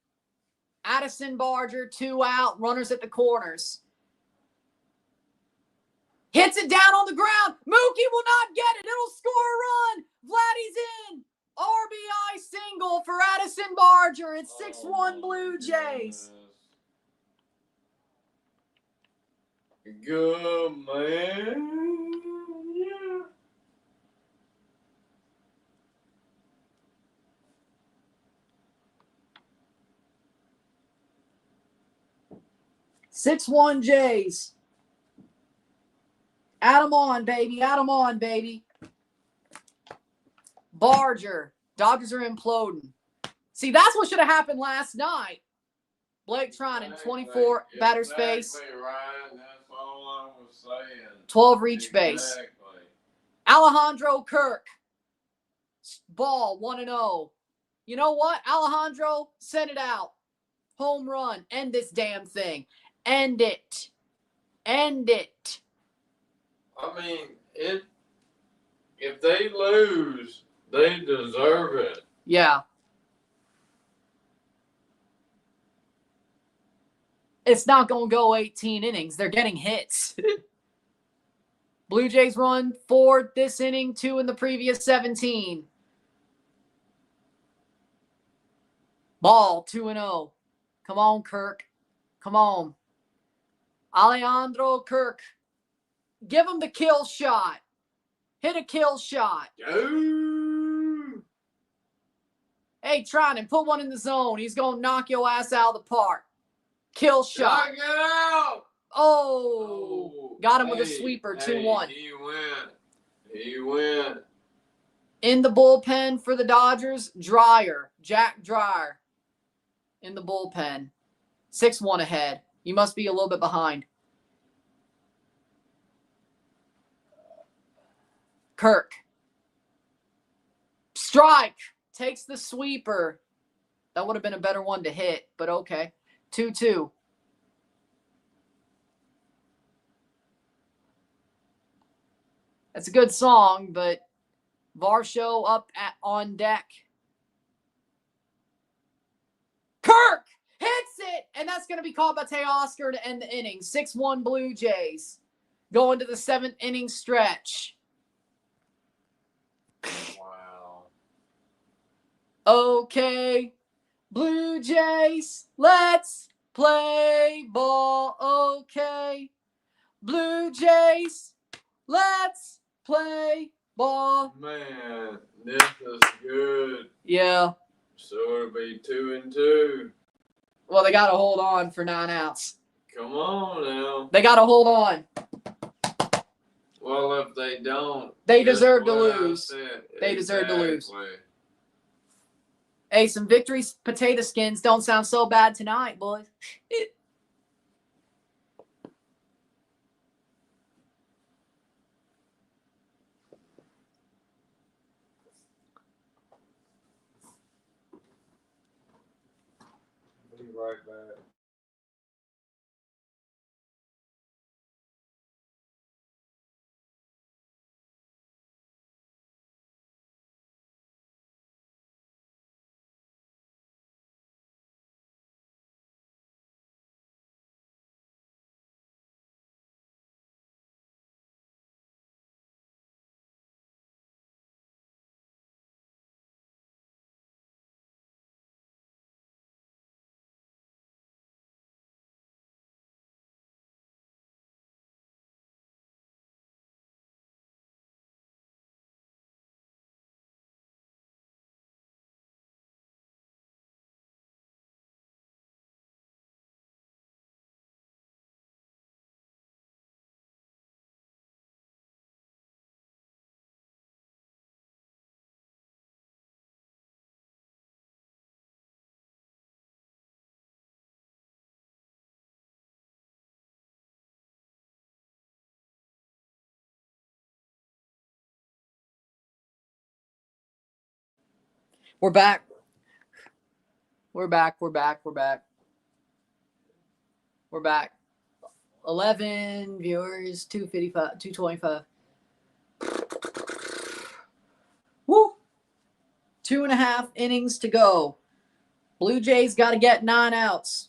2 out. Runners at the corners. Hits it down on the ground. Mookie will not get it. It'll score a run. Vladdy's in. RBI single for Addison Barger. It's 6-1 Blue Jays. Good, man. Yeah. Six-1 Jays. Add 'em on, baby. Add 'em on, baby. Barger. Dodgers are imploding. See, that's what should have happened last night. Blake Trinan, 24 batter space. Ryan, that's all I was saying. 12 reach base. Alejandro Kirk. Ball, 1-0. You know what? Alejandro, send it out. Home run. End this damn thing. End it. End it. I mean, if they lose, they deserve it. Yeah. It's not going to go 18 innings. They're getting hits. Blue Jays run 4 this inning, 2 in the previous 17. Ball 2-0. Come on, Kirk. Come on. Alejandro Kirk. Give him the kill shot. Hit a kill shot. Ooh. Hey, Trinan, put one in the zone. He's going to knock your ass out of the park. Kill shot. Knock it out. Oh. Got him with a sweeper, 2-1. He went. In the bullpen for the Dodgers, Jack Dreyer. In the bullpen. 6-1 ahead. You must be a little bit behind. Kirk. Strike. Takes the sweeper. That would have been a better one to hit, but okay. 2-2. That's a good song, but Varsho up on deck. Kirk hits it, and that's going to be called by Teoscar to end the inning. 6-1 Blue Jays. Going to the 7th inning stretch. Wow. Okay, Blue Jays, let's play ball. Okay, Blue Jays, let's play ball. Man, this is good. Yeah. So it'll be 2-2. Well, they got to hold on for 9 outs. Come on now. They got to hold on. Well, if they don't, they deserve to lose. They deserve to lose. Hey, some victory potato skins don't sound so bad tonight, boys. Be right back. We're back. We're back. We're back. We're back. We're back. 11 viewers, 255, 225. Woo! 2.5 innings to go. Blue Jays got to get 9 outs.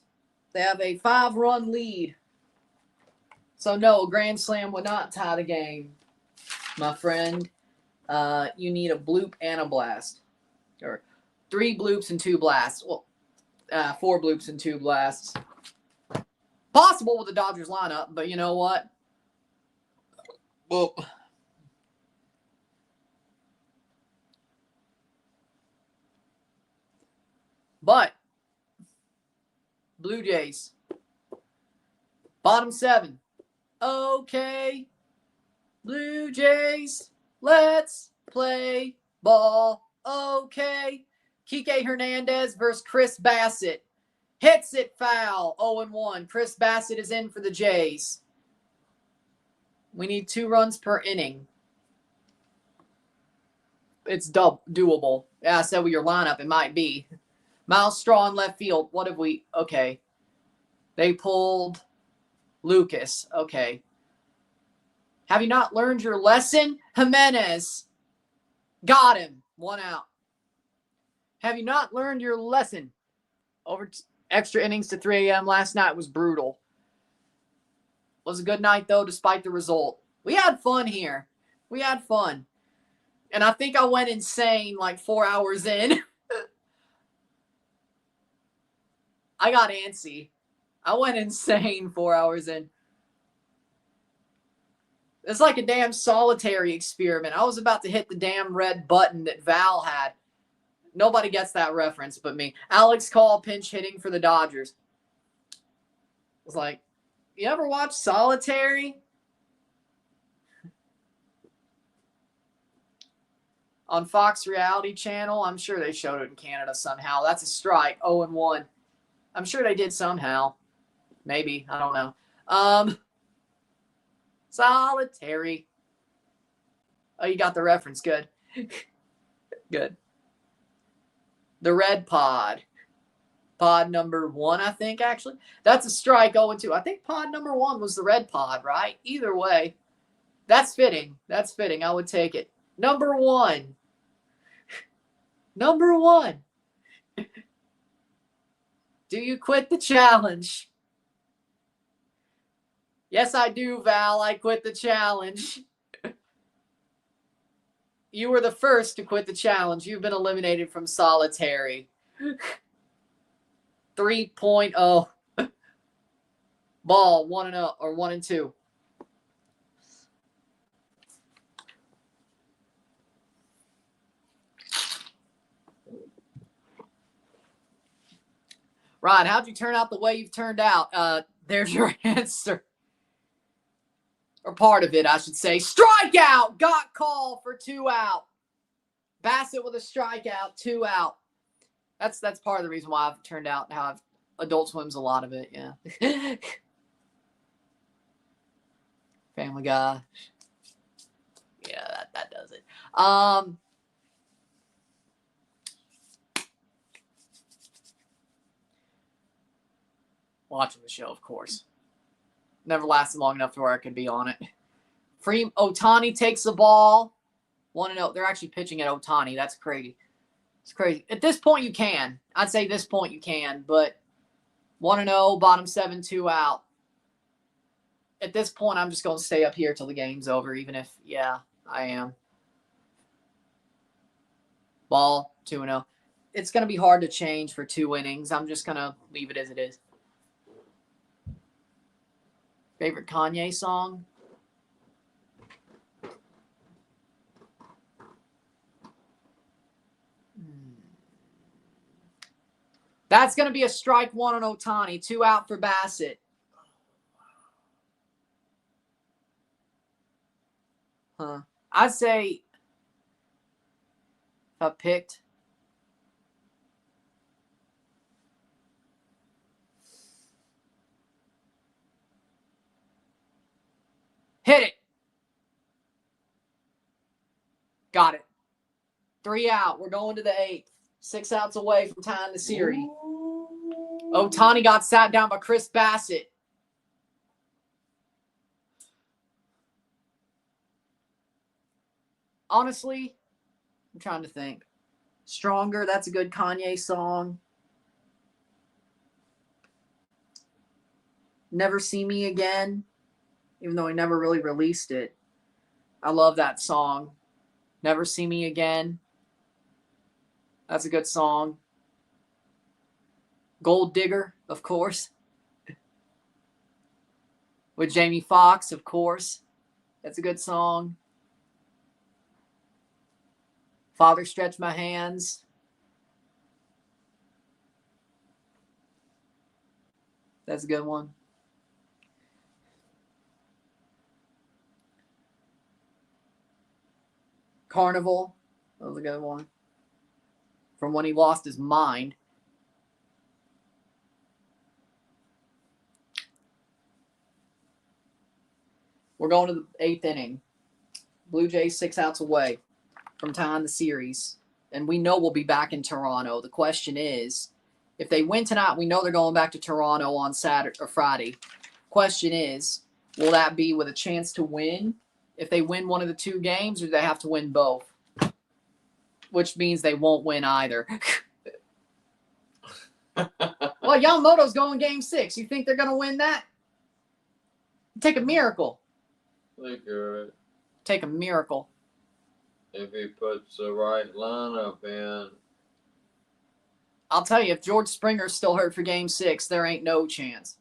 They have a 5-run lead. So, no, a grand slam would not tie the game, my friend. You need a bloop and a blast. Or 3 bloops and 2 blasts. Well, 4 bloops and 2 blasts. Possible with the Dodgers lineup, but you know what? Well, but Blue Jays, bottom 7. Okay, Blue Jays, let's play ball. Okay, Kike Hernandez versus Chris Bassett. Hits it foul, 0-1. Chris Bassett is in for the Jays. We need 2 runs per inning. doable. Yeah, I said with your lineup, it might be. Miles Straw in left field. What have we? Okay. They pulled Lucas. Okay. Have you not learned your lesson? Jimenez. Got him. 1 out. Have you not learned your lesson? Over extra innings to 3 a.m. last night was brutal. Was a good night, though, despite the result. We had fun here. We had fun. And I think I went insane like 4 hours in. I got antsy. I went insane 4 hours in. It's like a damn solitary experiment. I was about to hit the damn red button that Val had. Nobody gets that reference but me. Alex Call pinch hitting for the Dodgers. I was like, you ever watch Solitary? On Fox Reality Channel? I'm sure they showed it in Canada somehow. That's a strike. 0-1. I'm sure they did somehow. Maybe. I don't know. Solitary. Oh, you got the reference. Good. Good. The red pod. Pod number 1, I think, actually. That's a strike 0-2. I think pod number 1 was the red pod, right? Either way. That's fitting. That's fitting. I would take it. Number 1. Number 1. Do you quit the challenge? Yes, I do, Val. I quit the challenge. You were the first to quit the challenge. You've been eliminated from Solitary. 3.0. Ball 1-0 or 1-2. Rod, how'd you turn out the way you've turned out? There's your answer. Or part of it, I should say. Strikeout! Got called for 2 out. Bassett with a strikeout, 2 out. That's part of the reason why I've turned out how I've Adult Swim's a lot of it, yeah. Family Guy. Yeah, that does it. Watching the show, of course. Never lasted long enough to where I could be on it. Ohtani takes the ball. 1-0. They're actually pitching at Ohtani. That's crazy. It's crazy. At this point, you can. I'd say this point you can, but 1-0, bottom 7, 2 out. At this point, I'm just going to stay up here till the game's over, even if, yeah, I am. Ball, 2-0. It's going to be hard to change for 2 innings. I'm just going to leave it as it is. Favorite Kanye song? That's going to be a strike 1 on Ohtani. 2 out for Bassett. I'd say if I picked hit it. Got it. 3 out. We're going to the 8th. 6 outs away from tying the series. Ohtani got sat down by Chris Bassett. Honestly, I'm trying to think. Stronger, that's a good Kanye song. Never See Me Again, even though he never really released it. I love that song. Never See Me Again. That's a good song. Gold Digger, of course. With Jamie Foxx, of course. That's a good song. Father Stretch My Hands. That's a good one. Carnival. That was a good one. From when he lost his mind. We're going to the 8th inning. Blue Jays 6 outs away. from tying the series. And we know we'll be back in Toronto. The question is, if they win tonight, we know they're going back to Toronto on Saturday or Friday. Question is, will that be with a chance to win? If they win one of the two games, or do they have to win both? Which means they won't win either. Well, Yamamoto's going game 6. You think they're going to win that? Take a miracle. They could. Take a miracle. If he puts the right lineup in. I'll tell you, if George Springer's still hurt for game 6, there ain't no chance.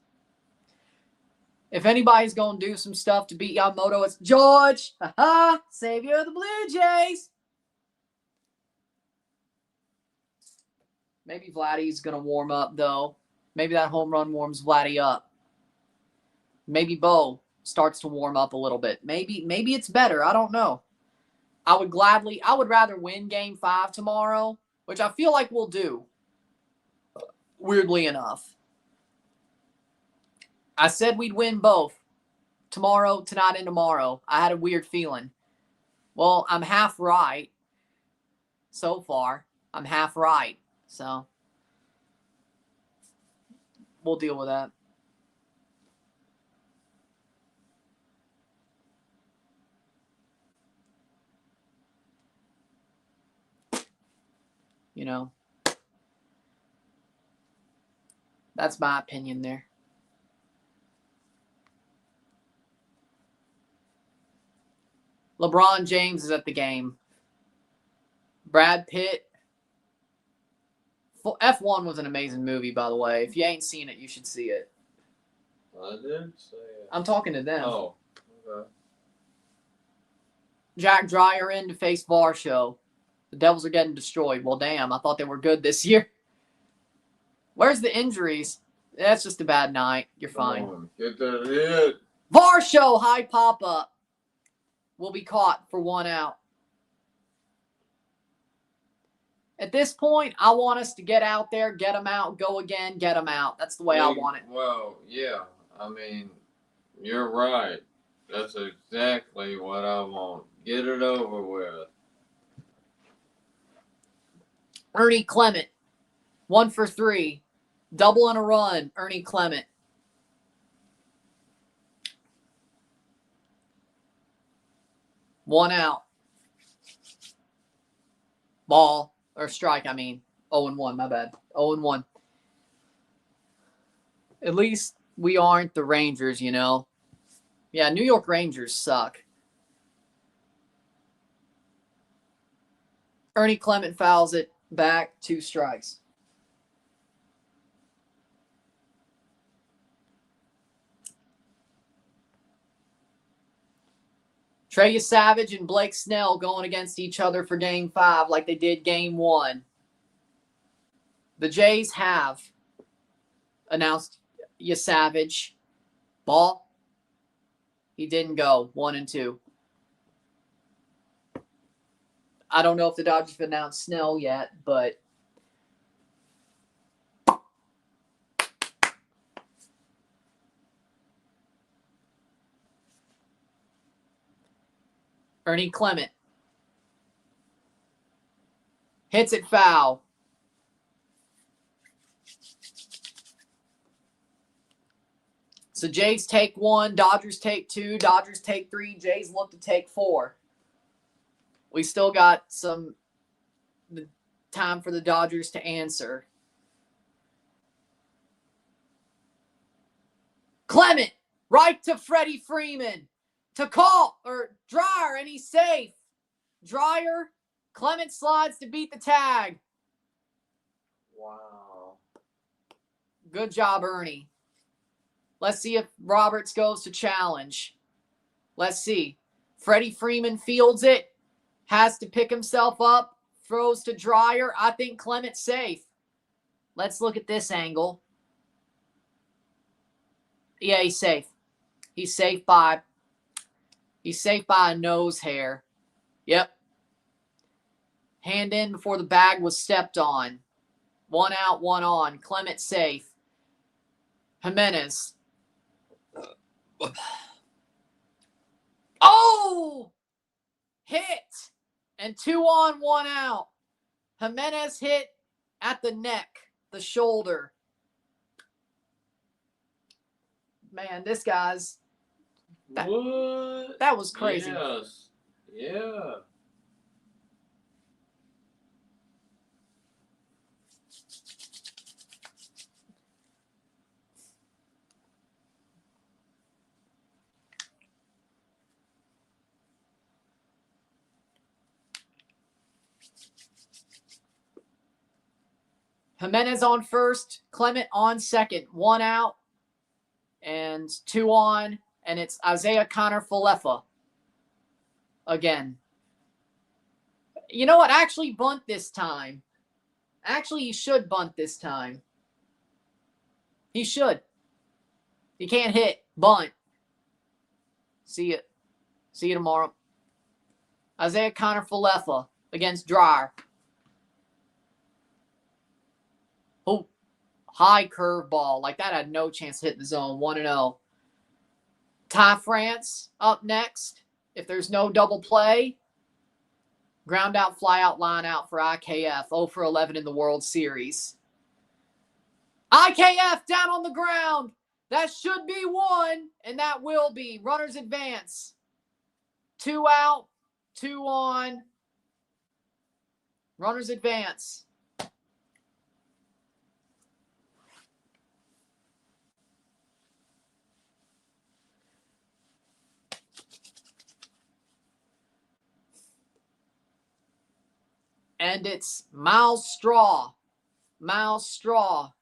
If anybody's going to do some stuff to beat Yamamoto, it's George. Ha-ha! Savior of the Blue Jays. Maybe Vladdy's going to warm up, though. Maybe that home run warms Vladdy up. Maybe Bo starts to warm up a little bit. Maybe it's better. I don't know. I would rather win game 5 tomorrow, which I feel like we'll do. Weirdly enough. I said we'd win both. Tomorrow, tonight, and tomorrow. I had a weird feeling. Well, I'm half right. So far, I'm half right. So, we'll deal with that. You know, that's my opinion there. LeBron James is at the game. Brad Pitt. F1 was an amazing movie, by the way. If you ain't seen it, you should see it. I did say it. I'm talking to them. Oh, okay. Jack Dreyer in to face Varsho. The Devils are getting destroyed. Well, damn, I thought they were good this year. Where's the injuries? That's just a bad night. You're fine. Come on, get that hit. Varsho, high pop-up. Will be caught for 1 out. At this point, I want us to get out there, get them out, go again, get them out. That's the way I want it. Well, yeah. I mean, you're right. That's exactly what I want. Get it over with. Ernie Clement, 1 for 3. Double and a run, Ernie Clement. One out. Ball. Or strike, I mean. 0-1, my bad. 0-1. At least we aren't the Rangers, you know. Yeah, New York Rangers suck. Ernie Clement fouls it back. 2 strikes. Trey Savage and Blake Snell going against each other for game 5 like they did game 1. The Jays have announced Savage. Ball. He didn't go. 1-2. I don't know if the Dodgers have announced Snell yet, but Ernie Clement hits it foul. So Jays take 1, Dodgers take 2, Dodgers take 3, Jays look to take 4. We still got some time for the Dodgers to answer. Clement, right to Freddie Freeman. To call, or Dreyer, and he's safe. Dreyer, Clement slides to beat the tag. Wow. Good job, Ernie. Let's see if Roberts goes to challenge. Let's see. Freddie Freeman fields it. Has to pick himself up. Throws to Dreyer. I think Clement's safe. Let's look at this angle. Yeah, he's safe. He's safe by a nose hair. Yep. Hand in before the bag was stepped on. 1 out, 1 on. Clement safe. Jimenez. Oh! Hit! And 2 on, 1 out. Jimenez hit at the neck, the shoulder. Man, this guy's... What? That was crazy. Yes. Yeah. Jimenez on first, Clement on second. 1 out and 2 on, and it's Isaiah Connor-Falefa again. You know what? Actually bunt this time. Actually, he should bunt this time. He should. He can't hit. Bunt. See you. See you tomorrow. Isaiah Connor-Falefa against Dreyer. Oh, high curveball. Like that had no chance to hit the zone. 1-0. Ty France up next. If there's no double play, ground out, fly out, line out for IKF. 0 for 11 in the World Series. IKF down on the ground. That should be 1, and that will be. Runners advance. 2 out, 2 on. Runners advance. And it's Miles Straw. Miles Straw.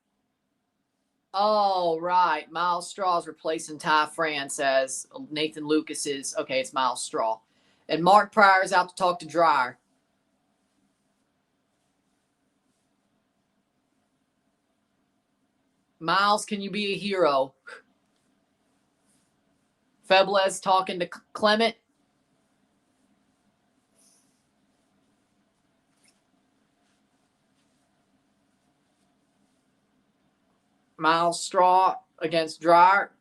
Oh, right. Miles Straw is replacing Ty France as Nathan Lucas is. Okay, it's Miles Straw. And Mark Pryor is out to talk to Dreyer. Miles, can you be a hero? Febles talking to Clement. Miles Straw against Dreyer.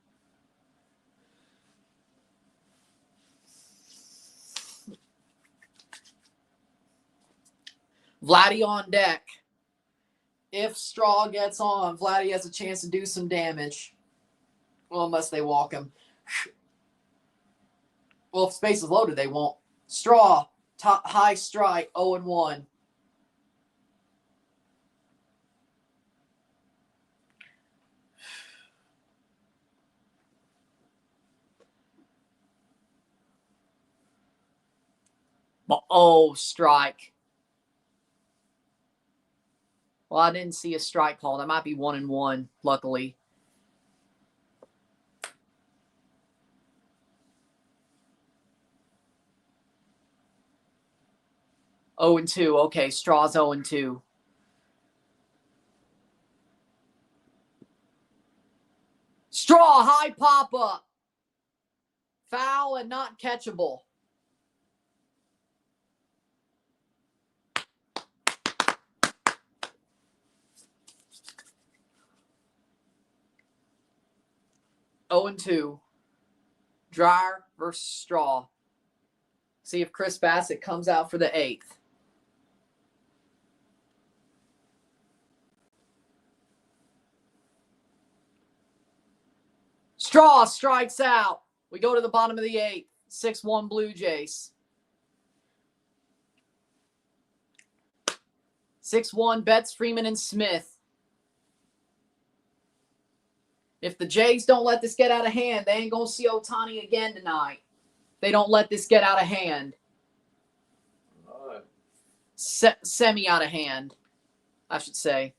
Vladdy on deck. If Straw gets on, Vladdy has a chance to do some damage. Well, unless they walk him. Well, if space is loaded, they won't. Straw, top, high strike, 0-1. Oh, strike. Well, I didn't see a strike call. That might be 1-1, luckily. Oh and 2. Okay, Straw's 0-2. Straw, high pop-up. Foul and not catchable. Oh and 2. Dreyer versus Straw. See if Chris Bassett comes out for the 8th. Straw strikes out. We go to the bottom of the 8th. 6-1 Blue Jays. 6-1 Betts, Freeman, and Smith. If the Jays don't let this get out of hand, they ain't going to see Ohtani again tonight. They don't let this get out of hand. Semi out of hand, I should say.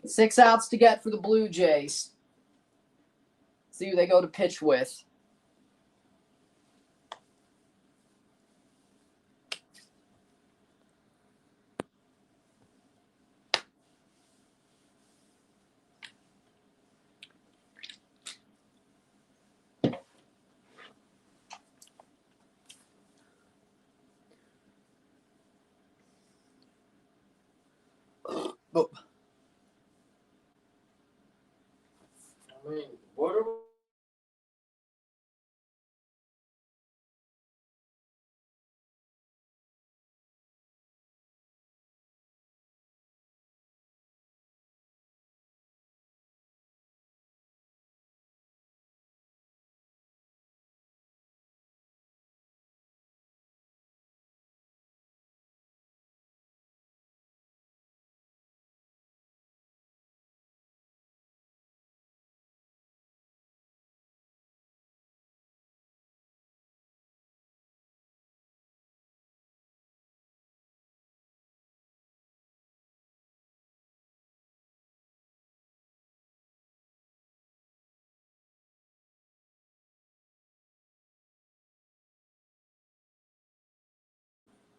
Six outs to get for the Blue Jays. See who they go to pitch with. I mean, what are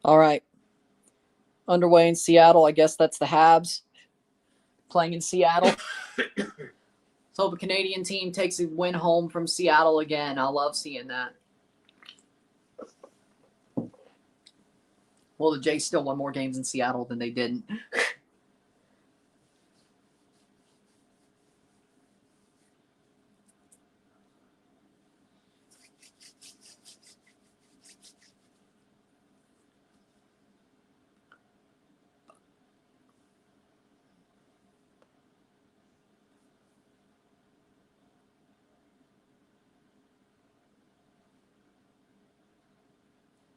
All right. Underway in Seattle. I guess that's the Habs playing in Seattle. So the Canadian team takes a win home from Seattle again. I love seeing that. Well, the Jays still won more games in Seattle than they didn't.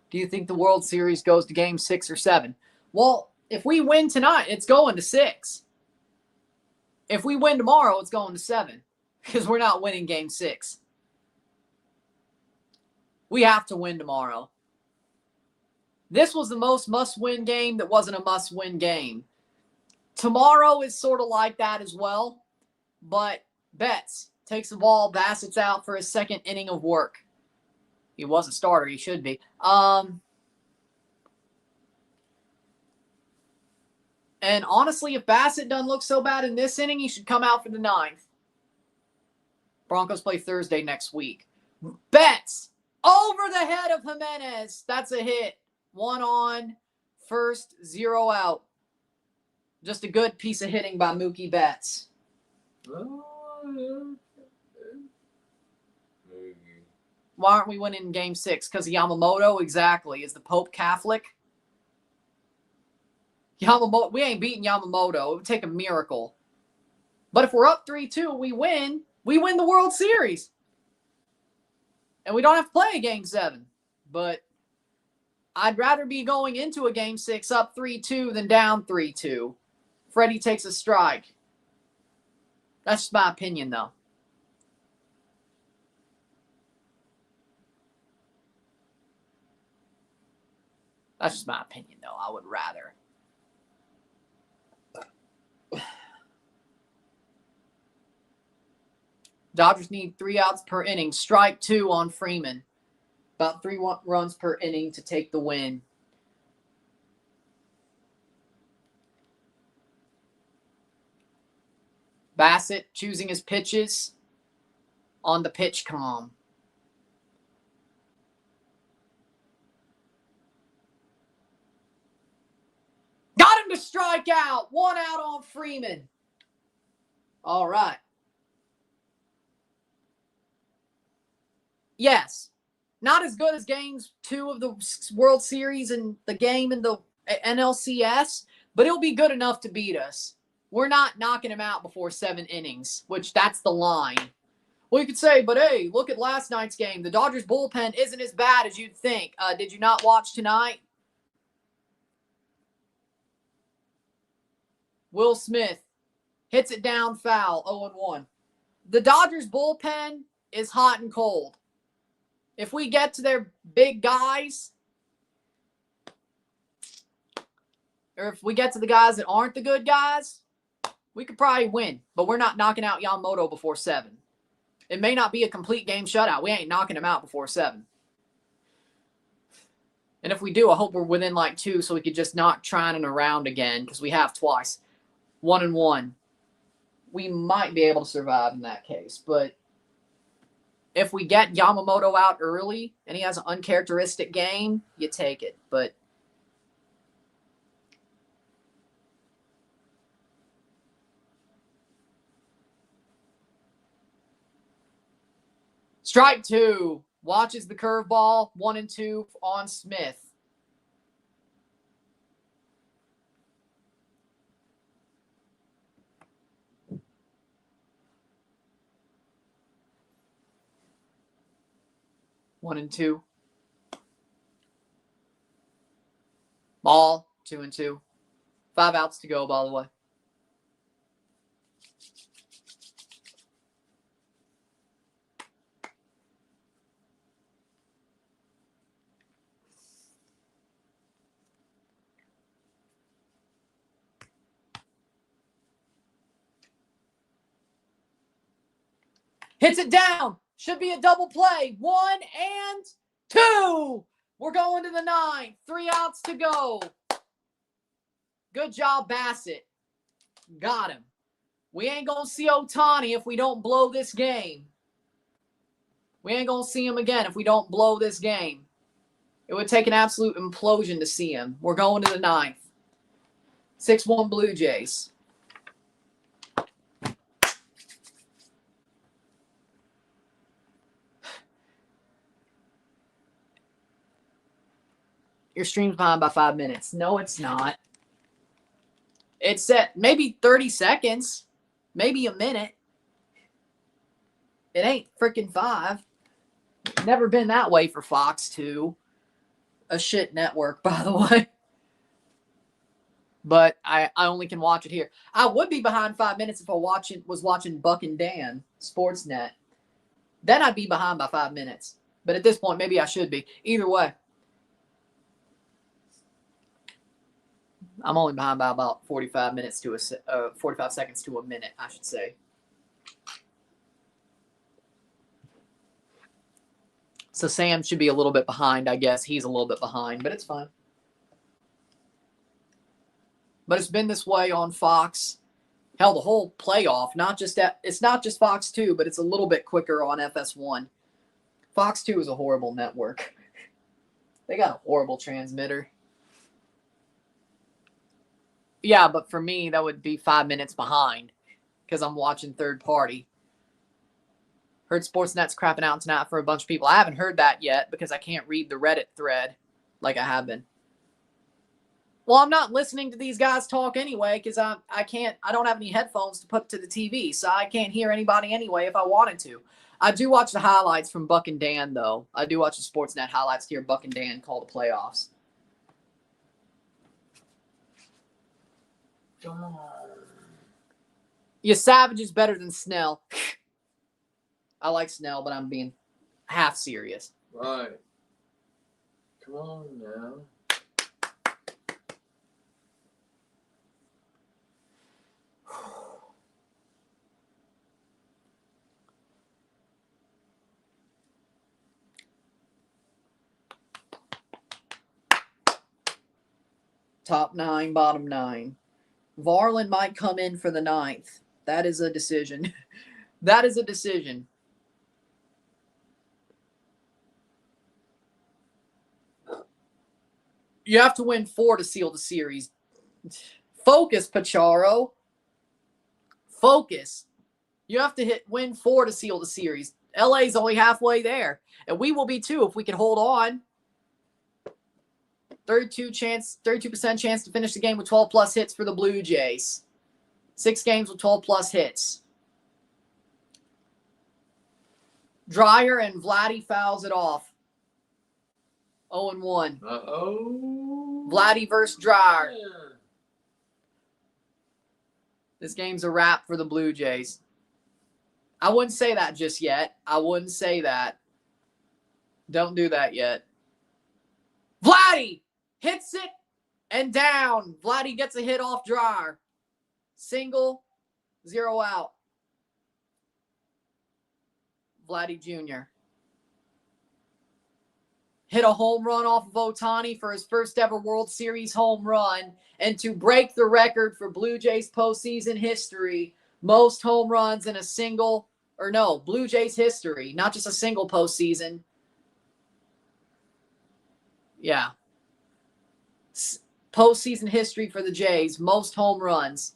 Do you think the World Series goes to game 6 or 7? Well, if we win tonight, it's going to 6. If we win tomorrow, it's going to 7 because we're not winning game 6. We have to win tomorrow. This was the most must-win game that wasn't a must-win game. Tomorrow is sort of like that as well, but Betts takes the ball, Bassett's out for his second inning of work. He was a starter. He should be. And honestly, if Bassett doesn't look so bad in this inning, he should come out for the 9th. Broncos play Thursday next week. Betts over the head of Jimenez. That's a hit. 1 on, first, 0 out. Just a good piece of hitting by Mookie Betts. Why aren't we winning game 6? Because of Yamamoto? Exactly. Is the Pope Catholic? Yamamoto, we ain't beating Yamamoto. It would take a miracle. But if we're up 3-2, we win the World Series. And we don't have to play a game 7. But I'd rather be going into a game 6 up 3-2 than down 3-2. Freddie takes a strike. That's just my opinion, though. That's just my opinion, though. I would rather. Dodgers need 3 outs per inning. Strike 2 on Freeman. About 3 runs per inning to take the win. Bassett choosing his pitches on the pitch comm. Got him to strike out. 1 out on Freeman. All right. Yes. Not as good as games 2 of the World Series and the game in the NLCS, but it'll be good enough to beat us. We're not knocking him out before 7 innings, which that's the line. Well, you could say, but hey, look at last night's game. The Dodgers bullpen isn't as bad as you'd think. Did you not watch tonight? Will Smith hits it down foul, 0-1. The Dodgers bullpen is hot and cold. If we get to their big guys, or if we get to the guys that aren't the good guys, we could probably win. But we're not knocking out Yamamoto before 7. It may not be a complete game shutout. We ain't knocking him out before 7. And if we do, I hope we're within like 2 so we could just not Trinan around again because we have twice. 1-1. We might be able to survive in that case. But if we get Yamamoto out early and he has an uncharacteristic game, you take it. But Strike 2. Watches the curveball. 1 and 2 on Smith. One and 2. Ball. 2 and 2. 5 outs to go, by the way. Hits it down. Should be a double play. 1 and 2. We're going to the 9th. 3 outs to go. Good job, Bassett. Got him. We ain't going to see Ohtani if we don't blow this game. We ain't going to see him again if we don't blow this game. It would take an absolute implosion to see him. We're going to the 9th. 6-1 Blue Jays. Your stream's behind by 5 minutes. No, it's not. It's set maybe 30 seconds, maybe a minute. It ain't freaking 5. Never been that way for Fox 2. A shit network, by the way. But I only can watch it here. I would be behind 5 minutes if I was watching Buck and Dan Sportsnet. Then I'd be behind by 5 minutes. But at this point, maybe I should be. Either way. I'm only behind by about 45 minutes to 45 seconds to a minute, I should say. So Sam should be a little bit behind, I guess. He's a little bit behind, but it's fine. But it's been this way on Fox. Hell, the whole playoff. It's not just Fox 2, but it's a little bit quicker on FS1. Fox 2 is a horrible network. They got a horrible transmitter. Yeah, but for me, that would be 5 minutes behind because I'm watching third party. Heard Sportsnet's crapping out tonight for a bunch of people. I haven't heard that yet because I can't read the Reddit thread like I have been. Well, I'm not listening to these guys talk anyway because I don't have any headphones to put to the TV, so I can't hear anybody anyway if I wanted to. I do watch the highlights from Buck and Dan, though. I do watch the Sportsnet highlights to hear Buck and Dan call the playoffs. Come on. Savage is better than Snell. I like Snell, but I'm being half serious. Right. Come on now. Top 9, bottom 9. Varland might come in for the 9th. That is a decision. That is a decision. You have to win 4 to seal the series. Focus, Pacharo. Focus. You have to win 4 to seal the series. LA's only halfway there. And we will be too if we can hold on. 32% chance to finish the game with 12 plus hits for the Blue Jays. 6 games with 12 plus hits. Dreyer and Vladdy fouls it off. 0-1. Uh-oh. Vladdy versus Dreyer. This game's a wrap for the Blue Jays. I wouldn't say that just yet. I wouldn't say that. Don't do that yet. Vladdy hits it and down. Vladdy gets a hit off Dreyer. Single, 0 out. Vladdy Jr. hit a home run off of Ohtani for his first ever World Series home run. And to break the record for Blue Jays postseason history, most home runs in a single, or no, Blue Jays history, not just a single postseason. Yeah. Postseason history for the Jays, most home runs.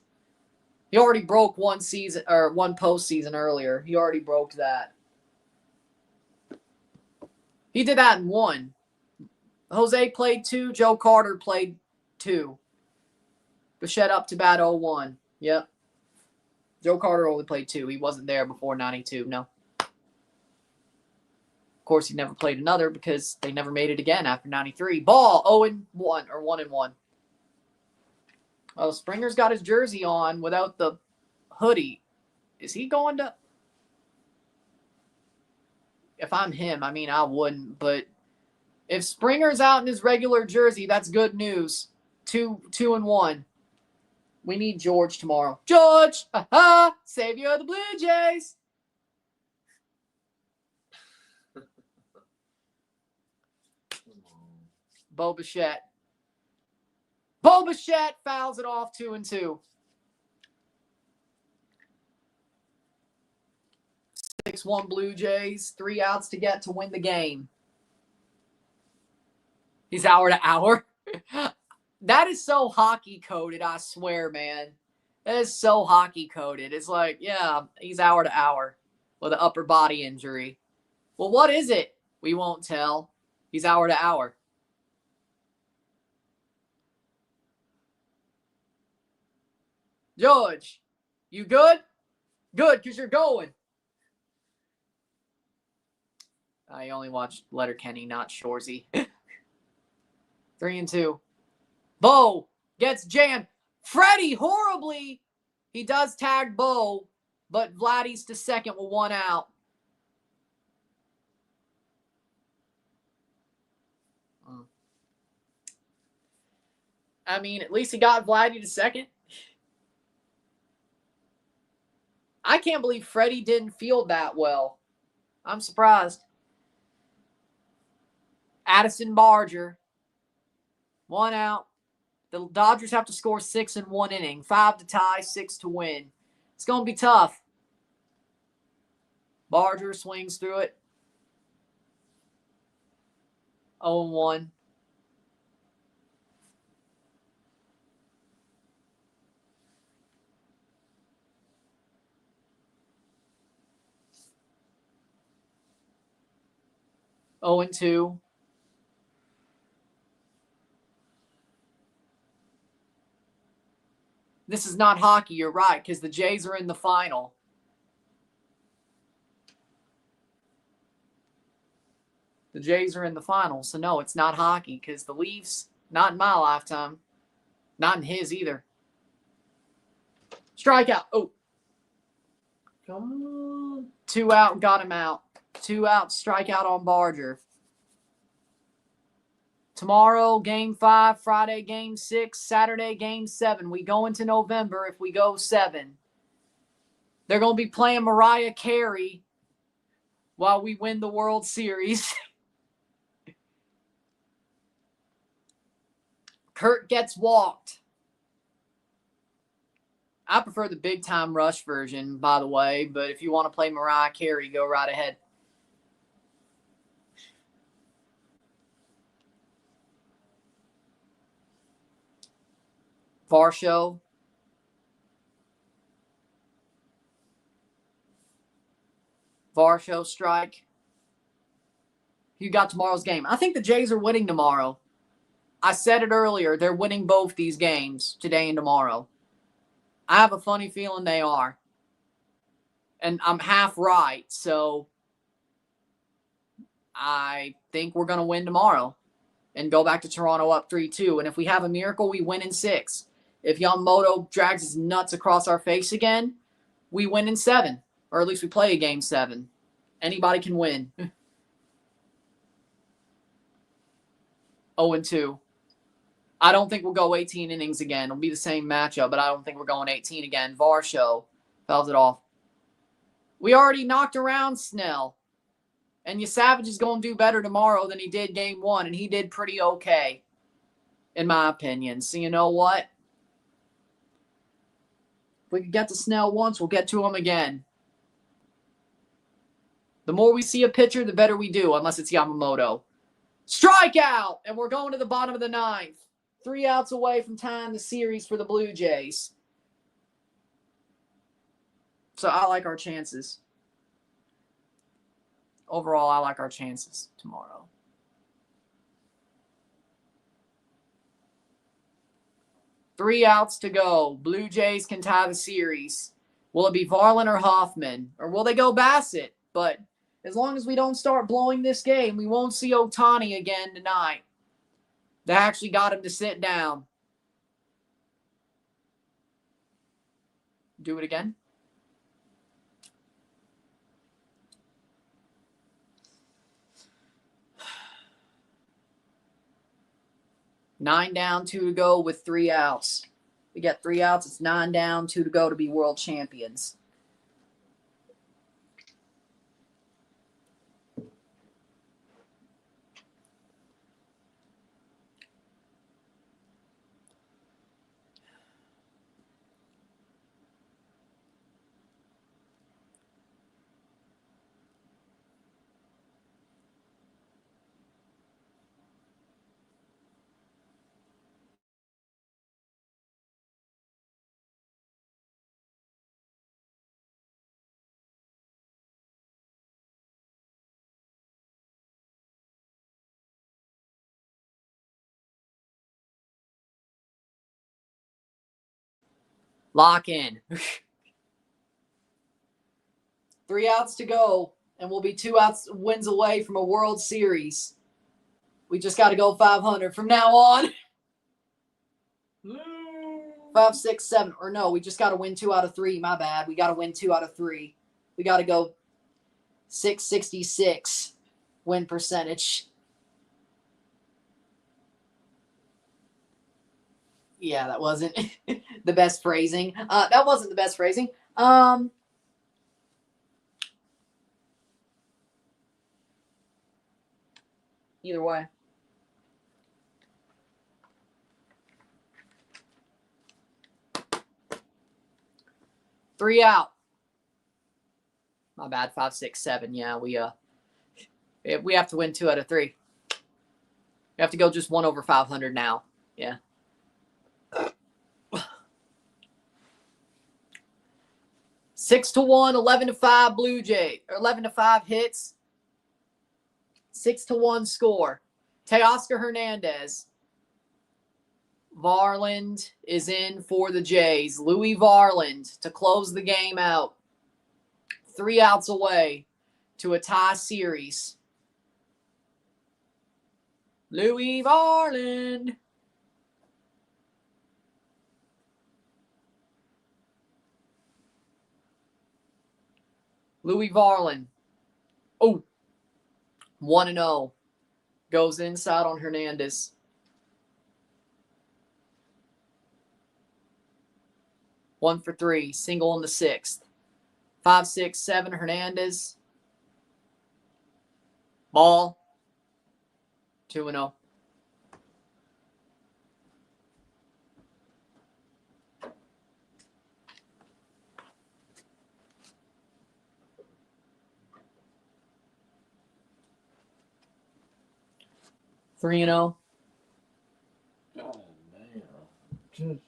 He already broke one season or one postseason earlier. He already broke that. He did that in 1. Jose played 2. Joe Carter played 2. Bichette up to bat 0-1. Yep. Joe Carter only played 2. He wasn't there before 92. No. Of course, he never played another because they never made it again after 93. Ball 0-1 or 1-1. Oh, Springer's got his jersey on without the hoodie. Is he going to? If I'm him, I mean, I wouldn't. But if Springer's out in his regular jersey, that's good news. 2-1. We need George tomorrow. George! Aha! Savior of the Blue Jays! Bo Bichette. Bo Bichette fouls it off 2-2. 6-1 Blue Jays. 3 outs to get to win the game. He's hour to hour. That is so hockey coded, I swear, man. That is so hockey coded. It's like, yeah, he's hour to hour with an upper body injury. Well, what is it? We won't tell. He's hour to hour. George, you good? Good, because you're going. I only watched Letterkenny, not Shoresy. 3-2. Bo gets jammed. Freddie, horribly. He does tag Bo, but Vladdy's to second with 1 out. I mean, at least he got Vladdy to second. I can't believe Freddie didn't field that well. I'm surprised. Addison Barger. 1 out. The Dodgers have to score 6 in 1 inning. 5 to tie, 6 to win. It's going to be tough. Barger swings through it. 0-1. Oh and 2. This is not hockey, you're right, because the Jays are in the final. The Jays are in the final, so no, it's not hockey, because the Leafs, not in my lifetime. Not in his either. Strikeout. Oh. Come on. 2 out, got him out. 2 out, strikeout on Barger. Tomorrow, Game 5. Friday, Game 6. Saturday, Game 7. We go into November if we go 7. They're going to be playing Mariah Carey while we win the World Series. Kurt gets walked. I prefer the Big Time Rush version, by the way, but if you want to play Mariah Carey, go right ahead. Varsho. Varsho strike. You got tomorrow's game. I think the Jays are winning tomorrow. I said it earlier. They're winning both these games, today and tomorrow. I have a funny feeling they are. And I'm half right, so I think we're going to win tomorrow and go back to Toronto up 3-2. And if we have a miracle, we win in 6. If Yamamoto drags his nuts across our face again, we win in 7. Or at least we play a game 7. Anybody can win. 0-2. I don't think we'll go 18 innings again. It'll be the same matchup, but I don't think we're going 18 again. Varsho fouls it off. We already knocked around Snell. And Savage is going to do better tomorrow than he did Game 1, and he did pretty okay, in my opinion. So you know what? If we could get to Snell once, we'll get to him again. The more we see a pitcher, the better we do, unless it's Yamamoto. Strikeout! And we're going to the bottom of the 9th. 3 outs away from tying the series for the Blue Jays. So I like our chances. overall, I like our chances tomorrow. Three outs to go. Blue Jays can tie the series. Will it be Varlin or Hoffman? Or will they go Bassett? But as long as we don't start blowing this game, we won't see Ohtani again tonight. They actually got him to sit down. Do it again. Nine down, 2 to go with 3 outs. We got 3 outs. It's 9 down, 2 to go to be world champions. Lock in. 3 outs to go, and we'll be 2 outs wins away from a World Series. We just got to go 500 from now on. 5, 6, 7. Or no, we just got to win 2 out of 3. My bad. We got to win 2 out of 3. We got to go 666 win percentage. Yeah, that wasn't the best phrasing. That wasn't the best phrasing. Either way. Three out. My bad. 5, 6, 7. Yeah, we have to win 2 out of 3. We have to go just 1 over 500 now. Yeah. Six to 1, 11 to 5 Blue Jay, or 11 to 5 hits. 6 to 1 score. Teoscar Hernandez. Varland is in for the Jays. Louis Varland to close the game out. 3 outs away to a tie series. Louis Varland. Louis Varland. Oh, 1-0. Goes inside on Hernandez. One for 3. Single in the 6th. 5, 6, 7. Hernandez. Ball. 2-0. Three and 0. God damn. Just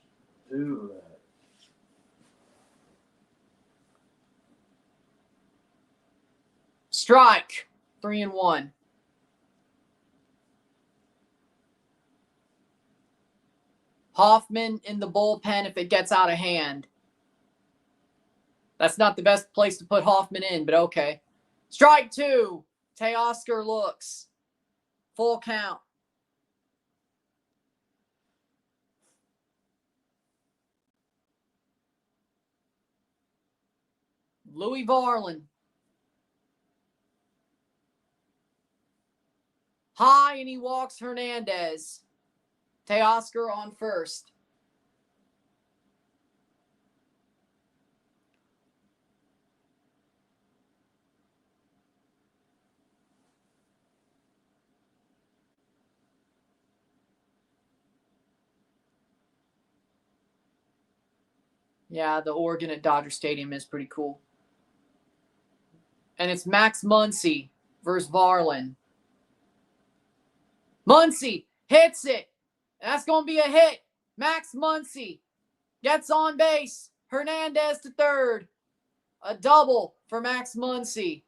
do that. Strike. 3-1. Hoffman in the bullpen if it gets out of hand. That's not the best place to put Hoffman in, but okay. Strike 2. Teoscar looks. Full count. Louis Varland. High, and he walks Hernandez. Teoscar on first. Yeah, the organ at Dodger Stadium is pretty cool. And it's Max Muncy versus Varland. Muncy hits it. That's going to be a hit. Max Muncy gets on base. Hernandez to third. A double for Max Muncy.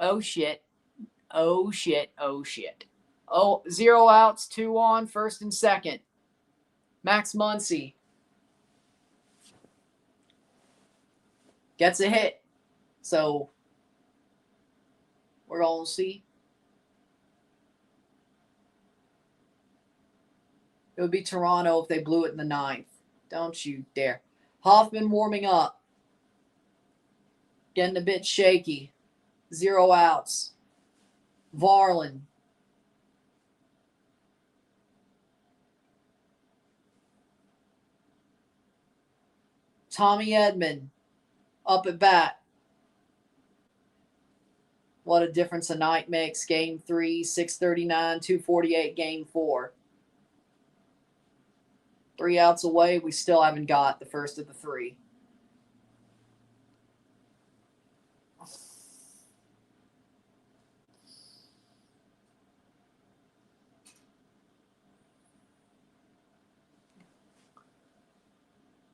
Oh, shit. Oh, shit. Oh, shit. Oh, 0 outs, 2 on, first and second. Max Muncy gets a hit. So we're going to see. It would be Toronto if they blew it in the 9th. Don't you dare. Hoffman warming up. Getting a bit shaky. 0 outs. Varlin. Tommy Edman up at bat. What a difference a night makes. Game 3, 639, 248, game 4. 3 outs away. We still haven't got the first of the 3.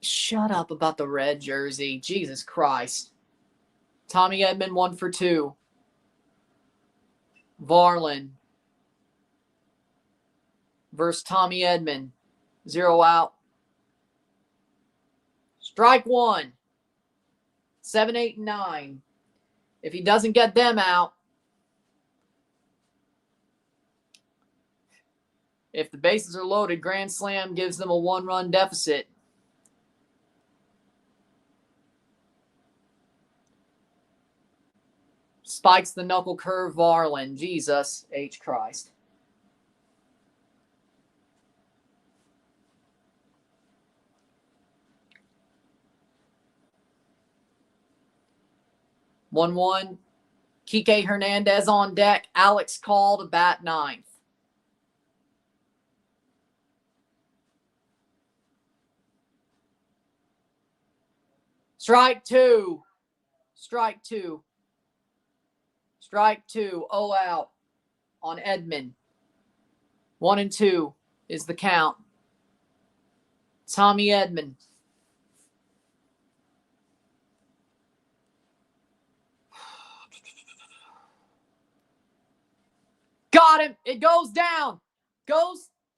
Shut up about the red jersey. Jesus Christ. Tommy Edman 1 for 2. Varlin versus Tommy Edman. 0 out. Strike 1. 7, 8, and 9. If he doesn't get them out, if the bases are loaded, grand slam gives them a 1-run deficit. Spikes the knuckle curve Varlin. Jesus H. Christ. One. Kike Hernandez on deck. Alex Call to bat 9th. Strike 2. Strike 2. Strike 2. 0 out on Edman. 1 and 2 is the count. Tommy Edman. Got him. It goes down.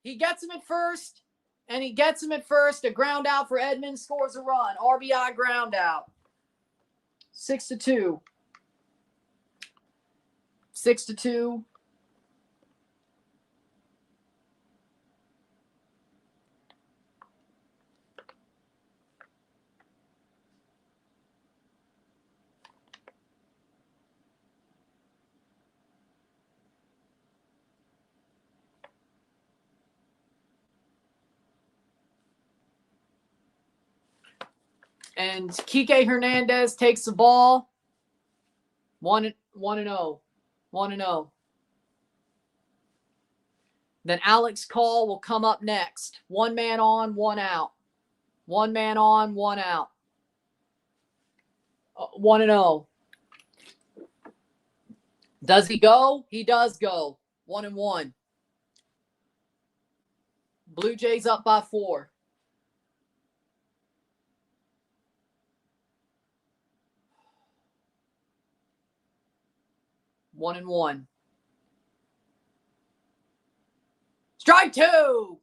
He gets him at first, and he gets him at first. A ground out for Edman, scores a run. RBI ground out. 6-2. 6-2. And Kike Hernandez takes the ball. 1-0. 1-0. Then Alex Call will come up next. 1 man on, 1 out. 1 man on, 1 out. 1-0. Does he go? He does go. 1-1. Blue Jays up by 4. One and 1. Strike 2.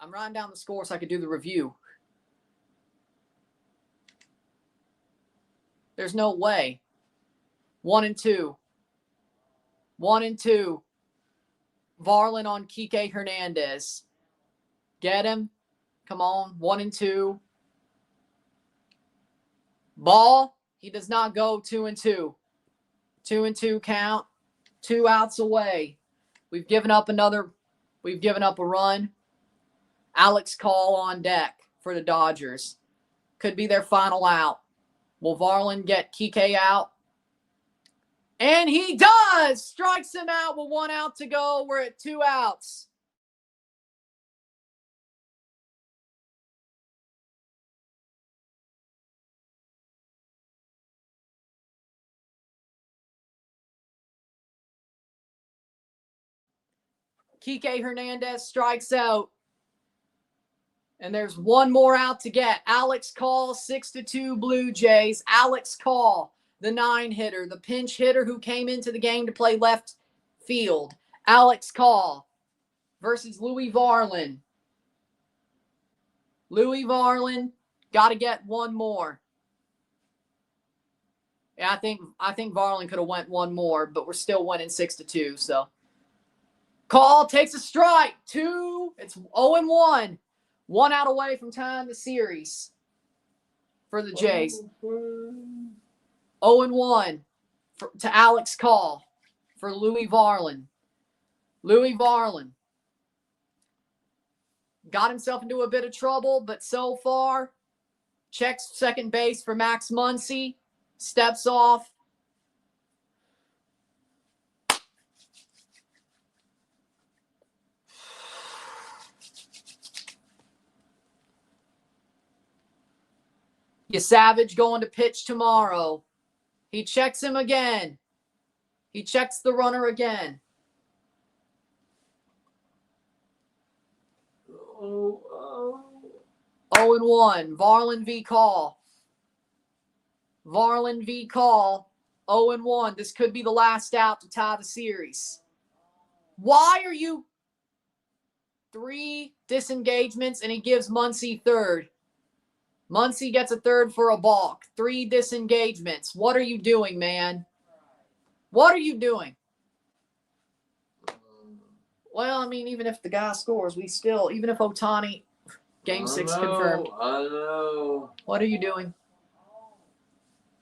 I'm writing down the score so I could do the review. There's no way. 1 and 2. 1 and 2. Varlin on Kike Hernandez. Get him. Come on. 1 and 2. Ball. He does not go. 2 and 2. 2 and 2 count. 2 outs away. We've given up a run. Alex Call on deck for the Dodgers. Could be their final out. Will Varlin get Kike out? And he does! Strikes him out with 1 out to go. We're at 2 outs. Kike Hernandez strikes out. And there's 1 more out to get. Alex Call, 6-2 Blue Jays. Alex Call. the 9-hitter, the pinch hitter who came into the game to play left field, Alex Call versus Louis Varland. Louis Varland got to get one more. Yeah, I think Varland could have went one more, but we're still winning 6-2. So Call takes a strike. 2. It's 0-1. 1 out away from tying the series for the Jays. 0-1 to Alex Call for Louis Varland. Louis Varland got himself into a bit of trouble, but so far, checks second base for Max Muncy, steps off. Savage going to pitch tomorrow. He checks him again. He checks the runner again. 0-1. Varland v. Call. Varland v. Call. 0-1. This could be the last out to tie the series. Why are you 3 disengagements and he gives Muncy third? Muncy gets a third for a balk. 3 disengagements. What are you doing, man? What are you doing? Well, I mean, even if the guy scores, we still, even if Ohtani, game 6 confirmed. I know. What are you doing?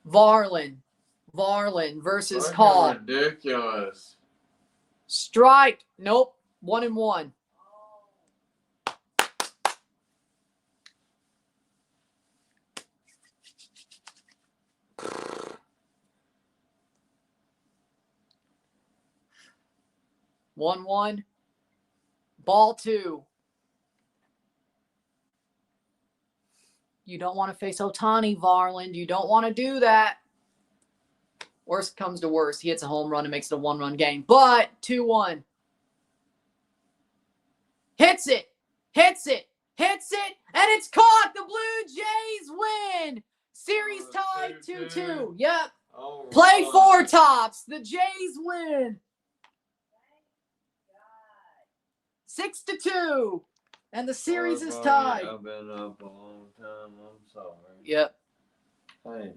Varland versus Call. Ridiculous. Strike. Nope. 1-1. One. Ball 2. You don't want to face Ohtani, Varland. You don't want to do that. Worst comes to worst. He hits a home run and makes it a 1-run game. But 2-1. Hits it. And it's caught. The Blue Jays win. Series tied 2-2. Yep. Play 4 tops. The Jays win. 6-2. And the series is tied. I've been up a long time. I'm sorry. Yep. Hey.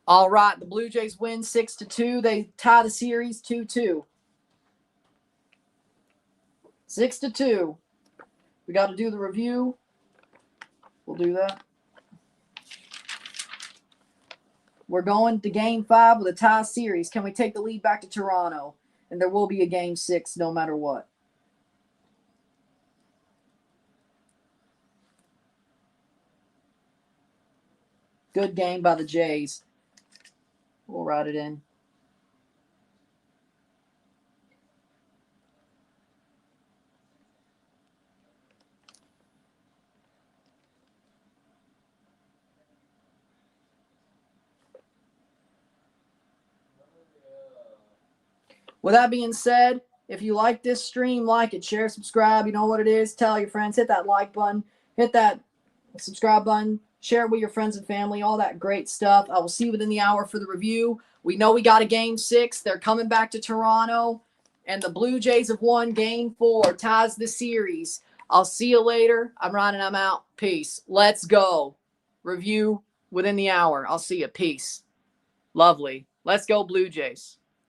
All right, the Blue Jays win 6-2. They tie the series 2-2. 6-2. We got to do the review. We'll do that. We're going to Game 5 with a tie series. Can we take the lead back to Toronto? And there will be a Game 6 no matter what. Good game by the Jays. We'll write it in. With that being said, if you like this stream, like it, share, subscribe. You know what it is. Tell your friends. Hit that like button. Hit that subscribe button. Share it with your friends and family. All that great stuff. I will see you within the hour for the review. We know we got a Game 6. They're coming back to Toronto. And the Blue Jays have won Game 4. Ties the series. I'll see you later. I'm Ryan and I'm out. Peace. Let's go. Review within the hour. I'll see you. Peace. Lovely. Let's go Blue Jays.